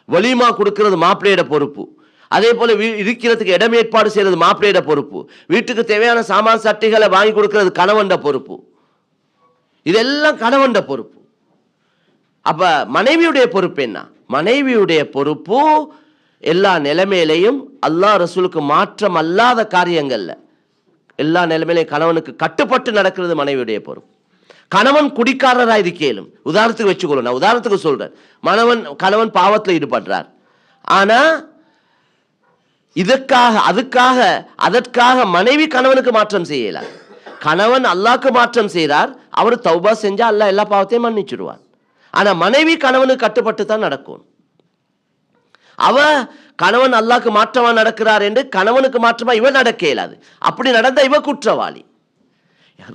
வலிமா கொடுக்கிறது மாப்பிள்ளையோட பொறுப்பு, அதே போல இருக்கிறதுக்கு இடம் ஏற்பாடு செய்யறது மாப்பிள்ளையோட பொறுப்பு, வீட்டுக்கு தேவையான சாமான் சட்டைகளை வாங்கி கொடுக்கிறது கணவன் பொறுப்பு, இதெல்லாம் கணவன் பொறுப்பு. அப்ப மனைவியுடைய பொறுப்பு என்ன? மனைவியுடைய பொறுப்பு எல்லா நிலைமையிலையும் அல்லாஹ் ரசூலுக்கு மாற்றம் அல்லாத காரியங்கள்ல எல்லா நிலைமையிலையும் கணவனுக்கு கட்டுப்பட்டு நடக்கிறது மனைவியுடைய பொறுப்பு. கணவன் குடிக்காரராக இருக்கேலும், உதாரணத்துக்கு வச்சுக்கொள்ளும், நான் உதாரணத்துக்கு சொல்றேன், கணவன் பாவத்தில் ஈடுபடுறார், ஆனா அதற்காக மனைவி கணவனுக்கு மாற்றம் செய்யல. கணவன் அல்லாஹ்க்கு மாற்றம் செய்கிறார், அவர் தௌபா செஞ்சா அல்லாஹ் எல்லா பாவத்தையும் மன்னிச்சிடுவார். ஆனா மனைவி கணவனுக்கு கட்டுப்பட்டு தான் நடக்கும். கணவன் அல்லாஹ்க்கு மாற்றமா நடக்கிறார் என்று கணவனுக்கு மாற்றமா இவன் நடக்க இயலாது. அப்படி நடந்த இவ குற்றவாளி.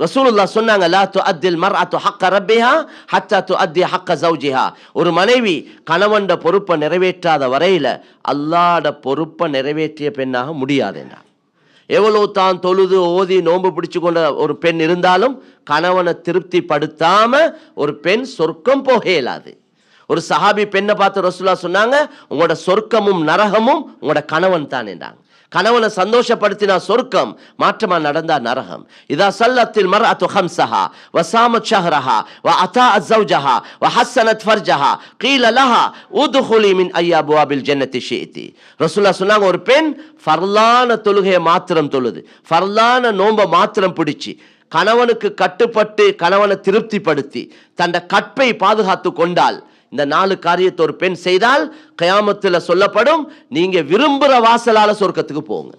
ரசூலுல்லாஹ் சொன்னாங்க, லா துஅத்தில் மர்அத்து ஹக்க ரப்பிஹா ஹத்தா துஅத்தி ஹக்க ஜௌஜிஹா. ஒரு மனைவி கணவன் பொறுப்பை நிறைவேற்றாத வரையில அல்லாஹ்ட பொறுப்பை நிறைவேற்றிய பெண்ணாக முடியாது என்றார். எவ்வளவு தான் தொழுது ஓதி நோன்பு பிடிச்சு கொண்ட ஒரு பெண் இருந்தாலும் கணவனை திருப்திப்படுத்தாம ஒரு பெண் சொர்க்கம் போக இயலாது. ஒரு சஹாபி பெண்ணை பார்த்து ரசூலுல்லாஹ் சொன்னாங்க, உங்களோட சொர்க்கமும் நரகமும் உங்களோட கணவன் தான் என்றாங்க. கணவனை சந்தோஷப்படுத்தினா சொர்க்கம், மாற்றமா நடந்தா நரகம். இதா சல்லத்தில் மர்அத்து ஹம்ஸஹா வ ஸாமத் ஷஹ்ரஹா வ அதாஅத் ஸௌஜஹா வ ஹஸ்ஸனத் ஃபர்ஜஹா கீல லஹா உத்குலி மின் ஐ அப்வாபில் ஜன்னத்தி ஷிஇதி. ரசூலுல்லாஹ் சொன்னாங்க, ஒரு பெண் ஃபர்லான தொழுகையை மாத்திரம் தொழுது, ஃபர்லான நோன்பை மாத்திரம் பிடிச்சி, கணவனுக்கு கட்டுப்பட்டு கணவனை திருப்திப்படுத்தி தன்னை கற்பை பாதுகாத்து கொண்டால், இந்த 4 காரியத்தை ஒரு பெண் செய்தால் கியாமத்துல சொல்லப்படும், நீங்க விரும்புற வாசலால சொர்க்கத்துக்கு போங்க.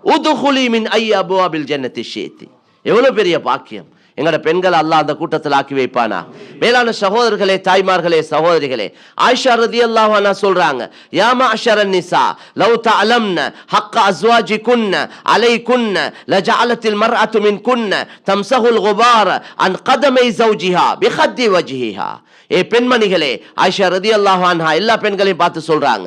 உதுகுலி மின் ஐ அப்வாபில் ஜன்னத்தி ஷிஇதி. எவ்வளவு பெரிய பாக்கியம்! எங்களோட பெண்கள் அல்லாஹ் அந்த கூட்டத்தில் ஆக்கி வைப்பானா. மேலான சகோதரர்களே, தாய்மார்களே, சகோதரிகளே, ஆயிஷா ரலியல்லாஹு அன்ஹா சொல்றாங்க, யா மஅஷரன் நிசா லவ் தஅலம்ன ஹக்க அஸ்வாஜிகுன்ன அலைகுன்ன லஜஅலத்தில் மர்அத்து மின்குன்ன தம்சஹுல் குபார அன் கதமை ஜௌஜிஹா பிஹத்தி வஜ்ஹிஹா. ஏ பெண்மணிகளே, ஆயிஷா ரலியல்லாஹு அன்ஹா எல்லா பெண்களையும் பார்த்து சொல்றாங்க,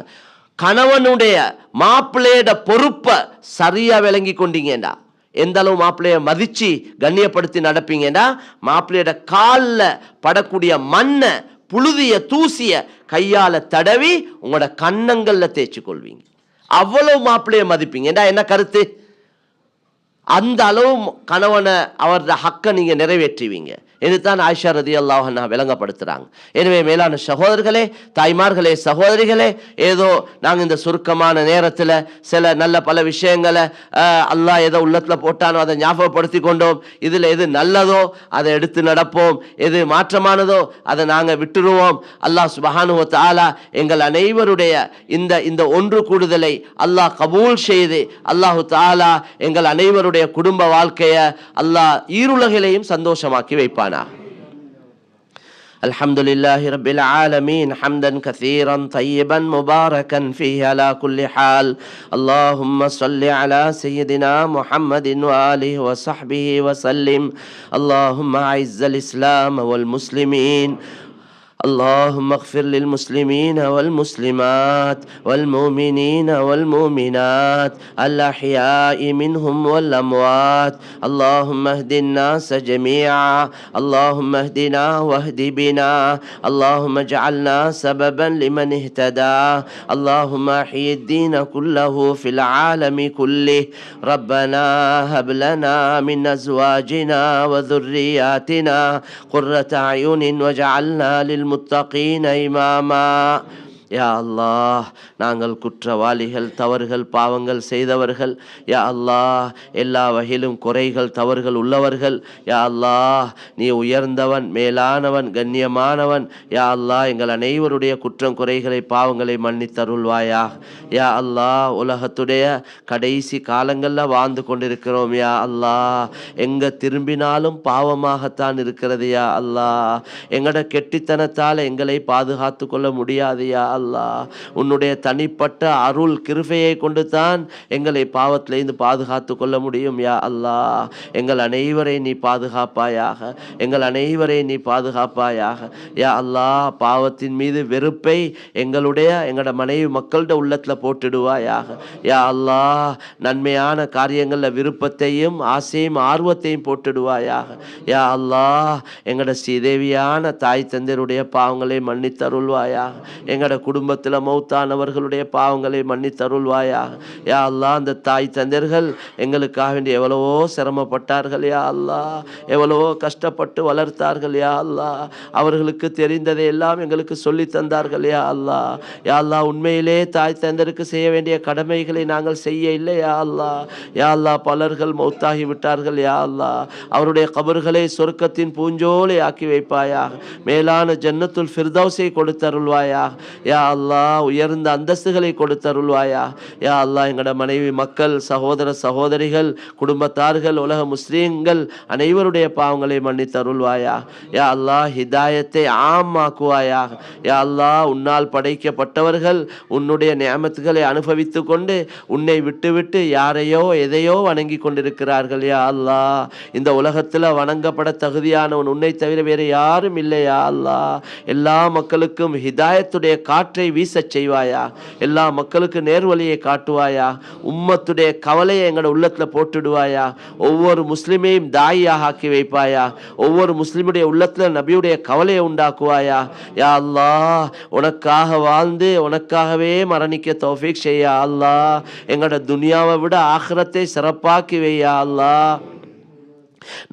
கணவனுடைய மாப்பிள்ளையோட பொறுப்பை சரியா விளங்கி கொண்டீங்கடா, எந்த அளவு மாப்பிள்ளைய மதிச்சு கண்ணியப்படுத்தி நடப்பீங்கன்னா, மாப்பிள்ளையோட காலில் படக்கூடிய மண்ணை புழுதிய தூசிய கையால தடவி உங்களோட கன்னங்கள்ல தேய்ச்சி கொள்வீங்க. அவ்வளவு மாப்பிள்ளைய மதிப்பீங்க. என்ன கருத்து? அந்த அளவு கணவனை அவரது ஹக்கை நீங்க நிறைவேற்றுவீங்க. இதுதான் ஆயிஷா ரலியல்லாஹு அன்ஹா விளங்கப்படுத்துறாங்க. எனவே மேலான சகோதரர்களே, தாய்மார்களே, சகோதரிகளே, ஏதோ நாங்கள் இந்த சுருக்கமான நேரத்தில் சில நல்ல பல விஷயங்களை அல்லாஹ் ஏதோ உள்ளத்தில் போட்டானோ அதை ஞாபகப்படுத்தி கொண்டோம். இதில் எது நல்லதோ அதை எடுத்து நடப்போம், எது மாற்றமானதோ அதை நாங்கள் விட்டுருவோம். அல்லாஹ் சுப்ஹானஹு வ தஆலா எங்கள் அனைவருடைய இந்த ஒன்று கூடுதலை அல்லாஹ் கபூல் செய்து, அல்லாஹு தஆலா எங்கள் அனைவருடைய குடும்ப வாழ்க்கையை அல்லாஹ் ஈருலகிலையும் சந்தோஷமாக்கி வைப்பான். الحمد لله رب العالمين حمدا كثيرا طيبا مباركا فيه على كل حال. اللهم صل على سيدنا محمد وآله وصحبه وسلم. اللهم أعز الإسلام والمسلمين. اللهم اغفر للمسلمين والمسلمات والمؤمنين والمؤمنات الأحياء منهم والأموات. اللهم اهد الناس جميعا. اللهم اهدنا واهد بنا. اللهم اجعلنا سببا لمن اهتدى. اللهم احيي الدين كله في العالم كله. ربنا هب لنا من أزواجنا وذرياتنا قرة أعين واجعلنا للمتقين إماما. யா அல்லாஹ், நாங்கள் குற்றவாளிகள், தவறுகள், பாவங்கள் செய்தவர்கள். யா அல்லாஹ், எல்லா வகையிலும் குறைகள், தவறுகள் உள்ளவர்கள். யா அல்லாஹ், நீ உயர்ந்தவன், மேலானவன், கண்ணியமானவன். யா அல்லாஹ், எங்கள் அனைவருடைய குற்றம், குறைகளை, பாவங்களை மன்னித்தருள்வாயாக. யா அல்லாஹ், உலகத்துடைய கடைசி காலங்களில் வாழ்ந்து கொண்டிருக்கிறோம். யா அல்லாஹ், எங்கே திரும்பினாலும் பாவமாகத்தான் இருக்கிறது. யா அல்லாஹ், எங்களோட கெட்டித்தனத்தால் எங்களை பாதுகாத்து கொள்ள முடியாது. யா அல்லாஹ், உன்னுடைய தனிப்பட்ட அருள் கிருபையை கொண்டு தான் எங்களை பாவத்திலிருந்து பாதுகாத்து கொள்ள முடியும். யா அல்லாஹ், எங்கள் அனைவரை நீ பாதுகாப்பாயாக, எங்கள் அனைவரை நீ பாதுகாப்பாயாக. யா அல்லாஹ், பாவத்தின் மீது வெறுப்பை எங்களோட மனைவி மக்களோட உள்ளத்தில் போட்டுடுவாயாக. யா அல்லாஹ், நன்மையான காரியங்களில் விருப்பத்தையும் ஆசையும் ஆர்வத்தையும் போட்டுடுவாயாக. யா அல்லாஹ், எங்களோட ஸ்ரீதேவியான தாய் தந்தையருடைய பாவங்களை மன்னித்தருள்வாயாக. எங்களோட குடும்பத்தில் மௌத்தானவர்களுடைய பாவங்களை மன்னித்தருள்வாயாக. யா அல்லாஹ், அந்த தாய் தந்தையர்கள் எங்களுக்காக வேண்டி எவ்வளவோ சிரமப்பட்டார்கள். யா அல்லாஹ், எவ்வளவோ கஷ்டப்பட்டு வளர்த்தார்கள். யா அல்லாஹ், அவர்களுக்கு தெரிந்ததை எல்லாம் எங்களுக்கு சொல்லி தந்தார்கள். யா அல்லாஹ், யா அல்லாஹ், உண்மையிலே தாய் தந்தையருக்கு செய்ய வேண்டிய கடமைகளை நாங்கள் செய்ய இல்லை. யா அல்லாஹ், யா அல்லாஹ், பலர்கள் மௌத்தாகி விட்டார்கள். யா அல்லாஹ், அவருடைய கபர்களை சொர்க்கத்தின் பூஞ்சோலை ஆக்கி வைப்பாயாக. மேலான ஜன்னத்துல் ஃபிர்தௌஸை கொடுத்தருள்வாயாக. யா அல்லாஹ், உயர்ந்த அந்தஸ்துகளை கொடுத்தருள்வாயா. யா அல்லாஹ், எங்களோட மனைவி மக்கள், சகோதர சகோதரிகள், குடும்பத்தார்கள், உலக முஸ்லீம்கள் அனைவருடைய பாவங்களை மன்னித்தருள்வாயா. யா அல்லாஹ், ஹிதாயத்தை ஆமாக்குவாயா. யா அல்லாஹ், உன்னால் படைக்கப்பட்டவர்கள் உன்னுடைய நியமத்துகளை அனுபவித்து கொண்டு உன்னை விட்டு யாரையோ எதையோ வணங்கி கொண்டிருக்கிறார்கள். யா அல்லாஹ், இந்த உலகத்தில் வணங்கப்பட தகுதியானவன் உன்னை தவிர வேறு யாரும் இல்லை. யா அல்லாஹ், எல்லா மக்களுக்கும் ஹிதாயத்துடைய காற்றை வீசச் செய்வாயா. எல்லா மக்களுக்கு நேர்வழியை காட்டுவாயா. உம்மத்துடைய கவலையை எங்களோட உள்ளத்தில் போட்டுடுவாயா. ஒவ்வொரு முஸ்லிமையும் தாயாக ஆக்கி வைப்பாயா. ஒவ்வொரு முஸ்லிமுடைய உள்ளத்தில் நபியுடைய கவலையை உண்டாக்குவாயா. யா அல்லாஹ், உனக்காக வாழ்ந்து உனக்காகவே மரணிக்க தௌஃபீக் செய்யா அல்லாஹ். எங்களோட துனியாவை விட ஆখিরাத்தை சிறப்பாக்கி வையா அல்லாஹ்.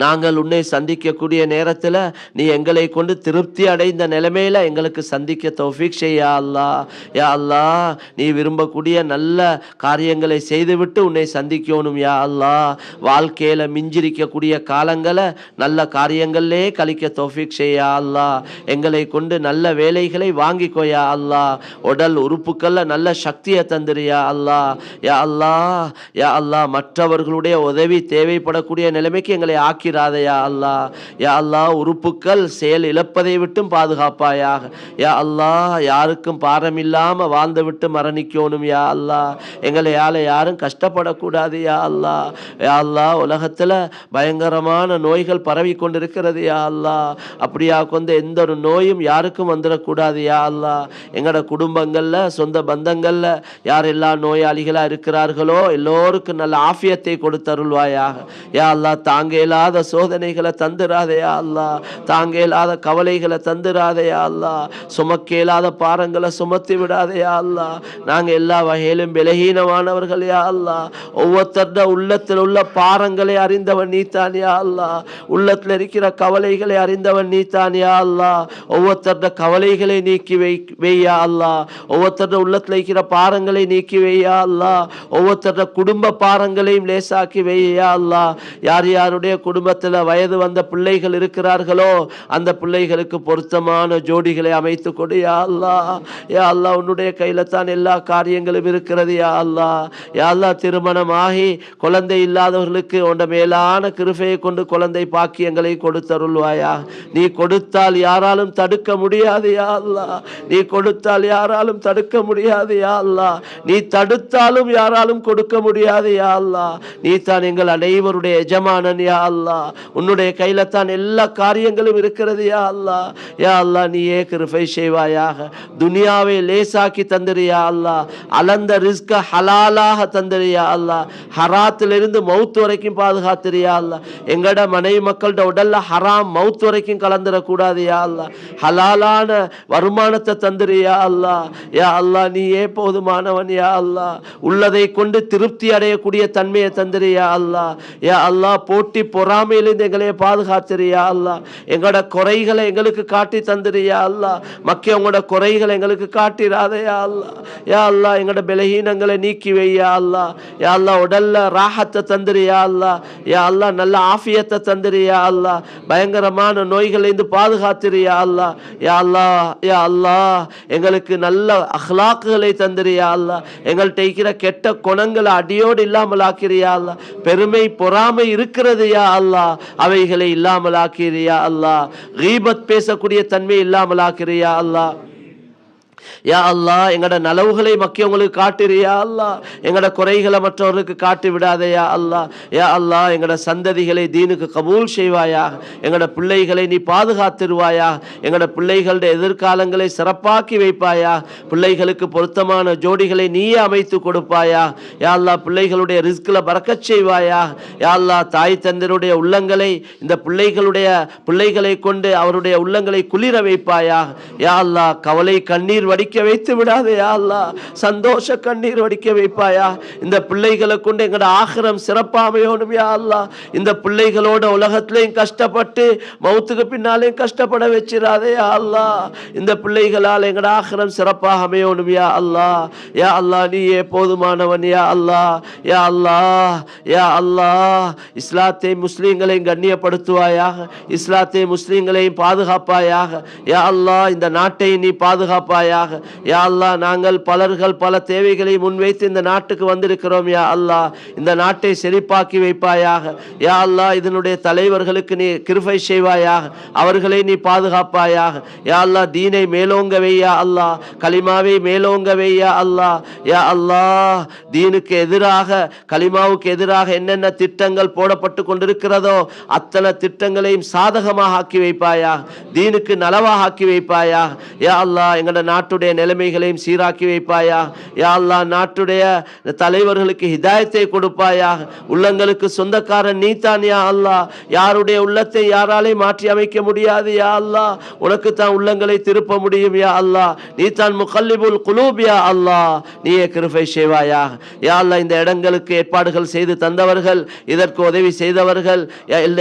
நாங்கள் உன்னை சந்திக்கக்கூடிய நேரத்தில் நீ எங்களை கொண்டு திருப்தி அடைந்த நிலைமையில எங்களுக்கு சந்திக்க தௌஃபீக் செய்யா அல்லாஹ். யா அல்லாஹ், நீ விரும்பக்கூடிய நல்ல காரியங்களை செய்துவிட்டு உன்னை சந்திக்கணும். யா அல்லாஹ், வாழ்க்கையில மிஞ்சிருக்கக்கூடிய காலங்களை நல்ல காரியங்களே கழிக்க தௌஃபீக் செய்யா அல்லாஹ். எங்களை கொண்டு நல்ல வேலைகளை வாங்கிக்கோயா அல்லாஹ். உடல் உறுப்புக்கள்ல நல்ல சக்தியை தந்துரியா அல்லாஹ். யா அல்லாஹ், யா அல்லாஹ், மற்றவர்களுடைய உதவி தேவைப்படக்கூடிய நிலைமைக்கு எங்களை ஆக்கிறாதே யா அல்லாஹ். யா அல்லாஹ் உறுப்புக்கள் செயல் இழப்பதை விட்டும் பாதுகாப்பாயாக. யா அல்லாஹ் யாருக்கும் பாரமில்லாம வாழ்ந்து விட்டு மரணிக்கணும் யா அல்லாஹ். எங்களை யாரும் கஷ்டப்படக்கூடாது யா அல்லாஹ். யா அல்லாஹ் உலகத்துல பயங்கரமான நோய்கள் பரவி கொண்டிருக்கிறது யா அல்லாஹ். அப்படியா கொண்ட எந்த ஒரு நோயும் யாருக்கும் வந்துடக்கூடாது யா அல்லாஹ். எங்களோட குடும்பங்கள்ல சொந்த பந்தங்கள்ல யாரெல்லாம் நோயாளிகளா இருக்கிறார்களோ எல்லோருக்கும் நல்ல ஆஃபியத்தை கொடுத்தருள்வாயாக. யா அல்லாஹ் தாங்க இயலாத சோதனைகளை தந்துராதே யா அல்லாஹ். தாங்க இயலாத கவலைகளை தந்துராதே யா அல்லாஹ். சுமக்க இயலாத பாரங்களை சுமத்தி விடாதே யா அல்லாஹ். நாங்க எல்லா வகையிலும் பலகீனமானவர்கள் யா அல்லாஹ். ஒவ்வொருத்தருட உள்ளத்தில் உள்ள பாரங்களை அறிந்தவன் நீதான் யா அல்லாஹ். உள்ளத்தில் இருக்கிற கவலைகளை அறிந்தவன் நீதான் யா அல்லாஹ். ஒவ்வொருத்தருட கவலைகளை நீக்கி வையா அல்லாஹ். ஒவ்வொருத்தருட உள்ளத்தில் இருக்கிற பாரங்களை நீக்கி வையா அல்லாஹ். ஒவ்வொருத்தருட குடும்ப பாரங்களையும் லேசாக்கி வையா அல்லாஹ். யார் யாருடைய குடும்பத்தில் வயது வந்த பிள்ளைகள் இருக்கிறார்களோ அந்த பிள்ளைகளுக்கு பொருத்தமான ஜோடிகளை அமைத்து கொடு யா அல்லாஹ். யா அல்லாஹ் உன்னுடைய கையில தான் எல்லா காரியங்களும் இருக்கிறது யா அல்லாஹ். யா அல்லாஹ் திருமணமாகி குழந்தை இல்லாதவர்களுக்கு உண்ட மேலான கிருபையை கொண்டு குழந்தை பாக்கியங்களை கொடுத்தருள்வாயா. நீ கொடுத்தால் யாராலும் தடுக்க முடியாது யா அல்லாஹ். நீ கொடுத்தால் யாராலும் தடுக்க முடியாது யா அல்லாஹ். நீ தடுத்தாலும் யாராலும் கொடுக்க முடியாது யா அல்லாஹ். நீ தான் எங்கள் அனைவருடைய எஜமானன் யா அல்லாஹ். உன்னுடைய கையில தான் எல்லா காரியங்களும் இருக்கிறது யா அல்லாஹ். யா அல்லாஹ் நீயே கிருபை செய்வாயாக. துனியாவை லேசாக்கி தந்திரியா அல்லாஹ். அளந்த ரிஸ்க ஹலாலாக தந்திரியா அல்லாஹ். ஹராத்திலிருந்து மவுத் வரைக்கும் பாதுகாத்திரியா அல்லாஹ். எங்கட மனைவி மக்கள்கிட்ட உடல்ல ஹராம் மவுத் வரைக்கும் கலந்துடக்கூடாது யா அல்லாஹ். ஹலாலான வருமானத்தை தந்திரியா அல்லாஹ். யா அல்லாஹ் நீயே போதுமானவன் யா அல்லாஹ். உள்ளதை கொண்டு திருப்தி அடையக்கூடிய தன்மையை தந்திரியா அல்லாஹ். யா அல்லாஹ் போட்டி பொறாமையிலிருந்து எங்களை பாதுகாத்திரியா அல்லாஹ். எங்களோட குறைகளை எங்களுக்கு காட்டி தந்திரியா அல்லாஹ். மக்கள் உங்களோட குறைகளை எங்களுக்கு காட்டிராதே யா அல்லாஹ். யா அல்லாஹ் எங்களோட பலகீனங்களை நீக்கி வையா அல்லாஹ். யா அல்லாஹ் உடல்ல ராஹத்தை தந்திரியா அல்லாஹ். யா அல்லாஹ் நல்ல ஆஃபியத்தை தந்திரியா அல்லாஹ். பயங்கரமான நோய்களிலிருந்து பாதுகாத்திரியா அல்லாஹ். யா அல்லாஹ் யா அல்லாஹ் எங்களுக்கு நல்ல அஹ்லாக்குகளை தந்திரியா அல்லாஹ். எங்கள்கிட்ட இருக்கிற கெட்ட குணங்களை அடியோடு இல்லாமல் ஆக்கிறியா அல்லாஹ். பெருமை பொறாமை இருக்கிறது யா அல்லாஹ். அவைகளை இல்லாமல் ஆக்கிறியா அல்லாஹ். கீபத் பேசக்கூடிய தன்மை இல்லாமல் ஆக்கிறியா அல்லாஹ். யா அல்லாஹ் எங்கட நலவுகளை மக்கியவங்களுக்கு காட்டிறியா அல்லாஹ். எங்கட குறைகளை மற்றவர்களுக்கு காட்டி விடாதே யா அல்லாஹ். யா அல்லாஹ் எங்கட சந்ததிகளை தீனுக்கு கபூல் செய்வாயா. எங்கட பிள்ளைகளை நீ பாதுகாத்திருவாயா. எங்கட பிள்ளைகளுடைய எதிர்காலங்களை சிறப்பாக்கி வைப்பாயா. பிள்ளைகளுக்கு பொருத்தமான ஜோடிகளை நீயே அமைத்து கொடுப்பாயா. யா அல்லாஹ் பிள்ளைகளுடைய ரிஸ்கில் பறக்கச் செய்வாயா. யா அல்லாஹ் தாய் தந்தருடைய உள்ளங்களை இந்த பிள்ளைகளை கொண்டு அவருடைய உள்ளங்களை குளிர வைப்பாயா. யா அல்லாஹ் கவலை கண்ணீர் வடிக்க வைத்து விடாதே யா அல்லாஹ். சந்தோஷ கண்ணீர் வடிக்க வைப்பாயா. இந்த பிள்ளைகளை கொண்டு எங்கட ஆகிரம் சிறப்பாமையோனும் யா அல்லாஹ். இந்த பிள்ளைகளோட உலகத்திலையும் கஷ்டப்பட்டு மௌத்துக்கு பின்னாலையும் கஷ்டப்பட வச்சிடாதே யா அல்லாஹ். இந்த பிள்ளைகளால் எங்கட ஆகிரம் சிறப்பாக அமையோனும் யா அல்லாஹ். யா அல்லாஹ் நீயே போதுமானவன் யா அல்லாஹ். யா அல்லாஹ் யா அல்லாஹ் இஸ்லாத்தை முஸ்லீம்களையும் கண்ணியப்படுத்துவாயாக. இஸ்லாத்தை முஸ்லீம்களையும் பாதுகாப்பாயாக. யா அல்லாஹ் இந்த நாட்டை நீ பாதுகாப்பாயாக. யா அல்லாஹ் நாங்கள் பலர்கள் பல தேவைகளை முன்வைத்து இந்த நாட்டுக்கு வந்திருக்கிறோம் யா அல்லாஹ். இந்த நாட்டை செழிப்பாக்கி வைப்பாயாக. யா அல்லாஹ் இதனுடைய தலைவர்களுக்கு நீ கிருபை செய்வாயாக. அவர்களை நீ பாதுகாப்பாயாக. யா அல்லாஹ் தீனை மேலோங்க வையா அல்லாஹ். கலிமாவை மேலோங்க வையா அல்லாஹ். யா அல்லாஹ் தீனுக்கு எதிராக கலிமாவுக்கு எதிராக என்னென்ன திட்டங்கள் போடப்பட்டு கொண்டிருக்கிறதோ அத்தனை திட்டங்களையும் சாதகமாக ஆக்கி வைப்பாயா. தீனுக்கு நலவாக ஆக்கி வைப்பாயா. யா அல்லாஹ் எங்களோட நாட்டுடைய நிலைமைகளையும் சீராக்கி வைப்பாயா. யா அல்லாஹ் நாட்டுடைய தலைவர்களுக்கு ஹிதாயத்தை கொடுப்பாயா. உள்ளங்களுக்கு சொந்தக்காரன் நீதான் யா அல்லாஹ். யாருடைய உள்ளத்தை யாராலே மாற்றி அமைக்க முடியாது யா அல்லாஹ். உனக்கு தான் உள்ளங்களை திருப்ப முடியும் யா அல்லாஹ். நீ தான் முகல்லிபுல் குலூப் யா அல்லாஹ். நீயே கிருபை செய்வாயா. யா அல்லாஹ் இந்த இடங்களுக்கு ஏற்பாடுகள் செய்து தந்தவர்கள், இதற்கு உதவி செய்தவர்கள்,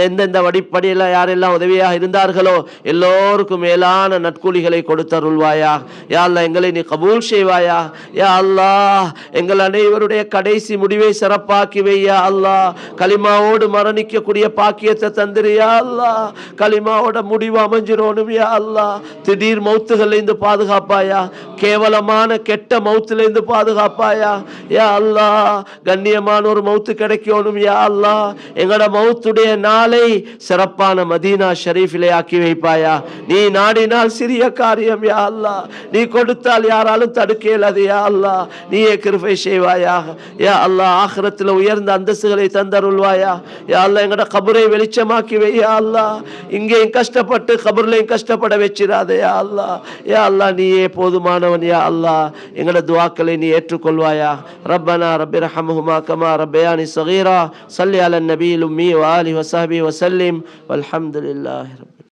எந்தெந்த வடிப்படியில் யாரெல்லாம் உதவியாக இருந்தார்களோ எல்லோருக்கும் மேலான நற்கூலிகளை கொடுத்தருள்வாயா. யா அல்லாஹ் எங்களை நீ கபூல் செய்வாயா. யா அல்லாஹ் எங்கள் அனைவருடைய கடைசி முடிவை சிறப்பாக்கி வையா அல்லாஹ். கலிமாவோடு மரணிக்கக்கூடிய பாக்கியத்தை தந்திரியா அல்லாஹ். கலிமாவோட முடிவு அமைஞ்சிரோனும் யா அல்லாஹ். திடீர் மௌத்துகள் இருந்து பாதுகாப்பாயா, கேவலமான கெட்ட மௌத்துல இருந்து பாதுகாப்பாயா யா அல்லாஹ். கண்ணியமான ஒரு மௌத்து கிடைக்கணும் யா அல்லாஹ். எங்கட மௌத்துடைய நாளை சிறப்பான மதீனா ஷரீஃபிலே ஆக்கி வைப்பாயா. நீ நாடினால் சிறிய காரியம் யா அல்லாஹ். நீ கொடுத்தால் யாராலும் தடுக்க இயலாது யா அல்லாஹ். நீயே கிருபை செய்வாயா யா அல்லாஹ். ஆகிரத்தில் உயர்ந்த அந்தஸ்துகளை தந்தருள்வாயா யா அல்லாஹ். எங்கட கபரை வெளிச்சமாக்கி வை யா அல்லாஹ். இங்கேயும் கஷ்டப்பட்டு கபர்லையும் கஷ்டப்பட வச்சிடாதே யா அல்லாஹ். யா அல்லாஹ் நீயே போதுமானவன் யா அல்லாஹ். எங்கட துஆக்களை நீ ஏற்றுக்கொள்வாயா. ரப்பனா ரப்பிர்ஹம்ஹுமா கமா ரப்பயானி ஸகீரா. ஸல்லி அலன் நபியில் உம்மி வ ஆலிஹி வ ஸஹ்பிஹி வ ஸல்லிம் வல்ஹம்துலில்லாஹி.